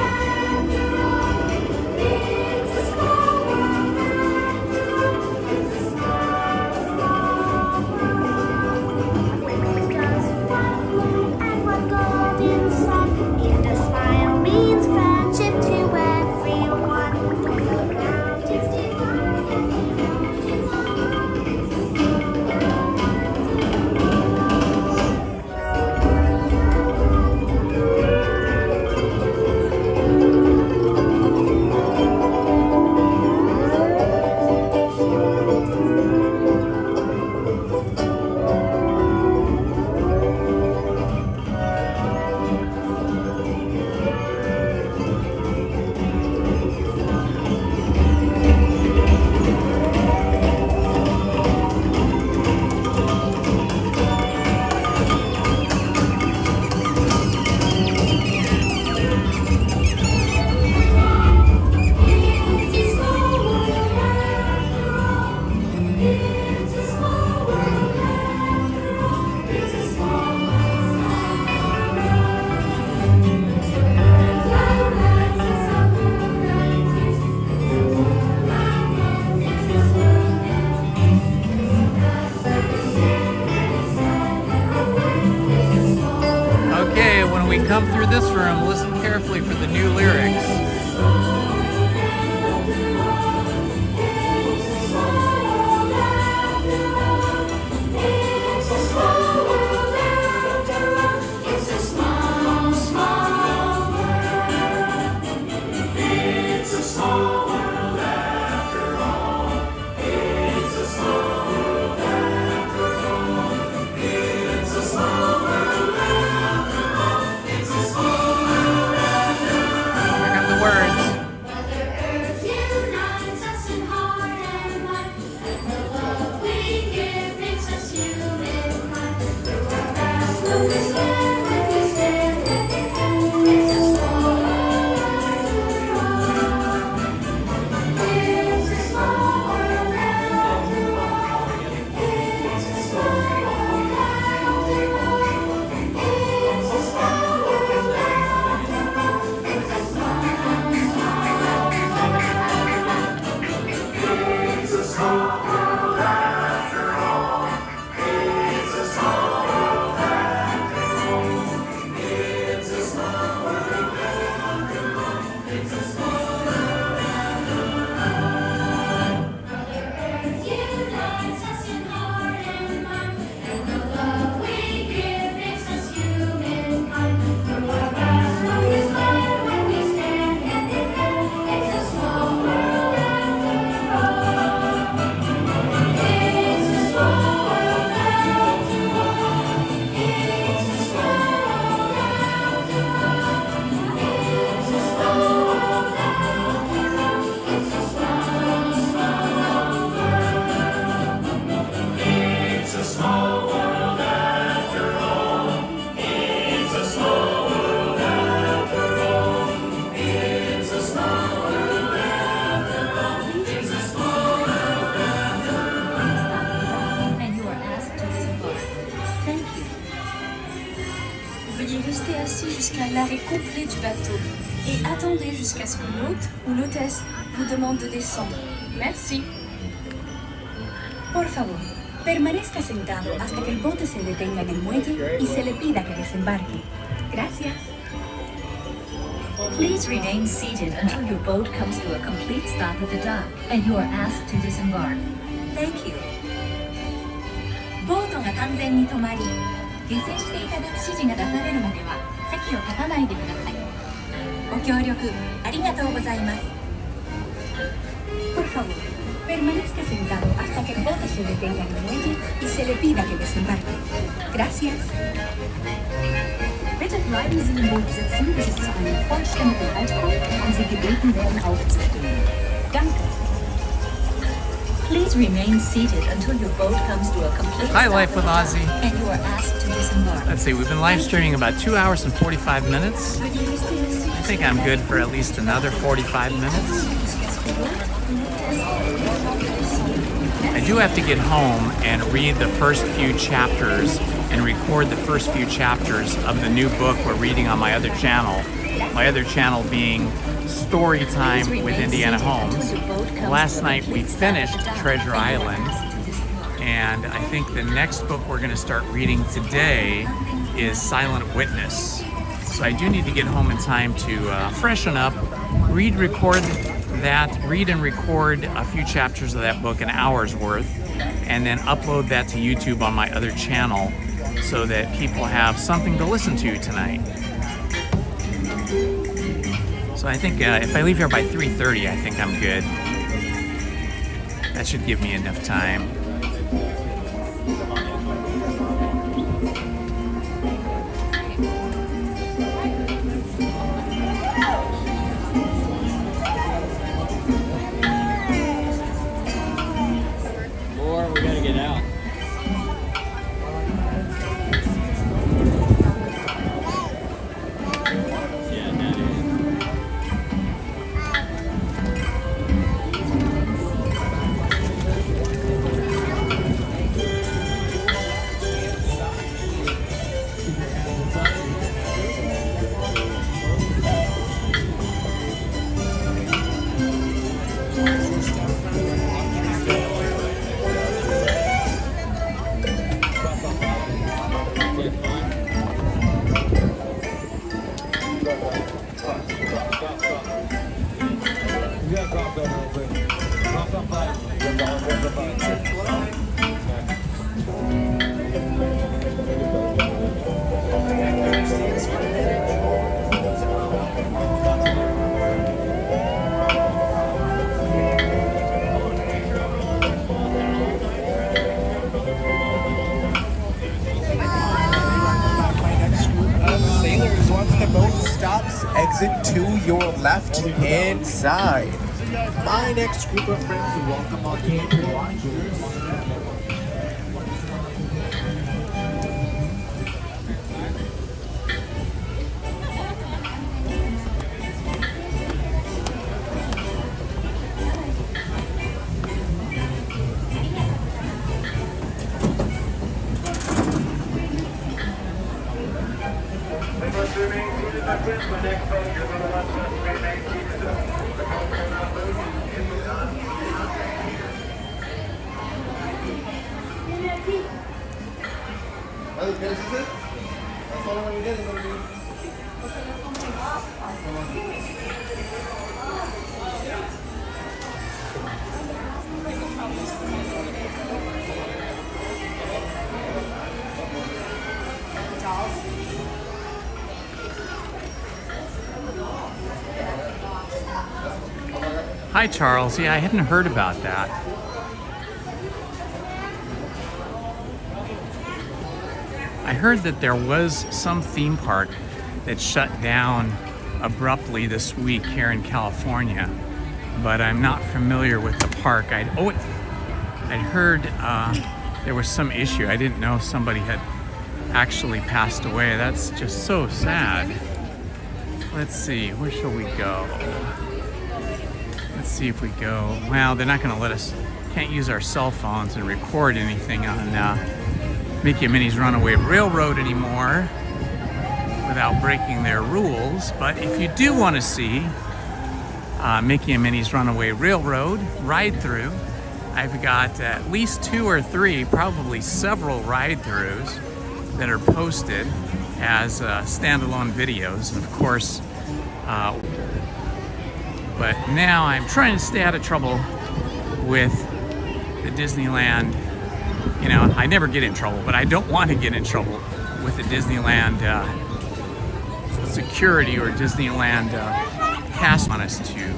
And what golden we come through this room, listen carefully for the new lyrics. Jusqu'à l'arrêt complet du bateau et attendez jusqu'à ce que l'hôte ou l'hôtesse vous demande de descendre. Merci. Por favor, permanezca sentado hasta que el bote se detenga en el muelle y se le pida que desembarque. Gracias. Please remain seated until your boat comes to a complete stop at the dock and you are asked to disembark. Thank you. ボートが完全に止まり、下船していただく指示が出されるまでは席を立たないでください。ご協力ありがとうございます。Por favor, permanezca sentado hasta que el bote se detenga en el muelle y se le pida que desembarque. Gracias. Bitte bleiben Sie im Boot sitzen, bis es zu einem vollständigen Halt kommt und Sie gebeten werden aufzustehen. Danke. Please remain seated until your boat comes to a complete Hi, Life with Ozzy. And you are asked to disembark. Let's see, we've been live streaming about 2 hours and 45 minutes. I think I'm good for at least another 45 minutes. I do have to get home and read the first few chapters and record the first few chapters of the new book we're reading on my other channel. My other channel being Story Time with Indiana Holmes. Last night we finished Treasure Island, and I think the next book we're going to start reading today is Silent Witness. So I do need to get home in time to freshen up, read and record a few chapters of that book, an hour's worth, and then upload that to YouTube on my other channel so that people have something to listen to tonight. So I think if I leave here by 3:30, I think I'm good. That should give me enough time. Or we gotta get out. stops, exit to your left hand side. My next group of friends, welcome on in. Hi, Charles. Yeah, I hadn't heard about that. I heard that there was some theme park that shut down abruptly this week here in California, but I'm not familiar with the park. I'd heard there was some issue. I didn't know somebody had actually passed away. That's just so sad. Let's see, where shall we go? Let's see if we go. Well, they're not going to let us, can't use our cell phones and record anything on Mickey and Minnie's Runaway Railroad anymore without breaking their rules. But if you do want to see Mickey and Minnie's Runaway Railroad ride-through, I've got at least 2 or 3, probably several ride-throughs that are posted as standalone videos. And of course, but now I'm trying to stay out of trouble with the Disneyland. You know, I never get in trouble, but I don't want to get in trouble with the Disneyland security or Disneyland cast on us to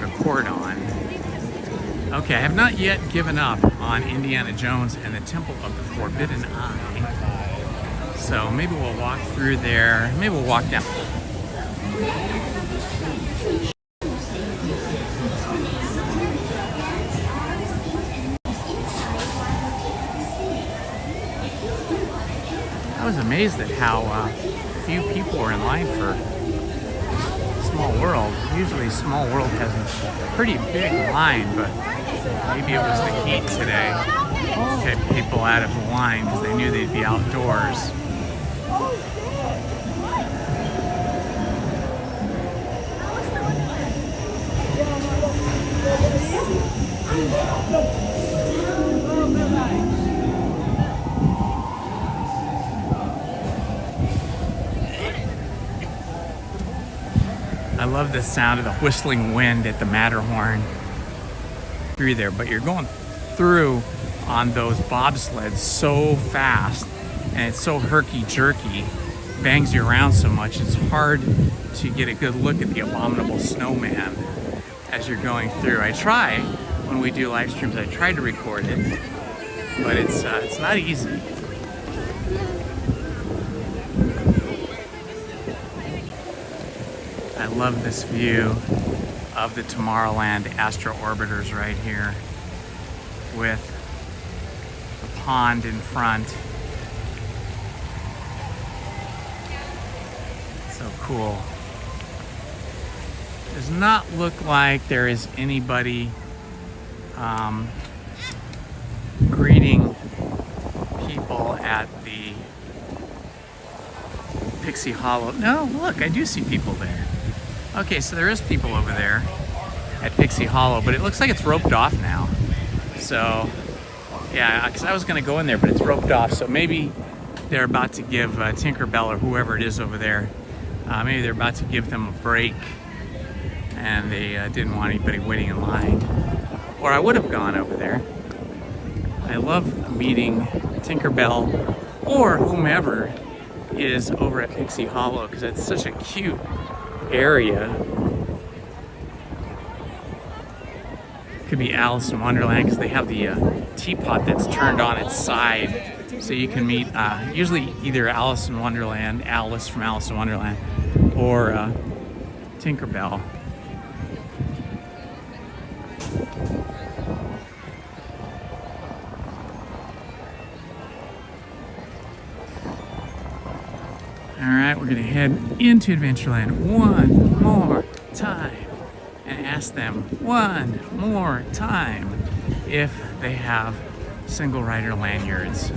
record on. Okay, I have not yet given up on Indiana Jones and the Temple of the Forbidden Eye. So maybe we'll walk through there. Maybe we'll walk down. I was amazed at how few people were in line for Small World. Usually Small World has a pretty big line, but maybe it was the heat today that kept people out of the line because they knew they'd be outdoors. I love the sound of the whistling wind at the Matterhorn through there, but you're going through on those bobsleds so fast and it's so herky-jerky, bangs you around so much, it's hard to get a good look at the abominable snowman as you're going through. I try, when we do live streams, I try to record it, but it's not easy. I love this view of the Tomorrowland Astro Orbiters right here with the pond in front. So cool. Does not look like there is anybody greeting people at the Pixie Hollow. No, look, I do see people there. Okay, so there is people over there at Pixie Hollow, but it looks like it's roped off now. So, yeah, because I was going to go in there, but it's roped off. So maybe they're about to give Tinkerbell or whoever it is over there, maybe they're about to give them a break and they didn't want anybody waiting in line. Or I would have gone over there. I love meeting Tinkerbell or whomever is over at Pixie Hollow because it's such a cute area. Could be Alice in Wonderland because they have the teapot that's turned on its side, so you can meet usually either Alice from Alice in Wonderland, or Tinkerbell. All right, we're gonna head into Adventureland one more time and ask them one more time if they have single rider lanyards.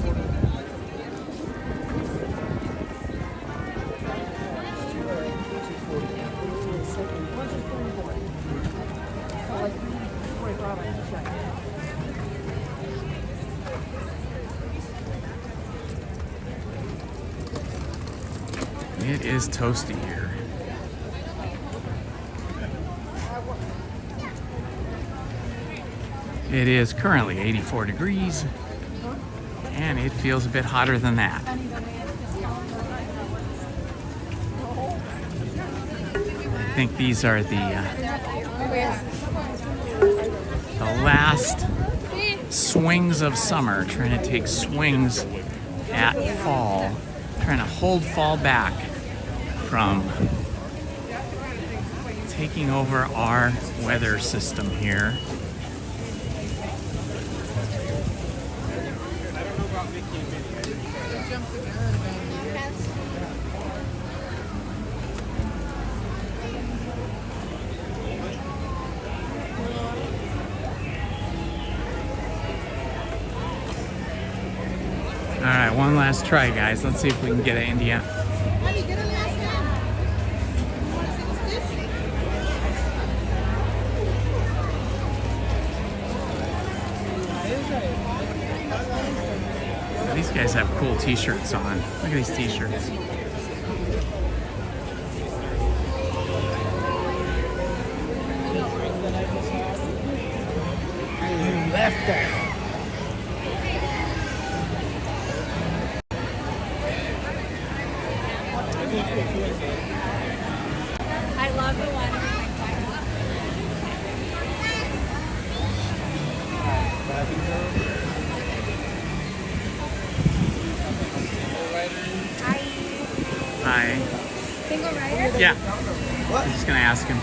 It is toasty here. It is currently 84 degrees, and it feels a bit hotter than that. I think these are the last swings of summer, trying to take swings at fall, trying to hold fall back from taking over our weather system here. All right, one last try, guys. Let's see if we can get an Indiana. These guys have cool t-shirts on. Look at these t-shirts. You left that. I love the one. Hi. Single rider? Yeah. I'm just gonna ask him. You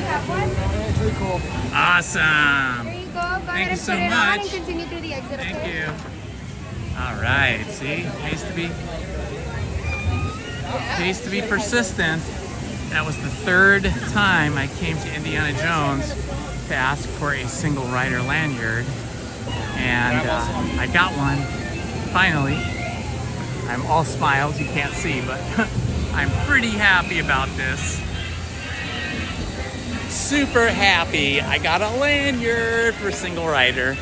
have one? It's really cool. Awesome. There you go. Go Thank ahead you and so put it on much. and continue through the exit. Thank okay? you. All right. See, pays to be persistent. That was the third time I came to Indiana Jones to ask for a single rider lanyard, and I got one finally. I'm all smiles, you can't see, but I'm pretty happy about this. Super happy. I got a lanyard for single rider.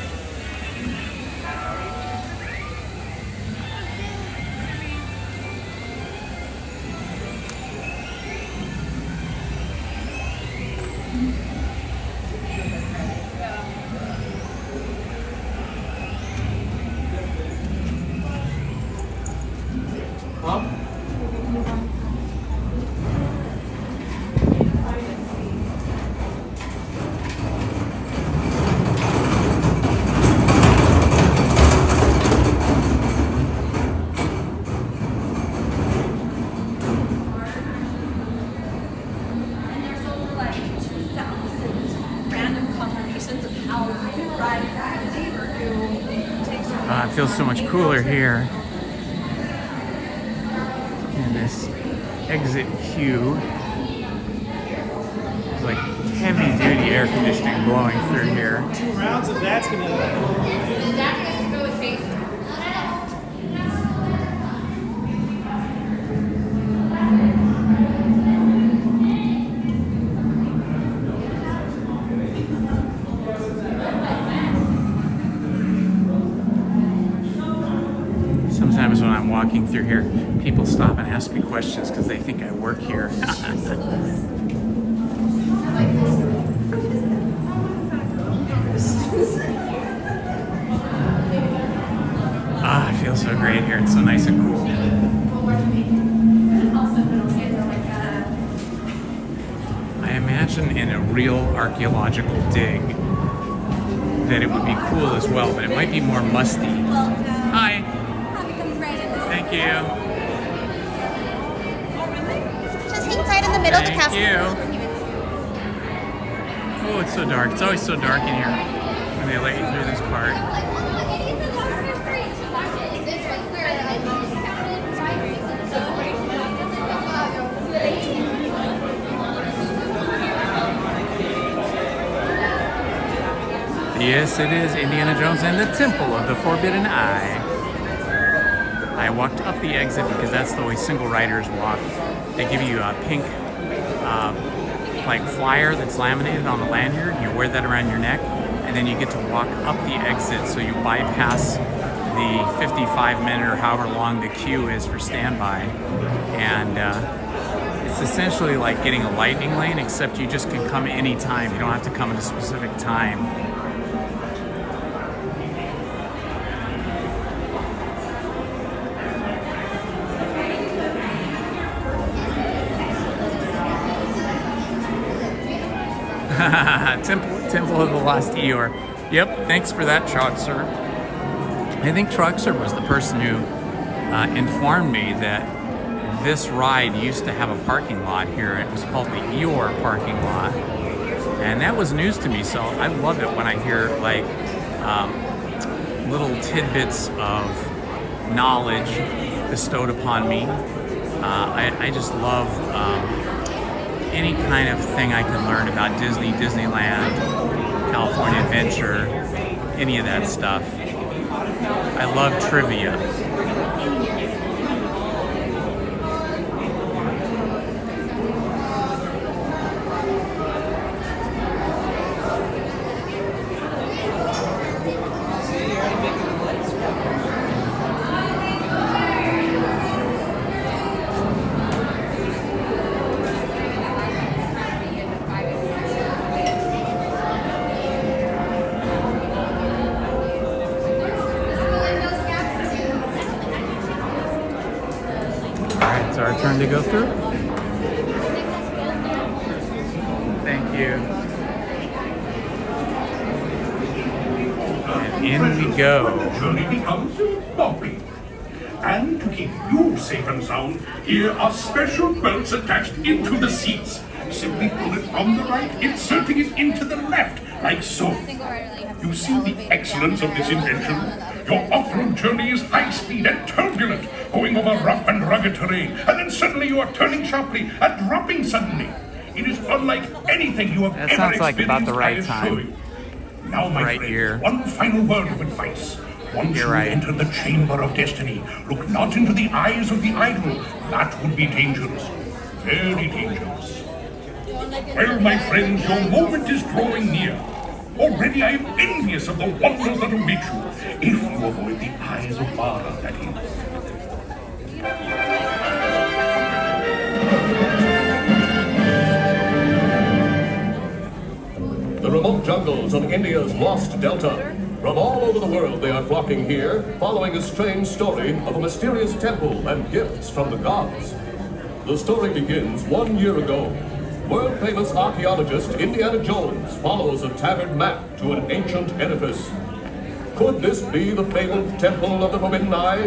It feels so much cooler here in this exit queue. It's like heavy duty air conditioning blowing through here. 2 rounds of that's gonna. That has to go with face. Sometimes when I'm walking through here, people stop and ask me questions because they think I work here. Ah, it feels so great here. It's so nice and cool. I imagine in a real archaeological dig that it would be cool as well, but it might be more musty. Hi. Thank you. Just hang tight in the middle of the Thank castle. you. Oh, it's so dark. It's always so dark in here when they let you through this part. Yes, it is Indiana Jones and the Temple of the Forbidden Eye. I walked up the exit because that's the way single riders walk. They give you a pink like flyer that's laminated on the lanyard. You wear that around your neck, and then you get to walk up the exit, so you bypass the 55 minute or however long the queue is for standby. And it's essentially like getting a lightning lane, except you just can come anytime. You don't have to come at a specific time. Temple of the Lost Eeyore. Yep, thanks for that, Troxer. I think Troxer was the person who informed me that this ride used to have a parking lot here. It was called the Eeyore parking lot. And that was news to me, so I love it when I hear like little tidbits of knowledge bestowed upon me. I just love any kind of thing I can learn about Disney, Disneyland, California Adventure, any of that stuff. I love trivia. It's our turn to go through. Thank you. And in we go. The journey becomes bumpy. And to keep you safe and sound, here are special belts attached into the seats. Simply pull it from the right, inserting it into the left, like so. You see the excellence of this invention? Your off-road journey is high-speed and turbulent, going over rough and rugged terrain, and then suddenly you are turning sharply and dropping suddenly. It is unlike anything you have That ever sounds like experienced, about the right I assure time. you. Now, my Right friend, here. one final word of advice. Once You're you right. enter the chamber of destiny, look not into the eyes of the idol. That would be dangerous. Very dangerous. Well, my friends, your moment is drawing near. Already I am envious of the wonders that await you, if you avoid the eyes of Mara, that is. The remote jungles of India's lost delta. From all over the world they are flocking here, following a strange story of a mysterious temple and gifts from the gods. The story begins 1 year ago. World-famous archaeologist Indiana Jones follows a tattered map to an ancient edifice. Could this be the fabled Temple of the Forbidden Eye?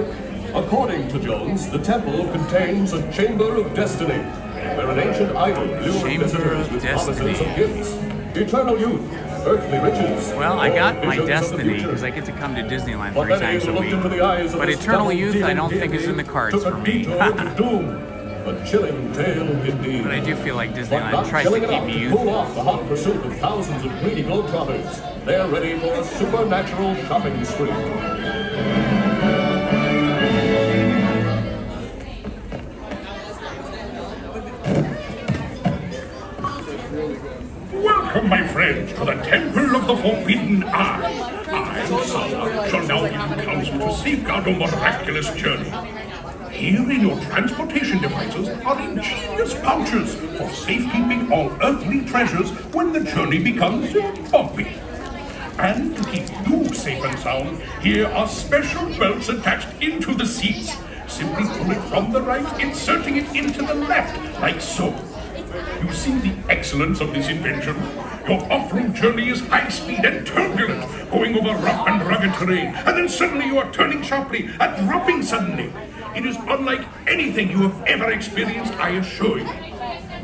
According to Jones, the temple contains a chamber of destiny, where an ancient idol lured visitors with promises of gifts, eternal youth, earthly riches. Well, I got my visions of the destiny future. because I get to come to Disneyland But 3 many times a looked week. into the eyes of But this Eternal devil Youth, I don't dealing think is in the deity, cards took for a me. detour to doom. A chilling tale indeed. But I do feel like But Disneyland not tries to chilling keep enough me to youthful. cool off the hot pursuit of thousands of greedy globetrotters. They're ready for a supernatural shopping spree. Welcome, my friends, to the Temple of the Forbidden Eye. I, Sala, shall now give you counsel to safeguard your miraculous journey. Here in your transportation devices are ingenious pouches for safekeeping all earthly treasures when the journey becomes bumpy. And to keep you safe and sound, here are special belts attached into the seats. Simply pull it from the right, inserting it into the left, like so. You see the excellence of this invention? Your off-road journey is high-speed and turbulent, going over rough and rugged terrain, and then suddenly you are turning sharply and dropping suddenly. It is unlike anything you have ever experienced, I assure you.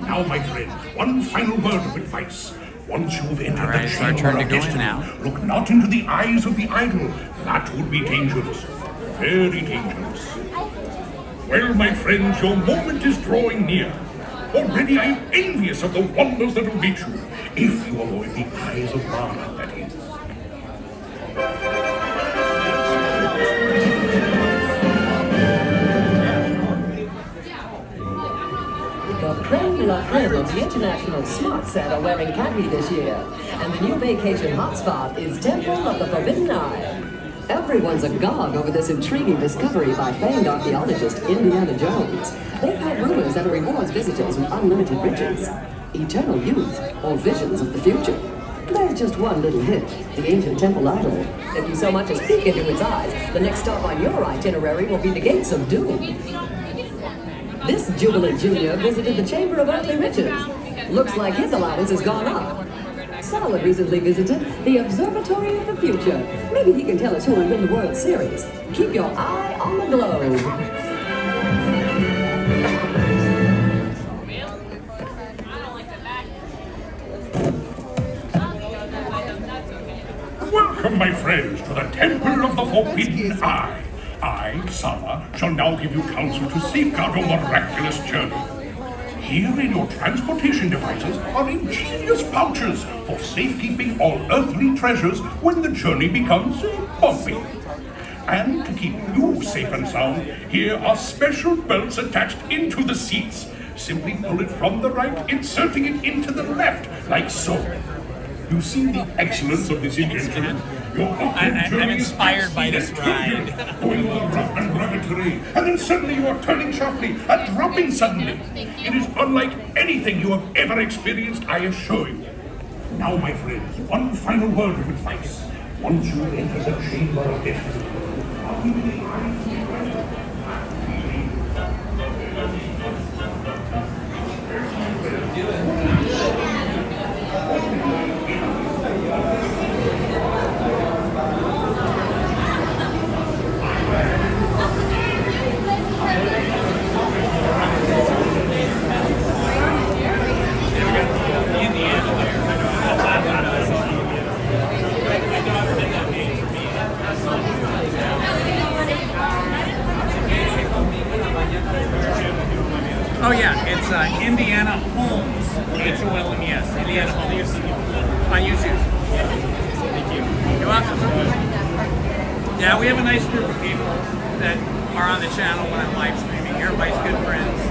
Now, my friends, one final word of advice. Once you've entered All right, the it's our chamber turn to of go in destiny, now. look not into the eyes of the idol. That would be dangerous. Very dangerous. Well, my friends, your moment is drawing near. Already I am envious of the wonders that await you, if you avoid the eyes of Mara, that is. The creme de la creme of the international smart set are wearing khaki this year, and the new vacation hotspot is Temple of the Forbidden Eye. Everyone's agog over this intriguing discovery by famed archaeologist Indiana Jones. They've had rumors that it rewards visitors with unlimited riches, eternal youth, or visions of the future. There's just one little hitch, the ancient temple idol. If you so much as peek into its eyes, the next stop on your itinerary will be the Gates of Doom. This jubilant junior visited the Chamber of Earthly Riches. Looks like his allowance has gone up. Solid recently visited the Observatory of the Future. Maybe he can tell us who will win the World Series. Keep your eye on the globe. Welcome, my friends, to the Temple of the Forbidden Eye. I, Sama, shall now give you counsel to safeguard your miraculous journey. Here in your transportation devices are ingenious pouches for safekeeping all earthly treasures when the journey becomes bumpy. And to keep you safe and sound, here are special belts attached into the seats. Simply pull it from the right, inserting it into the left, like so. You see the excellence of this invention? I'm inspired by this ride. Going over rough and rugged terrain, and then suddenly you are turning sharply and dropping suddenly. It is unlike anything you have ever experienced, I assure you. Now, my friends, one final word of advice. Once you have entered the chamber of destiny, Oh yeah, it's Indiana Holmes, Holmes, Indiana Holmes, on YouTube. Thank you. You're welcome. Yeah, we have a nice group of people that are on the channel when I'm live streaming. Everybody's good friends.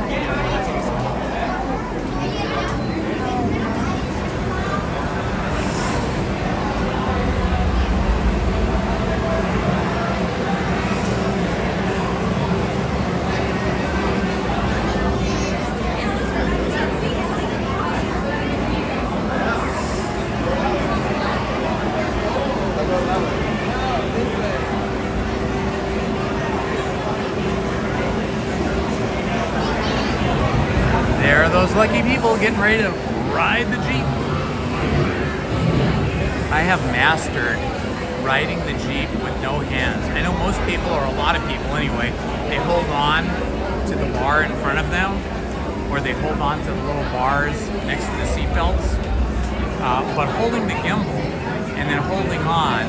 There are those lucky people getting ready to ride the Jeep. I have mastered riding the Jeep with no hands. I know most people, or a lot of people anyway, they hold on to the bar in front of them, or they hold on to the little bars next to the seat belts. But holding the gimbal and then holding on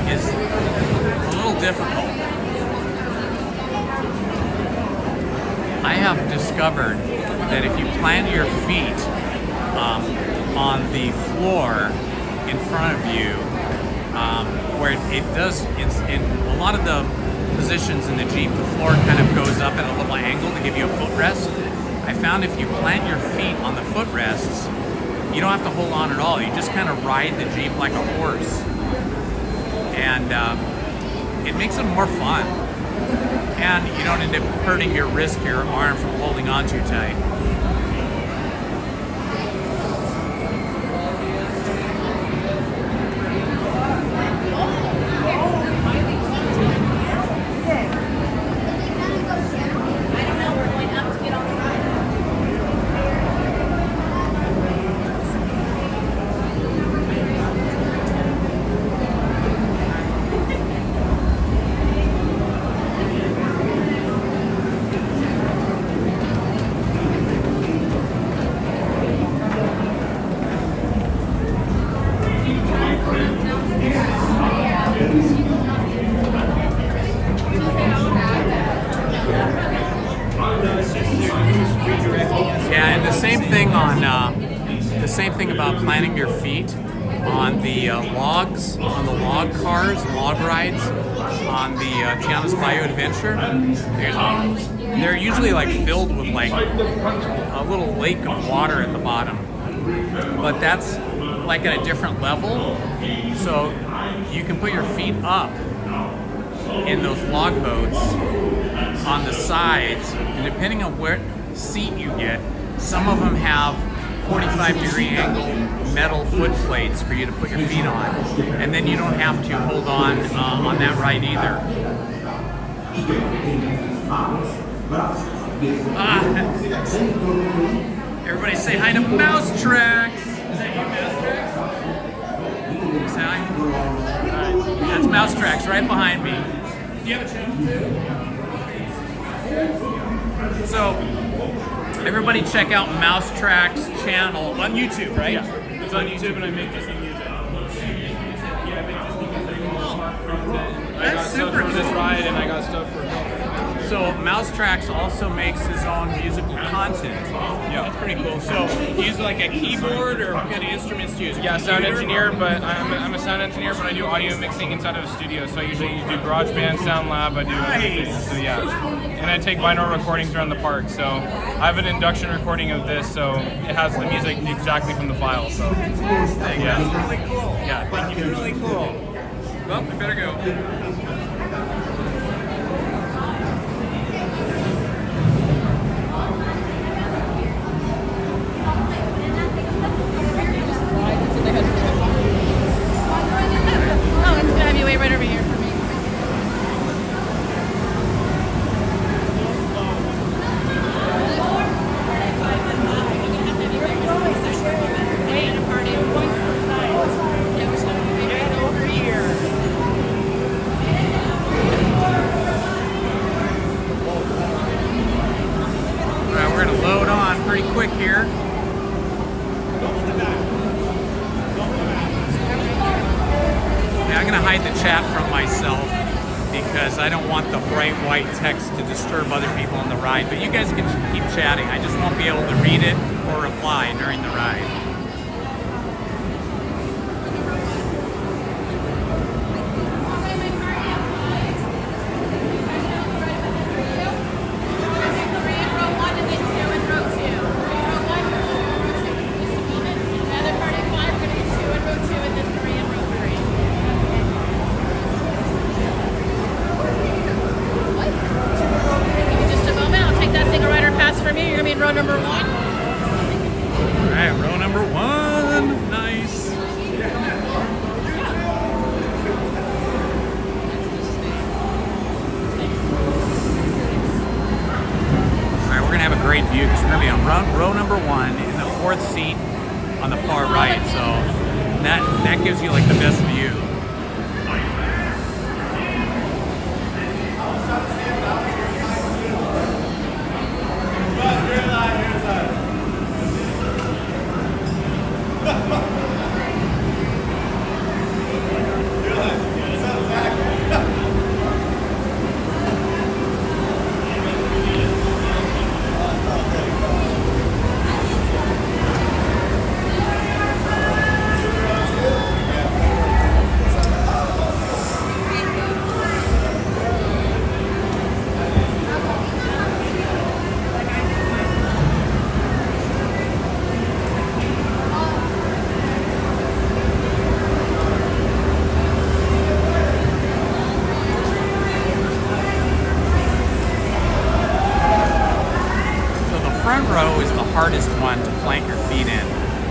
is a little difficult. I have discovered that if you plant your feet on the floor in front of you, where it does, in a lot of the positions in the Jeep, the floor kind of goes up at a little angle to give you a footrest. I found if you plant your feet on the footrests, you don't have to hold on at all. You just kind of ride the Jeep like a horse. And it makes it more fun. And you don't end up hurting your wrist, your arm from holding on too tight. on the same thing about planting your feet on the logs, on the log cars, log rides on the Tiana's Bayou Adventure. They're usually like filled with like a little lake of water at the bottom, but that's like at a different level. So you can put your feet up in those log boats on the sides, and depending on what seat you get, some of them have 45-degree angle metal foot plates for you to put your feet on, and then you don't have to hold on that ride either. Everybody say hi to Mouse Tracks. Is that you, Mouse Tracks? Say hi. That's Mouse Tracks right behind me. Do you have a channel? So, everybody check out Mouse Tracks' channel on YouTube, right? Yeah, it's on YouTube, and I make Disney music. Yeah, I make Disney music. I got stuff for this ride, and I got stuff for So Mousetracks also makes his own musical content. Yeah, that's pretty cool. So you use like a keyboard, or what kind of instruments do you use? Yeah, sound engineer, but I'm a sound engineer, but I do audio mixing inside of a studio. So I usually do GarageBand, SoundLab, I do everything. So yeah, and I take binaural recordings around the park. So I have an induction recording of this, so it has the music exactly from the file. So fantastic. Yeah, that's really cool. Yeah, thank you. Really cool. Well, we better go. Oh, it's gonna be way right over here for me. Alright, we're gonna load on pretty quick here. I'm going to hide the chat from myself because I don't want the bright white text to disturb other people on the ride. But you guys can keep chatting. I just won't be able to read it or reply during the ride. Row number one in the fourth seat on the far right, so that gives you like the best view. Hardest one to plant your feet in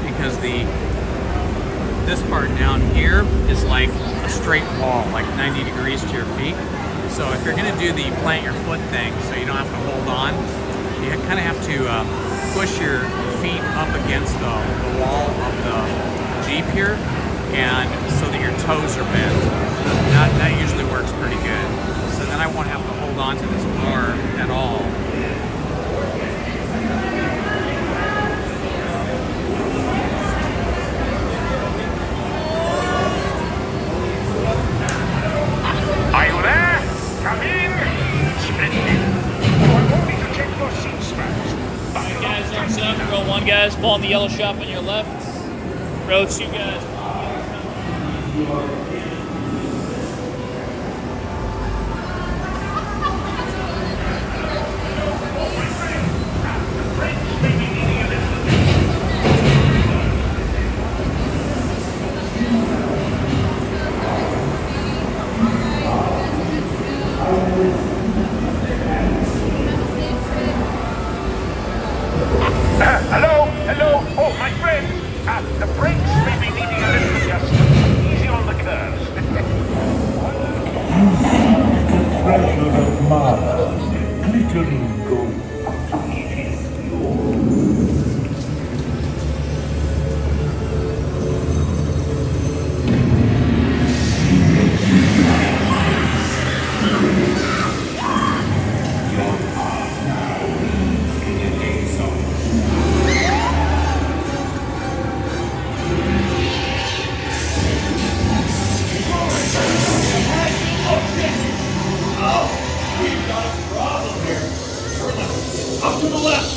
because this part down here is like a straight wall, like 90 degrees to your feet. So if you're going to do the plant your foot thing so you don't have to hold on, you kind of have to push your feet up against the wall of the Jeep here, and so that your toes are bent. That usually works pretty good. So then I won't have to hold on to this bar at all. 1 guys, pull on the yellow shop on your left. Row 2 guys. Hello. Oh, my friend. The brakes may be needing a little adjustment. Easy on the curves. Treasure of Mars, glittering gold. It is yours. Up to the left.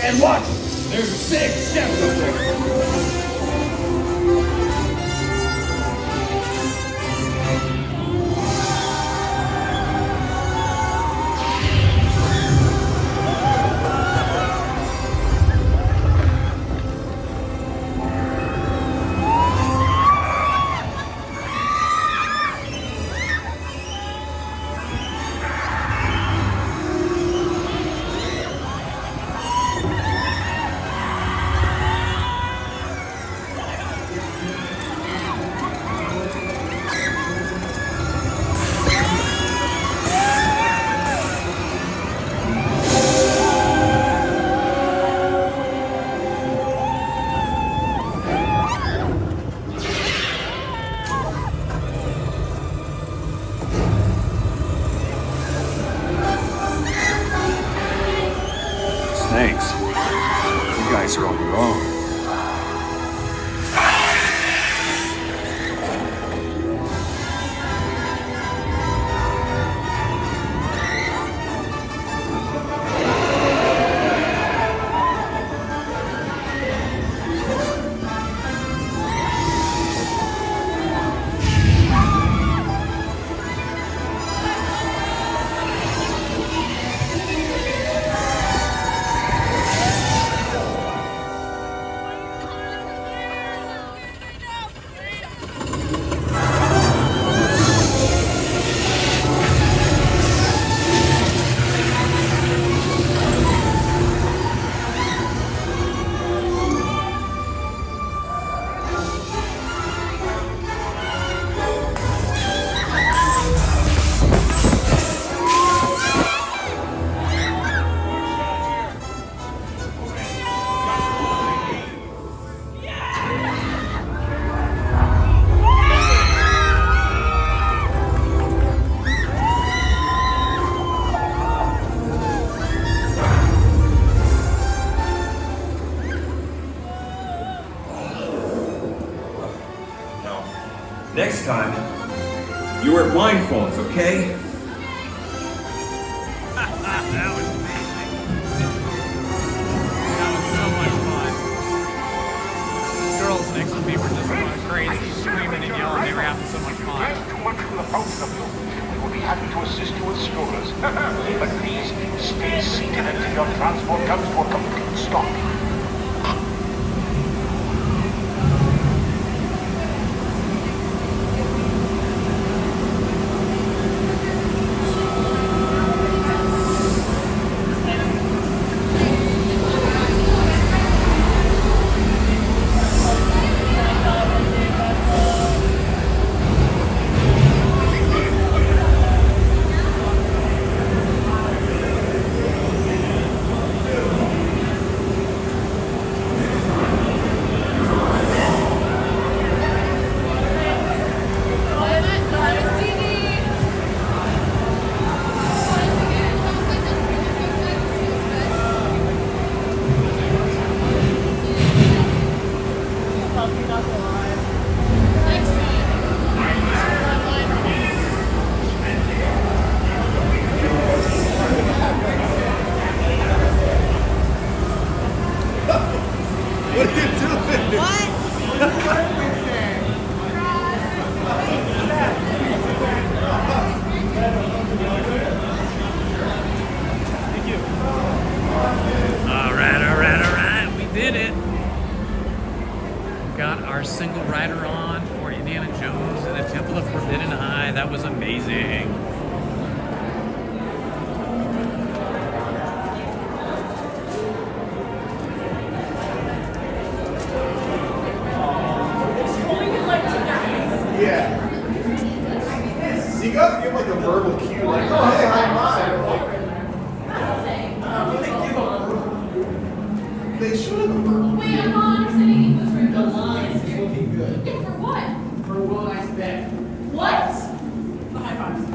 And watch. There's 6 steps up there. Snakes. You guys are on your own. Next time, you wear blindfolds, okay? That was amazing. That was so much fun. Girls next to me were just going crazy, screaming and yelling. They were having so much fun. Too much for the both of you. We will be happy to assist you with strollers. But please, stay seated until your transport comes to a complete stop. interesting. Yeah. You gotta give like a verbal cue, like, oh, hey, hi, they should have a verbal cue. Wait, I'm not sitting in this room. The line is looking good. Yeah, for what? For Will and I's bed. What? The high fives.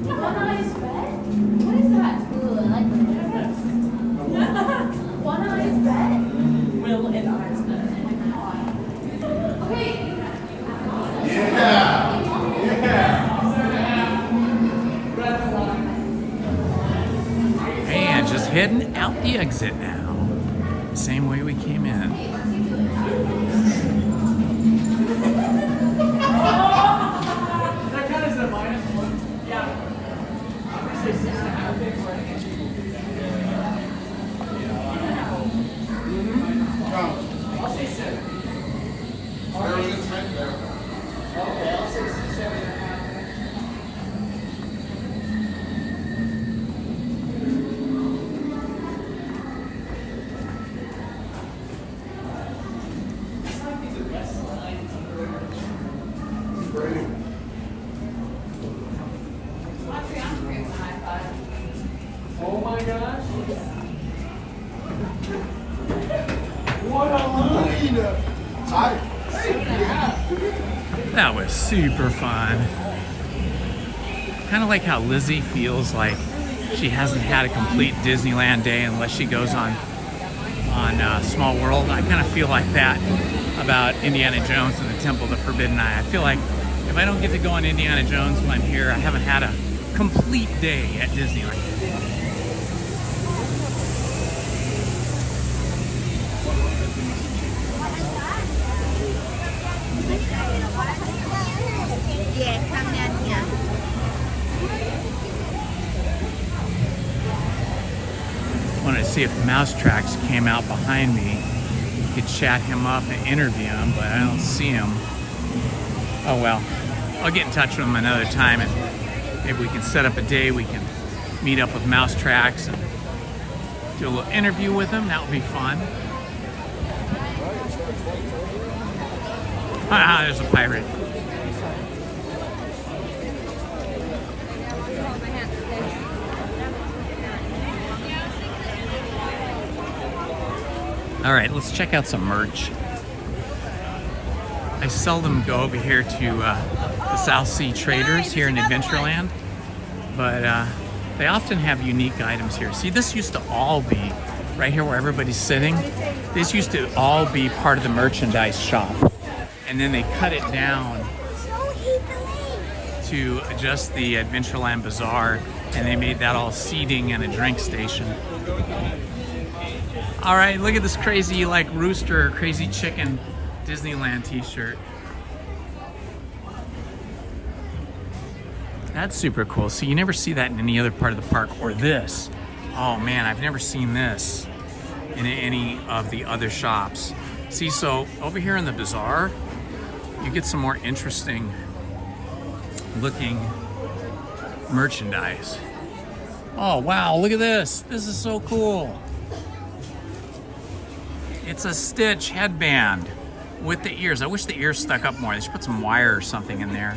One eye's bed? What is that? Ooh, I like that. One eye's bed? Will and I's bed. Okay. Yeah. And just heading out the exit now. Same way we came in. That kind of is a -1. Yeah. I'm going to say 6.5. I'll say 7. There was a time there. Okay, I'll say 7.5. Oh my gosh. What a line! That was super fun. Kind of like how Lizzie feels like she hasn't had a complete Disneyland day unless she goes on Small World. I kind of feel like that about Indiana Jones and the Temple of the Forbidden Eye. I feel like if I don't get to go on Indiana Jones when I'm here, I haven't had a complete day at Disneyland. Yeah, come down here. Wanted to see if Mouse Tracks came out behind me. Could chat him up and interview him, but I don't see him. Oh well, I'll get in touch with him another time, and maybe we can set up a day we can meet up with Mouse Tracks and do a little interview with him. That would be fun. Ah, there's a pirate. All right, let's check out some merch. I seldom go over here to the South Sea Traders here in Adventureland, but they often have unique items here. See, this used to all be, right here where everybody's sitting, this used to all be part of the merchandise shop. And then they cut it down to just the Adventureland Bazaar, and they made that all seating and a drink station. All right, look at this crazy like rooster, crazy chicken Disneyland t-shirt. That's super cool. So you never see that in any other part of the park. Or this. Oh man, I've never seen this in any of the other shops. See, so over here in the bazaar, you get some more interesting looking merchandise. Oh wow, look at this. This is so cool. It's a Stitch headband with the ears. I wish the ears stuck up more. They should put some wire or something in there.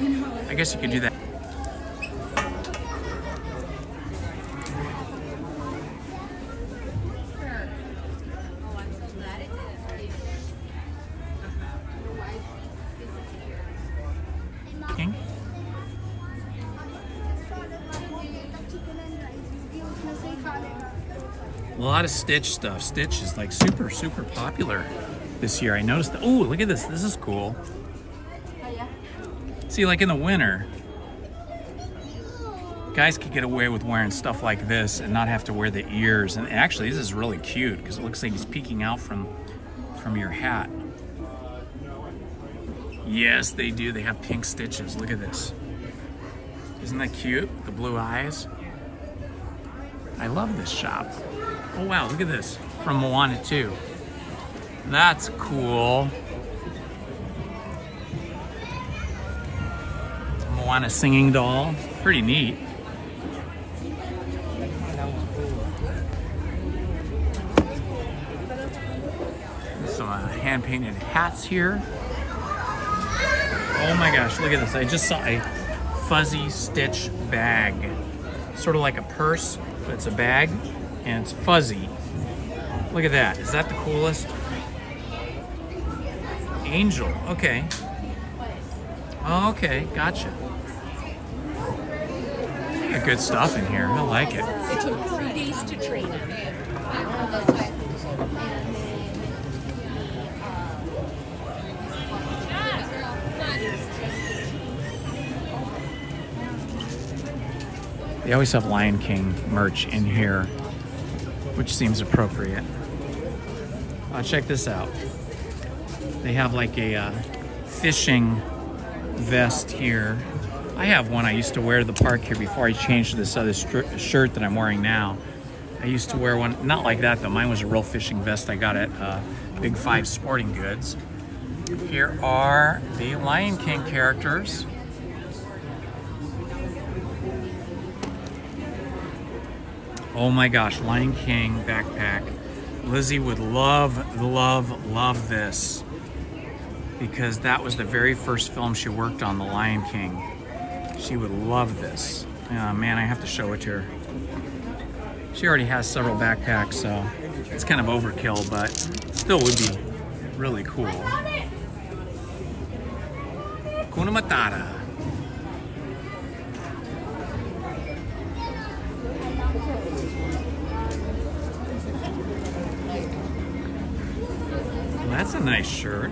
I guess you could do that. A lot of Stitch stuff. Stitch is like super popular this year. I noticed that. Oh, look at this. This is cool. See, like in the winter, guys could get away with wearing stuff like this and not have to wear the ears. And actually, this is really cute because it looks like he's peeking out from your hat. Yes, they do. They have pink stitches. Look at this. Isn't that cute? The blue eyes. I love this shop. Oh wow, look at this. From Moana 2. That's cool. Moana singing doll. Pretty neat. Some hand-painted hats here. Oh my gosh, look at this. I just saw a fuzzy stitch bag. Sort of like a purse, but it's a bag and it's fuzzy. Look at that. Is that the coolest? Angel. Okay. Oh, okay. Gotcha. They got good stuff in here. I like it. It took 3 days to train him. They always have Lion King merch in here, which seems appropriate. Check this out. They have like a fishing vest here. I have one I used to wear to the park here before I changed to this other shirt that I'm wearing now. I used to wear one, not like that though. Mine was a real fishing vest I got at Big 5 Sporting Goods. Here are the Lion King characters. Oh my gosh, Lion King backpack. Lizzie would love this because that was the very first film she worked on, The Lion King. She would love this. Man, I have to show it to her. She already has several backpacks, so it's kind of overkill, but still would be really cool. Hakuna Matata. That's a nice shirt.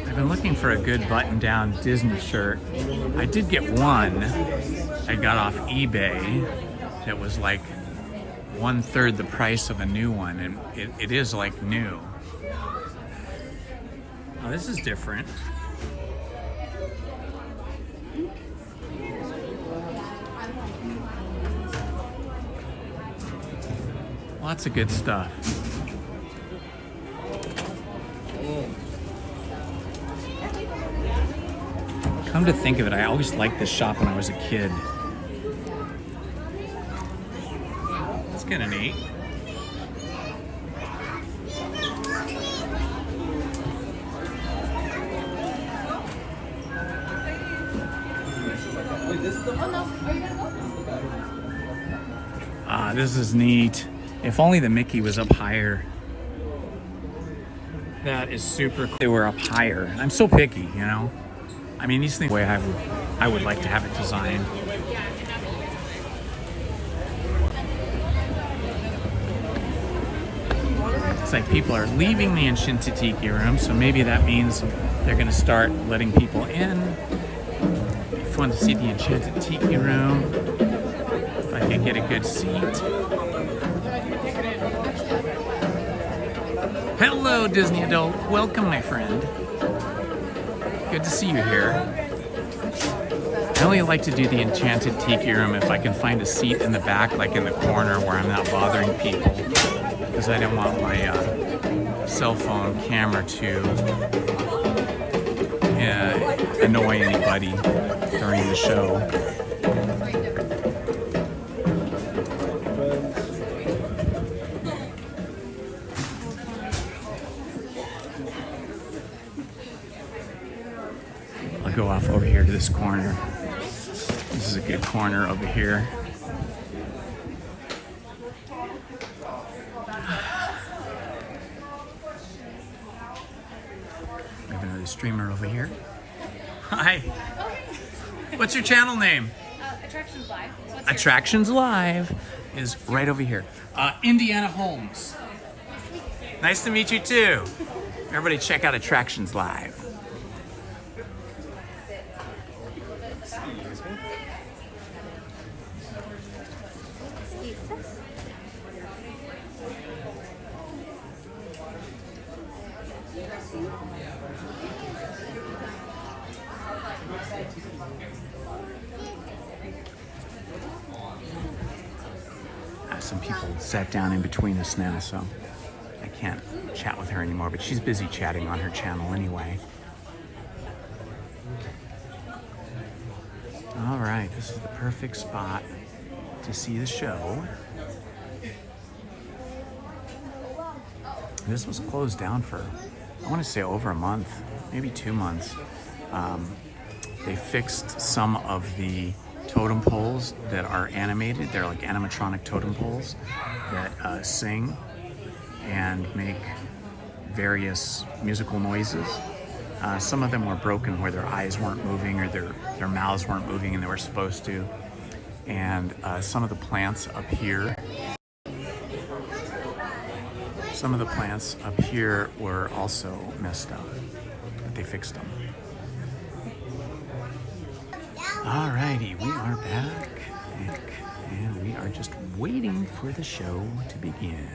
I've been looking for a good button-down Disney shirt. I did get one I got off eBay that was like 1/3 the price of a new one, and it is like new. Oh, this is different. Lots of good stuff. Come to think of it, I always liked this shop when I was a kid. It's kind of neat. Ah, this is neat. If only the Mickey was up higher. That is super cool. They were up higher. I'm so picky, you know? I mean, these things, the way I would like to have it designed. It's like people are leaving the Enchanted Tiki room, so maybe that means they're gonna start letting people in. If you want to see the Enchanted Tiki room, if I can get a good seat. Hello, Disney adult. Welcome, my friend. Good to see you here. I only like to do the Enchanted Tiki room if I can find a seat in the back, like in the corner where I'm not bothering people, because I don't want my cell phone camera to annoy anybody during the show. Go off over here to this corner. This is a good corner over here. We have another streamer over here. Hi. What's your channel name? Attractions Live. Attractions Live is right over here. Indiana Holmes. Nice to meet you too. Everybody check out Attractions Live. Some people sat down in between us now, so I can't chat with her anymore, but she's busy chatting on her channel anyway. All right, this is the perfect spot to see the show. This was closed down for, I want to say, over a month, maybe 2 months. They fixed some of the totem poles that are animated. They're like animatronic totem poles that sing and make various musical noises. Some of them were broken where their eyes weren't moving or their mouths weren't moving and they were supposed to. And some of the plants up here, were also messed up, but they fixed them. Alrighty, we are back, and we are just waiting for the show to begin.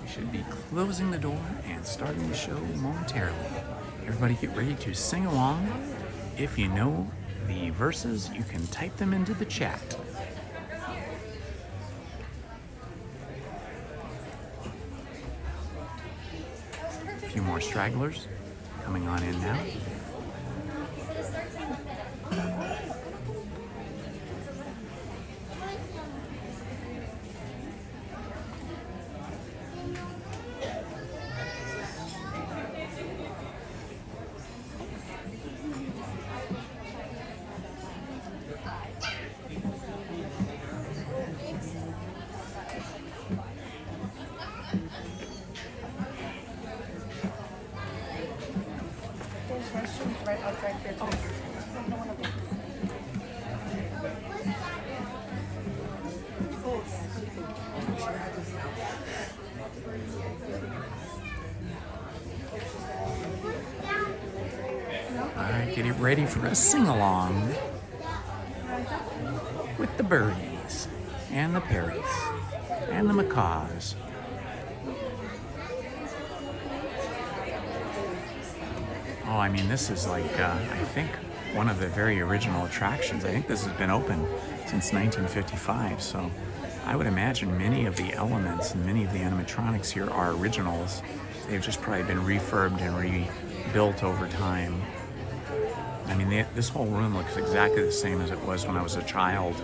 Should be closing the door and starting the show momentarily. Everybody get ready to sing along. If you know the verses, you can type them into the chat. A few more stragglers coming on in now. Right outside here. All right, get it ready for a sing-along with the birdies and the parrots and the macaws. Oh, I mean, this is like, I think, one of the very original attractions. I think this has been open since 1955, so I would imagine many of the elements and many of the animatronics here are originals. They've just probably been refurbed and rebuilt over time. I mean, this whole room looks exactly the same as it was when I was a child.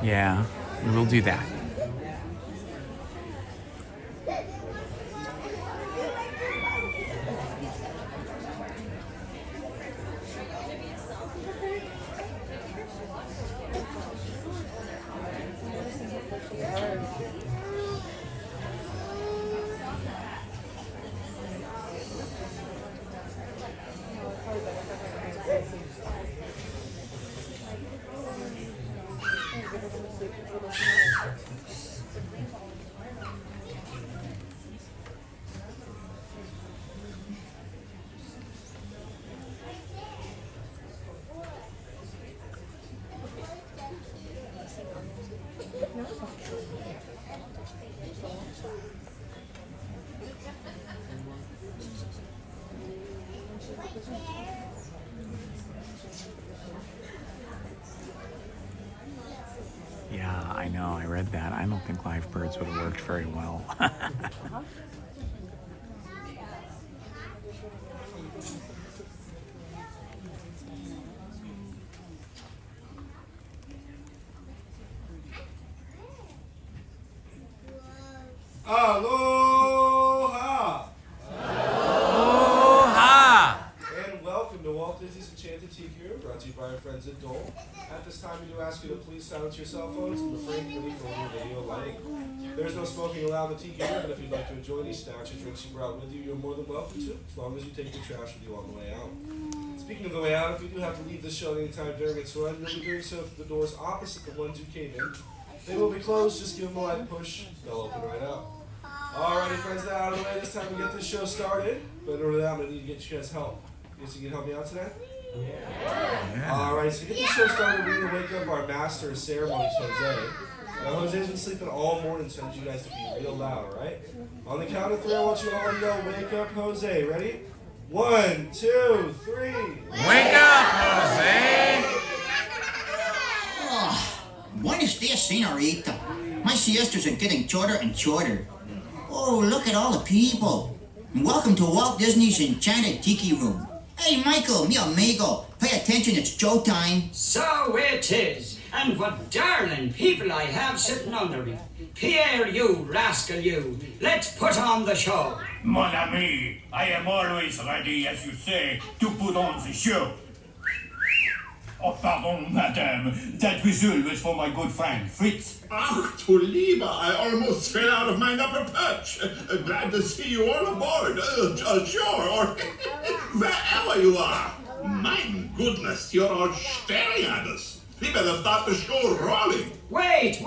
Yeah, we will do that. Yeah, I know, I read that. I don't think live birds would have worked very well. Aloha! Aloha! And welcome to Walt Disney's Enchanted Tiki Room, brought to you by our friends at Dole. At this time, we do ask you to please silence your cell phones and refrain from any phone or video lighting. There's no smoking allowed in the Tiki Room, but if you'd like to enjoy any snacks or drinks you brought with you, you're more than welcome to, as long as you take your trash with you on the way out. Speaking of the way out, if you do have to leave the show anytime during its run, you'll be doing so through the doors opposite the ones you came in. They will be closed, just give them a light push, they'll open right up. Alrighty friends, now out of the way, it's time to get this show started. But in order to that, I'm going to need to get you guys help. You guys can help me out today? Yeah. Alright, so to get this show started, we're going to wake up our master of ceremonies, Jose. Now, Jose's been sleeping all morning, so I need you guys to be real loud, alright? On the count of 3, I want you all to yell, wake up, Jose. Ready? 1, 2, 3. Wake up, Jose! Oh, buenos dias, señorita. My siestas are getting shorter and shorter. Oh, look at all the people. And welcome to Walt Disney's Enchanted Tiki Room. Hey, Michael, mi amigo, pay attention, it's showtime. So it is. And what darling people I have sitting under me. Pierre, you rascal, you. Let's put on the show. Mon ami, I am always ready, as you say, to put on the show. Oh, pardon, madame. That whistle was for my good friend, Fritz. Ach, du Lieber, I almost fell out of my upper perch. Glad to see you all aboard. Sure, or wherever you are. My goodness, you're all staring at us. We better start the show rolling. Wait.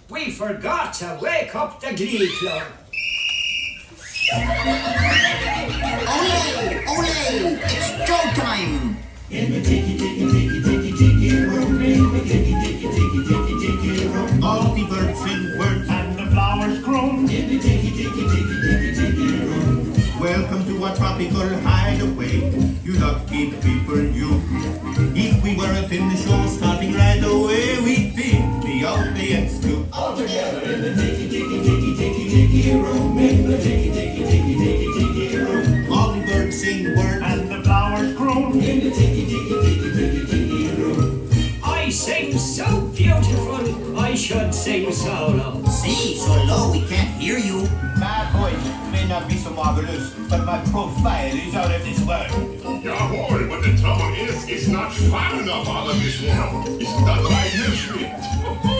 We forgot to wake up the Glee Club. Ole! It's showtime! In the tiki room, in the tiki room. All the birds sing words and the flowers grow. In the tiki room. Welcome to our tropical hideaway. You lucky people, you. If we weren't in the show starting right away, we'd be the audience too. All together in the tiki room, in the tiki room. All the birds sing words and the flowers grow. In the tiki room. I sing so beautiful, I should sing solo. See, so low we can't hear you. My voice may not be so marvelous, but my profile is out of this world. Jawohl, but the trouble is, it's not far enough out of this world. It's not like this, Schmidt.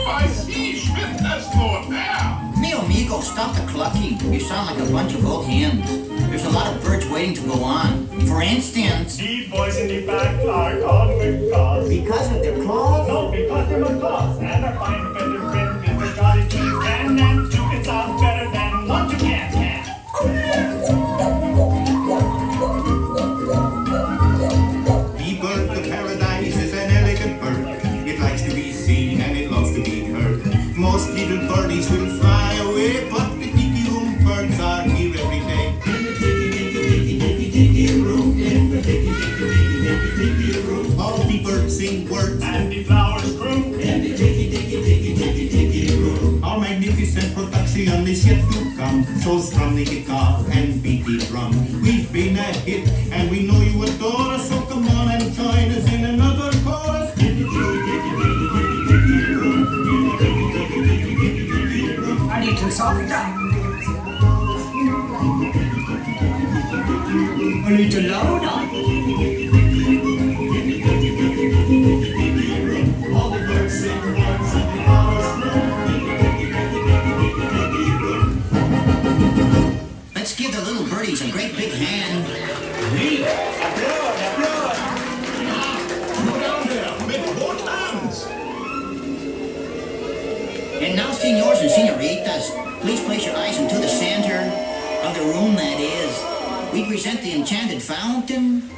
I see, Schmidt has no hair. Mi amigo, stop the clucking. You sound like a bunch of old hens. There's a lot of birds waiting to go on. For instance... The boys in the back are called macaws. Because of their claws? No, because they're macaws. And our fine feather friend is a jolly thing. And two can sound better than one you can't. The bird of paradise is an elegant bird. It likes to be seen and it loves to be heard. Most little birdies will fly away, but the tiki room birds are here every day. In the tiki room, in the tiki room. All the birds sing words and the flowers grow. In the tiki room. Our magnificent production is yet to come. So strum the guitar and beat the drum. We've been a hit and we know you adore us. So come on and join us in another chorus. In the tiki room. A little softer. A little louder. All the birds sing words and the flowers grow. Let's give the little birdies a great big hand. Oui, applaud. Look down there, make both hands. And now, senors and senoritas, please place your eyes into the center of the room, that is. We present the enchanted fountain.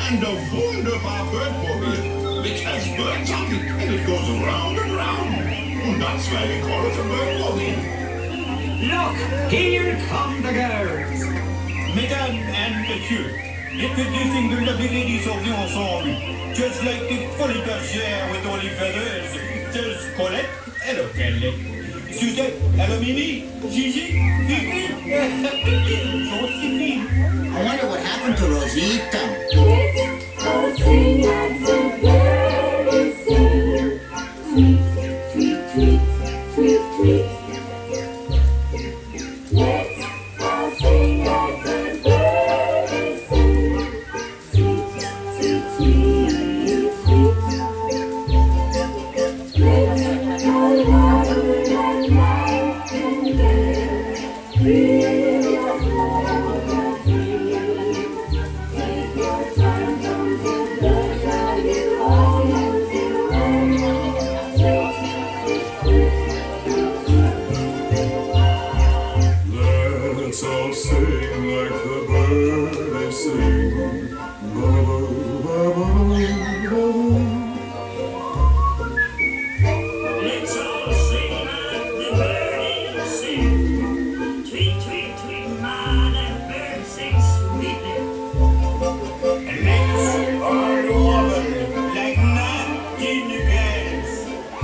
And a wunderbar birdmobile, which has birds on it, and it goes round and round. And that's why we call it a birdmobile. Look, here come the girls. Mesdames and messieurs, introducing the lovely ladies of the ensemble. Just like the fully bergère with all the feathers, there's Colette, hello Kelly. Suzette, hello Mimi, Gigi, Fifi, so Fifi. I wonder what happened to Rosita.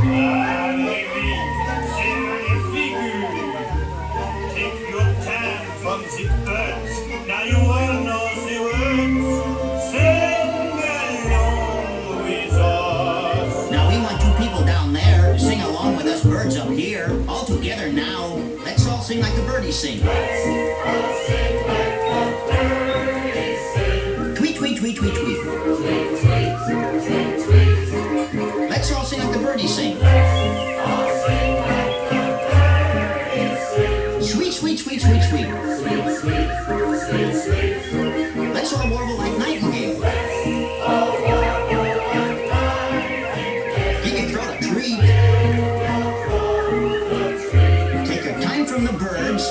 Take your time from the birds. Now you all know the words. Sing along with us. Now we want you people down there to sing along with us birds up here. All together now. Let's all sing like the birdies sing. Tweet, tweet, tweet, tweet, tweet. Let's all sing like the birdies sing. Sweet, sweet, sweet, sweet, sweet. Let's all warble like nightingale. Give your throat a treat. Take your time from the birds.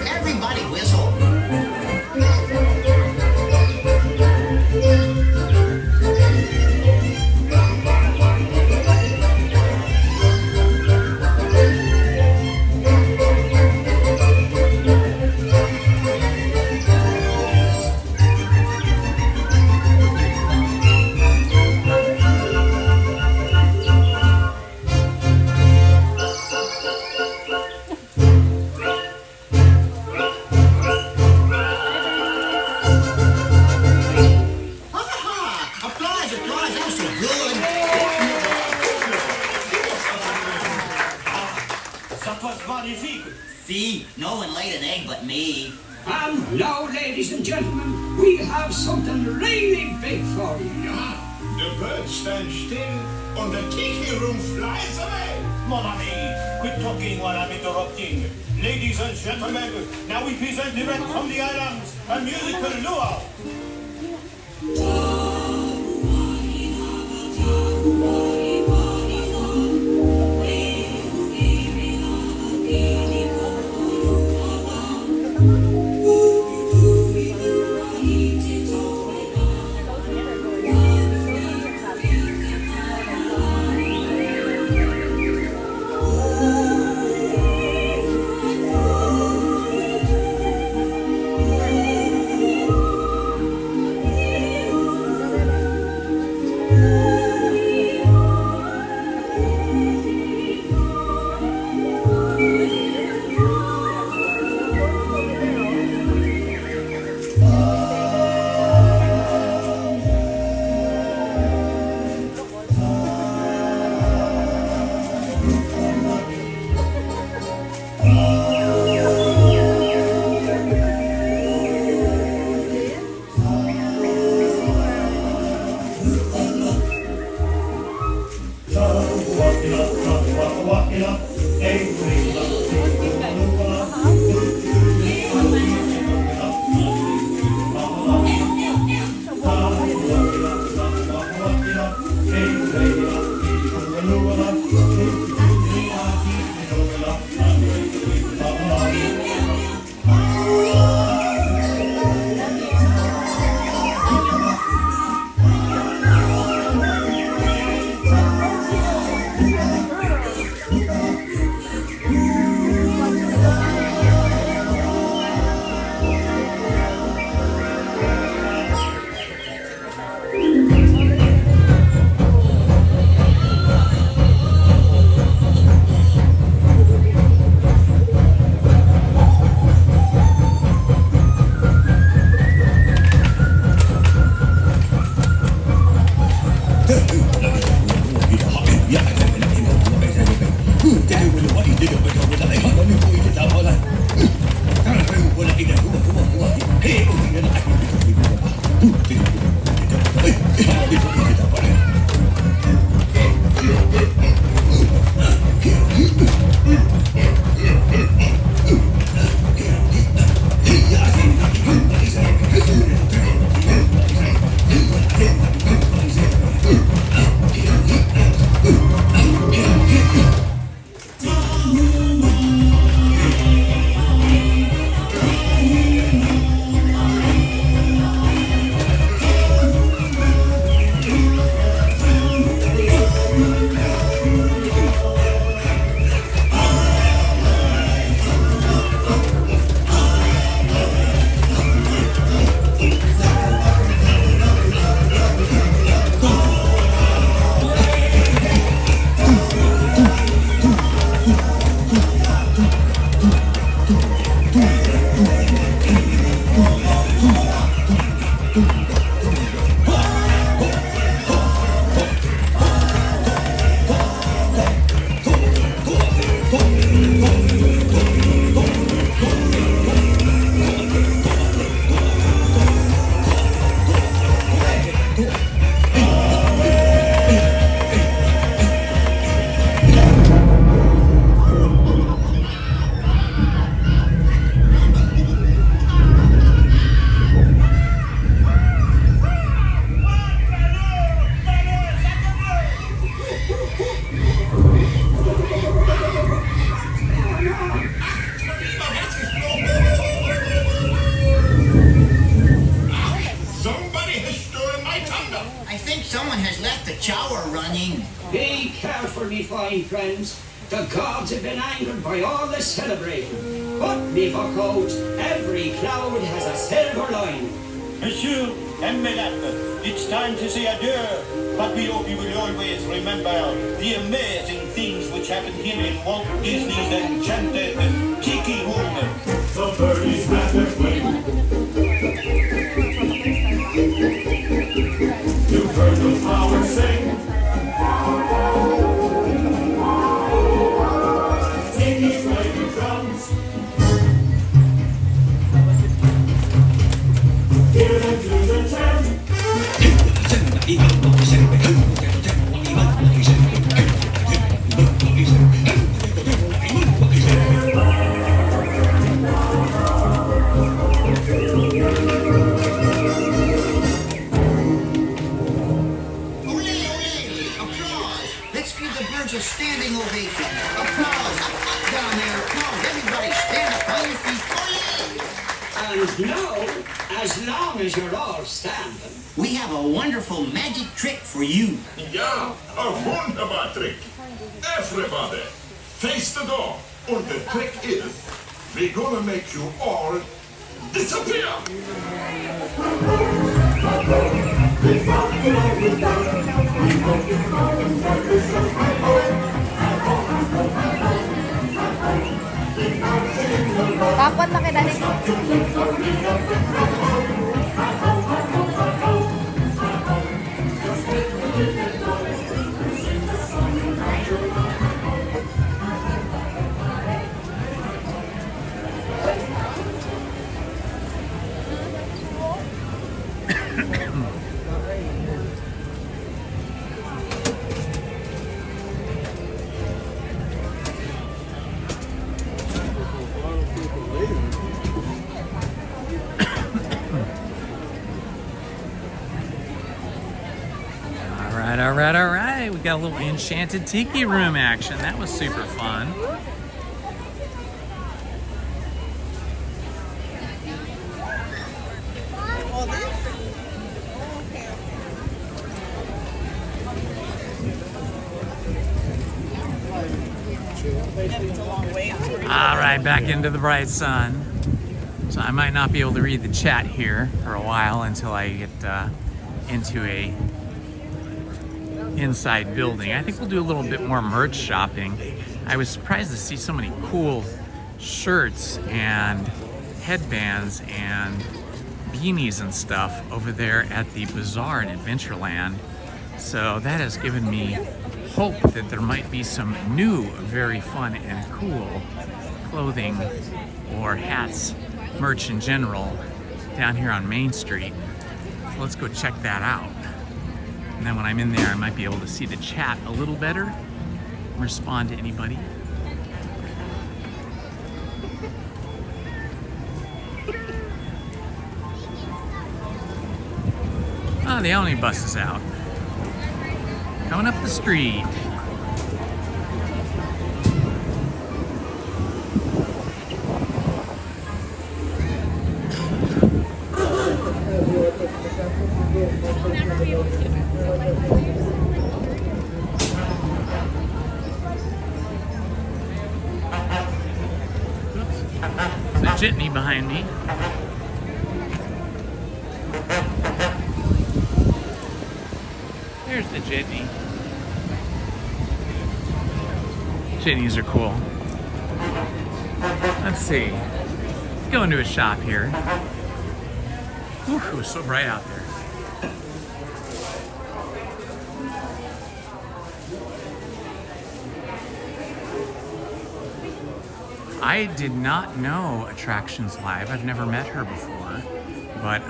Everybody whistle. Applause, applause, that was so good. That was magnifique. See, no one laid an egg but me. And now, ladies and gentlemen, we have something really big for you. Yeah, the birds stand still and the tiki room flies away. Mon ami, quit talking while I'm interrupting. Ladies and gentlemen, now we present direct from the islands a musical luau. shower running. Be careful, me fine friends. The gods have been angered by all this celebrating. But, me buckos, every cloud has a silver line. Monsieur and Madame, it's time to say adieu. But we hope you will always remember the amazing things which happened here in Walt Disney's enchanted Tiki Room. The birdies have their fling. You've heard the flowers sing. Tiki's playing drums. Hear them do the chant. Let's give the birds a standing ovation. Applause. Up down there. Applause. Everybody stand up on your feet. And now, as long as you're all standing, we have a wonderful magic trick for you. Ja, a wunderbar trick. Everybody, face the door. And the trick is, we're gonna make you all disappear. Dapat na kita nito. All right. We got a little enchanted tiki room action. That was super fun. All right, back into the bright sun. So I might not be able to read the chat here for a while until I get into a inside building. I think we'll do a little bit more merch shopping. I was surprised to see so many cool shirts and headbands and beanies and stuff over there at the bazaar in Adventureland. So that has given me hope that there might be some new, very fun and cool clothing or hats, merch in general, down here on Main Street. So let's go check that out. And then when I'm in there, I might be able to see the chat a little better, respond to anybody. Oh, the omnibus is out. Coming up the street. There's a jitney behind me. There's the jitney. Jitneys are cool. Let's see. Let's go into a shop here. Ooh, it was so bright out there. I did not know Attractions Live. I've never met her before, but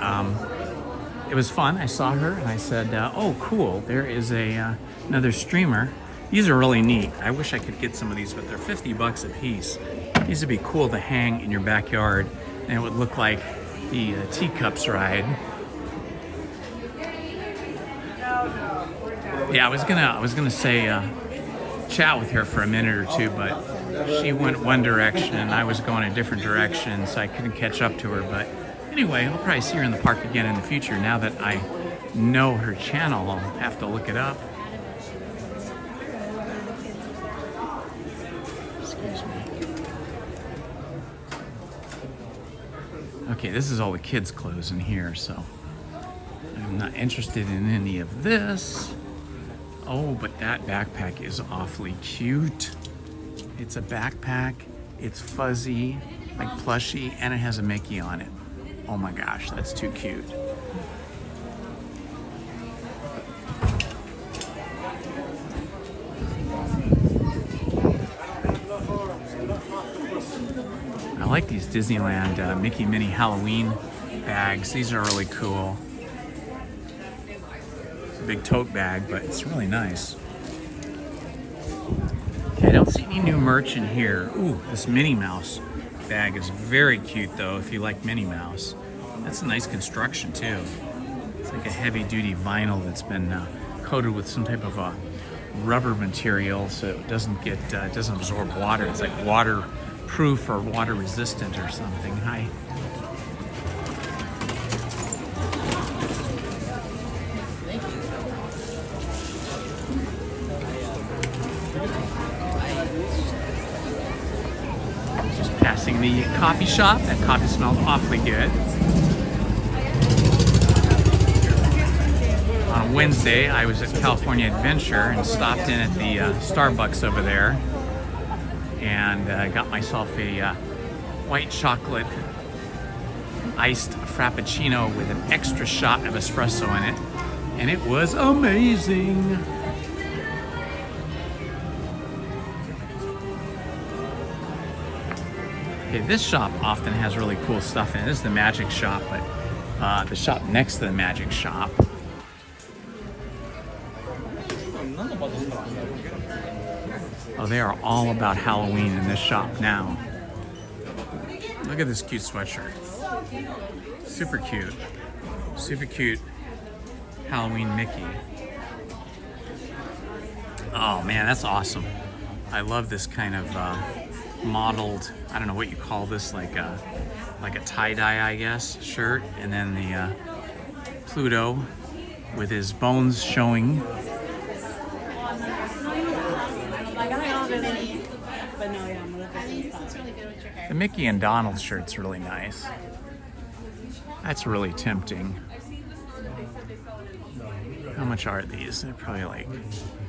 it was fun. I saw her and I said, oh, cool. There is another streamer. These are really neat. I wish I could get some of these, but they're 50 bucks a piece. These would be cool to hang in your backyard, and it would look like the Teacups ride. Yeah, I was gonna say chat with her for a minute or two, but she went one direction and I was going a different direction, so I couldn't catch up to her. But anyway, I'll probably see her in the park again in the future. Now that I know her channel, I'll have to look it up. Okay, this is all the kids' clothes in here, so I'm not interested in any of this. Oh, but that backpack is awfully cute. It's a backpack, it's fuzzy, like plushy, and it has a Mickey on it. Oh my gosh, that's too cute. I like these Disneyland Mickey Minnie Halloween bags. These are really cool. It's a big tote bag, but it's really nice. Okay, I don't see any new merch in here. Ooh, this Minnie Mouse bag is very cute though, if you like Minnie Mouse. That's a nice construction too. It's like a heavy duty vinyl that's been coated with some type of a rubber material so it doesn't get, doesn't absorb water. It's like waterproof or water resistant or something. Hi. Just passing the coffee shop. That coffee smelled awfully good. On Wednesday, I was at California Adventure and stopped in at the Starbucks over there and got myself a white chocolate iced frappuccino with an extra shot of espresso in it, and it was amazing. Okay, this shop often has really cool stuff in it. This is the Magic Shop, but the shop next to the Magic Shop. Oh, they are all about Halloween in this shop now. Look at this cute sweatshirt. Super cute. Super cute Halloween Mickey. Oh man, that's awesome. I love this kind of modeled, I don't know what you call this, like a tie-dye, I guess, shirt. And then the Pluto with his bones showing. The Mickey and Donald shirt's really nice. That's really tempting. How much are these? They're probably like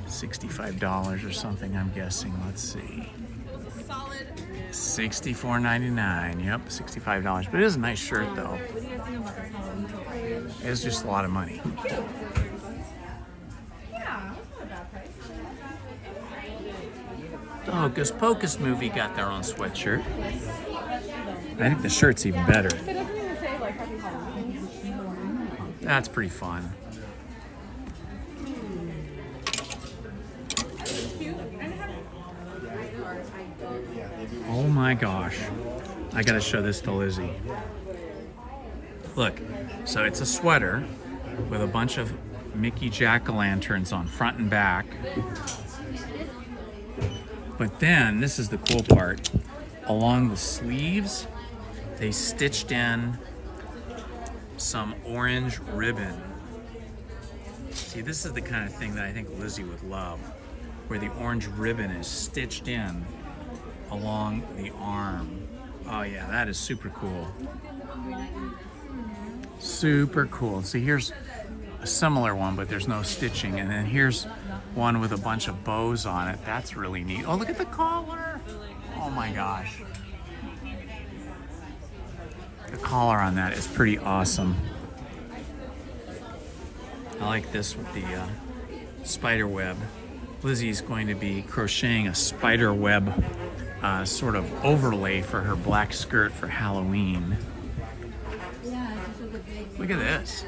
$65 or something, I'm guessing. Let's see. $64.99. Yep, $65. But it is a nice shirt though. It's just a lot of money. The Hocus Pocus movie got their own sweatshirt. I think the shirt's even better. That's pretty fun. Oh my gosh. I gotta show this to Lizzie. Look, so it's a sweater with a bunch of Mickey jack-o'-lanterns on front and back. But then, this is the cool part, along the sleeves, they stitched in some orange ribbon. See, this is the kind of thing that I think Lizzie would love, where the orange ribbon is stitched in along the arm. Oh yeah, that is super cool. Super cool. See, here's a similar one, but there's no stitching. And then here's one with a bunch of bows on it. That's really neat. Oh, look at the collar. Oh my gosh. The collar on that is pretty awesome. I like this with the spider web. Lizzie's going to be crocheting a spider web sort of overlay for her black skirt for Halloween. Look at this.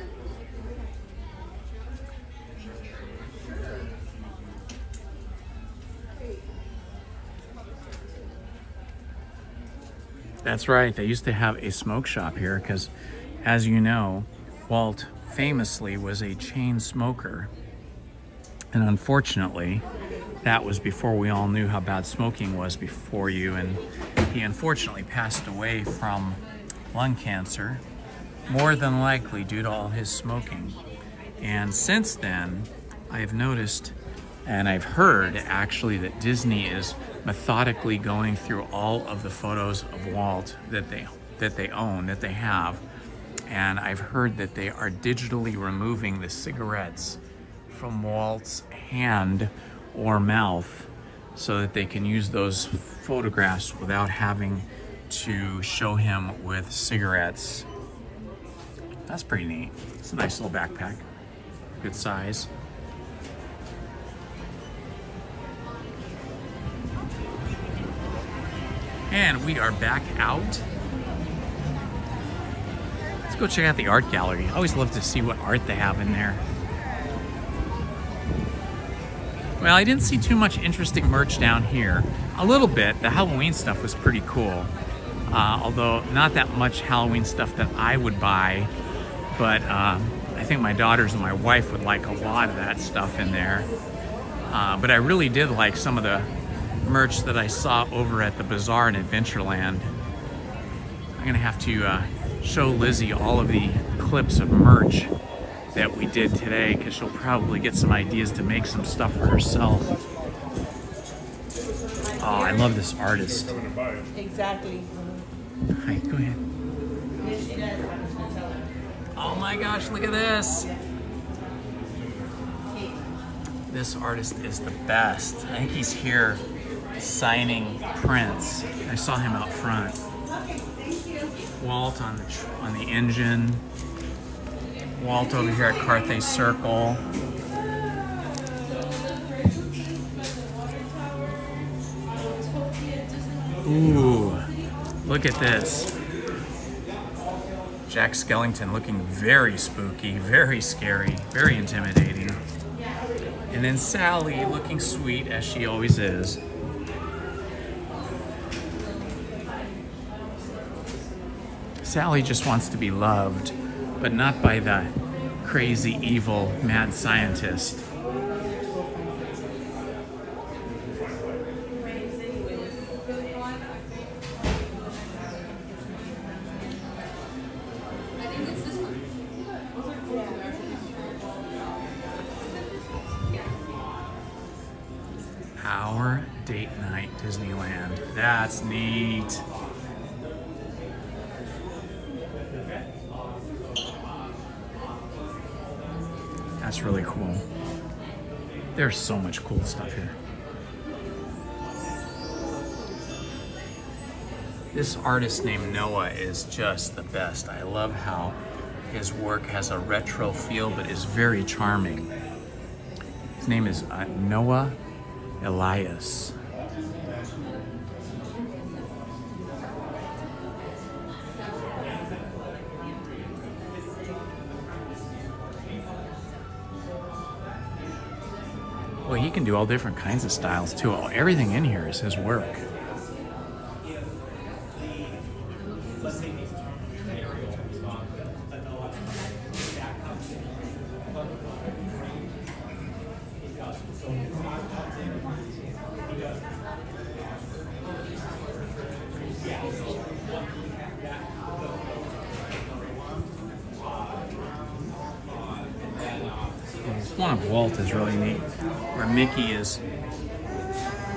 That's right, they used to have a smoke shop here because, as you know, Walt famously was a chain smoker. And unfortunately, that was before we all knew how bad smoking was before you, and he unfortunately passed away from lung cancer, more than likely due to all his smoking. And since then, I've noticed, and I've heard actually, that Disney is methodically going through all of the photos of Walt that they that they own, that they have. And I've heard that they are digitally removing the cigarettes from Walt's hand or mouth so that they can use those photographs without having to show him with cigarettes. That's pretty neat. It's a nice little backpack. Good size. And we are back out. Let's go check out the art gallery. I always love to see what art they have in there. Well, I didn't see too much interesting merch down here. A little bit. The Halloween stuff was pretty cool. Although not that much Halloween stuff that I would buy. But I think my daughters and my wife would like a lot of that stuff in there. But I really did like some of the merch that I saw over at the Bazaar in Adventureland. I'm gonna have to show Lizzie all of the clips of merch that we did today, because she'll probably get some ideas to make some stuff for herself. Oh, I love this artist. Exactly. Hi, go ahead. Oh my gosh, look at this. This artist is the best. I think he's here signing prints. I saw him out front. Walt on the engine. Walt over here at Carthay Circle. Ooh, look at this. Jack Skellington looking very spooky, very scary, very intimidating. And then Sally looking sweet as she always is. Sally just wants to be loved, but not by the crazy, evil, mad scientist. Our date night Disneyland. That's neat. That's really cool. There's so much cool stuff here. This artist named Noah is just the best. I love how his work has a retro feel but is very charming. His name is Noah Elias. Well, he can do all different kinds of styles too. Everything in here is his work. This one of Walt is really neat, where Mickey is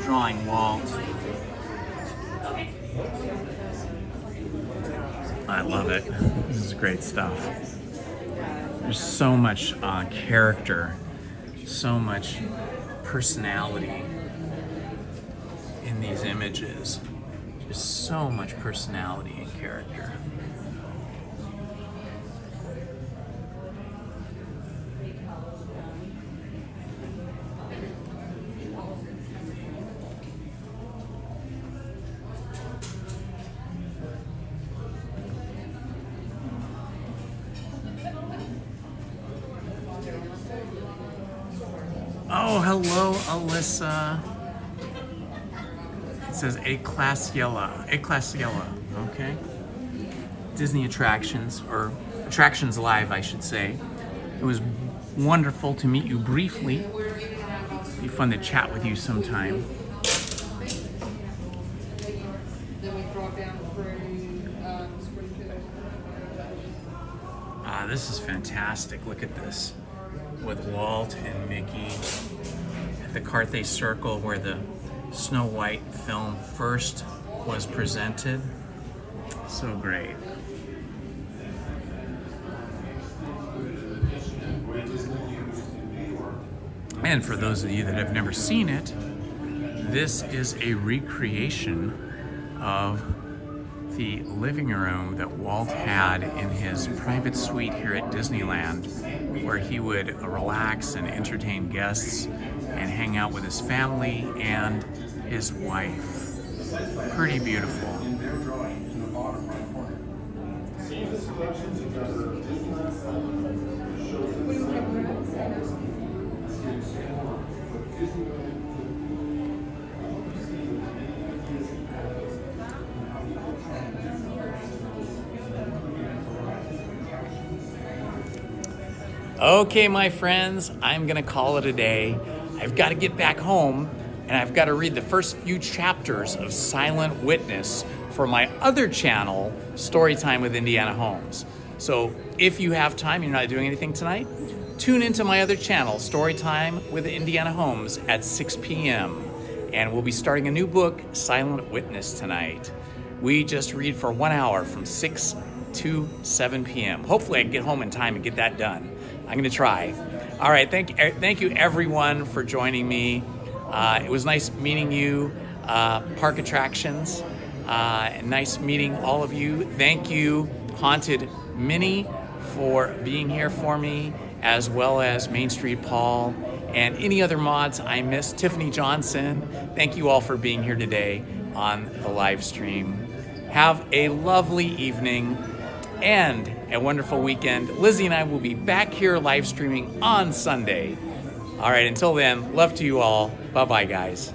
drawing Walt. I love it. This is great stuff. There's so much character, so much personality in these images. Just so much personality and character. Oh, hello, Alyssa. It says A Class Yellow. Okay. Disney Attractions, or Attractions Live, I should say. It was wonderful to meet you briefly. It'd be fun to chat with you sometime. This is fantastic. Look at this. With Walt and Mickey at the Carthay Circle, where the Snow White film first was presented. So great. And for those of you that have never seen it, this is a recreation of the living room that Walt had in his private suite here at Disneyland, where he would relax and entertain guests and hang out with his family and his wife. Pretty beautiful. Okay, my friends, I'm gonna call it a day. I've got to get back home and I've got to read the first few chapters of Silent Witness for my other channel, Storytime with Indiana Holmes. So if you have time, you're not doing anything tonight, tune into my other channel, Storytime with Indiana Holmes at 6 p.m. And we'll be starting a new book, Silent Witness, tonight. We just read for 1 hour from 6 to 7 p.m. Hopefully I can get home in time and get that done. I'm gonna try. All right, thank you everyone for joining me. It was nice meeting you, Park Attractions. Nice meeting all of you. Thank you, Haunted Minnie, for being here for me, as well as Main Street Paul, and any other mods I missed. Tiffany Johnson, thank you all for being here today on the live stream. Have a lovely evening and a wonderful weekend. Lizzie and I will be back here live streaming on Sunday. All right, until then, love to you all. Bye-bye, guys.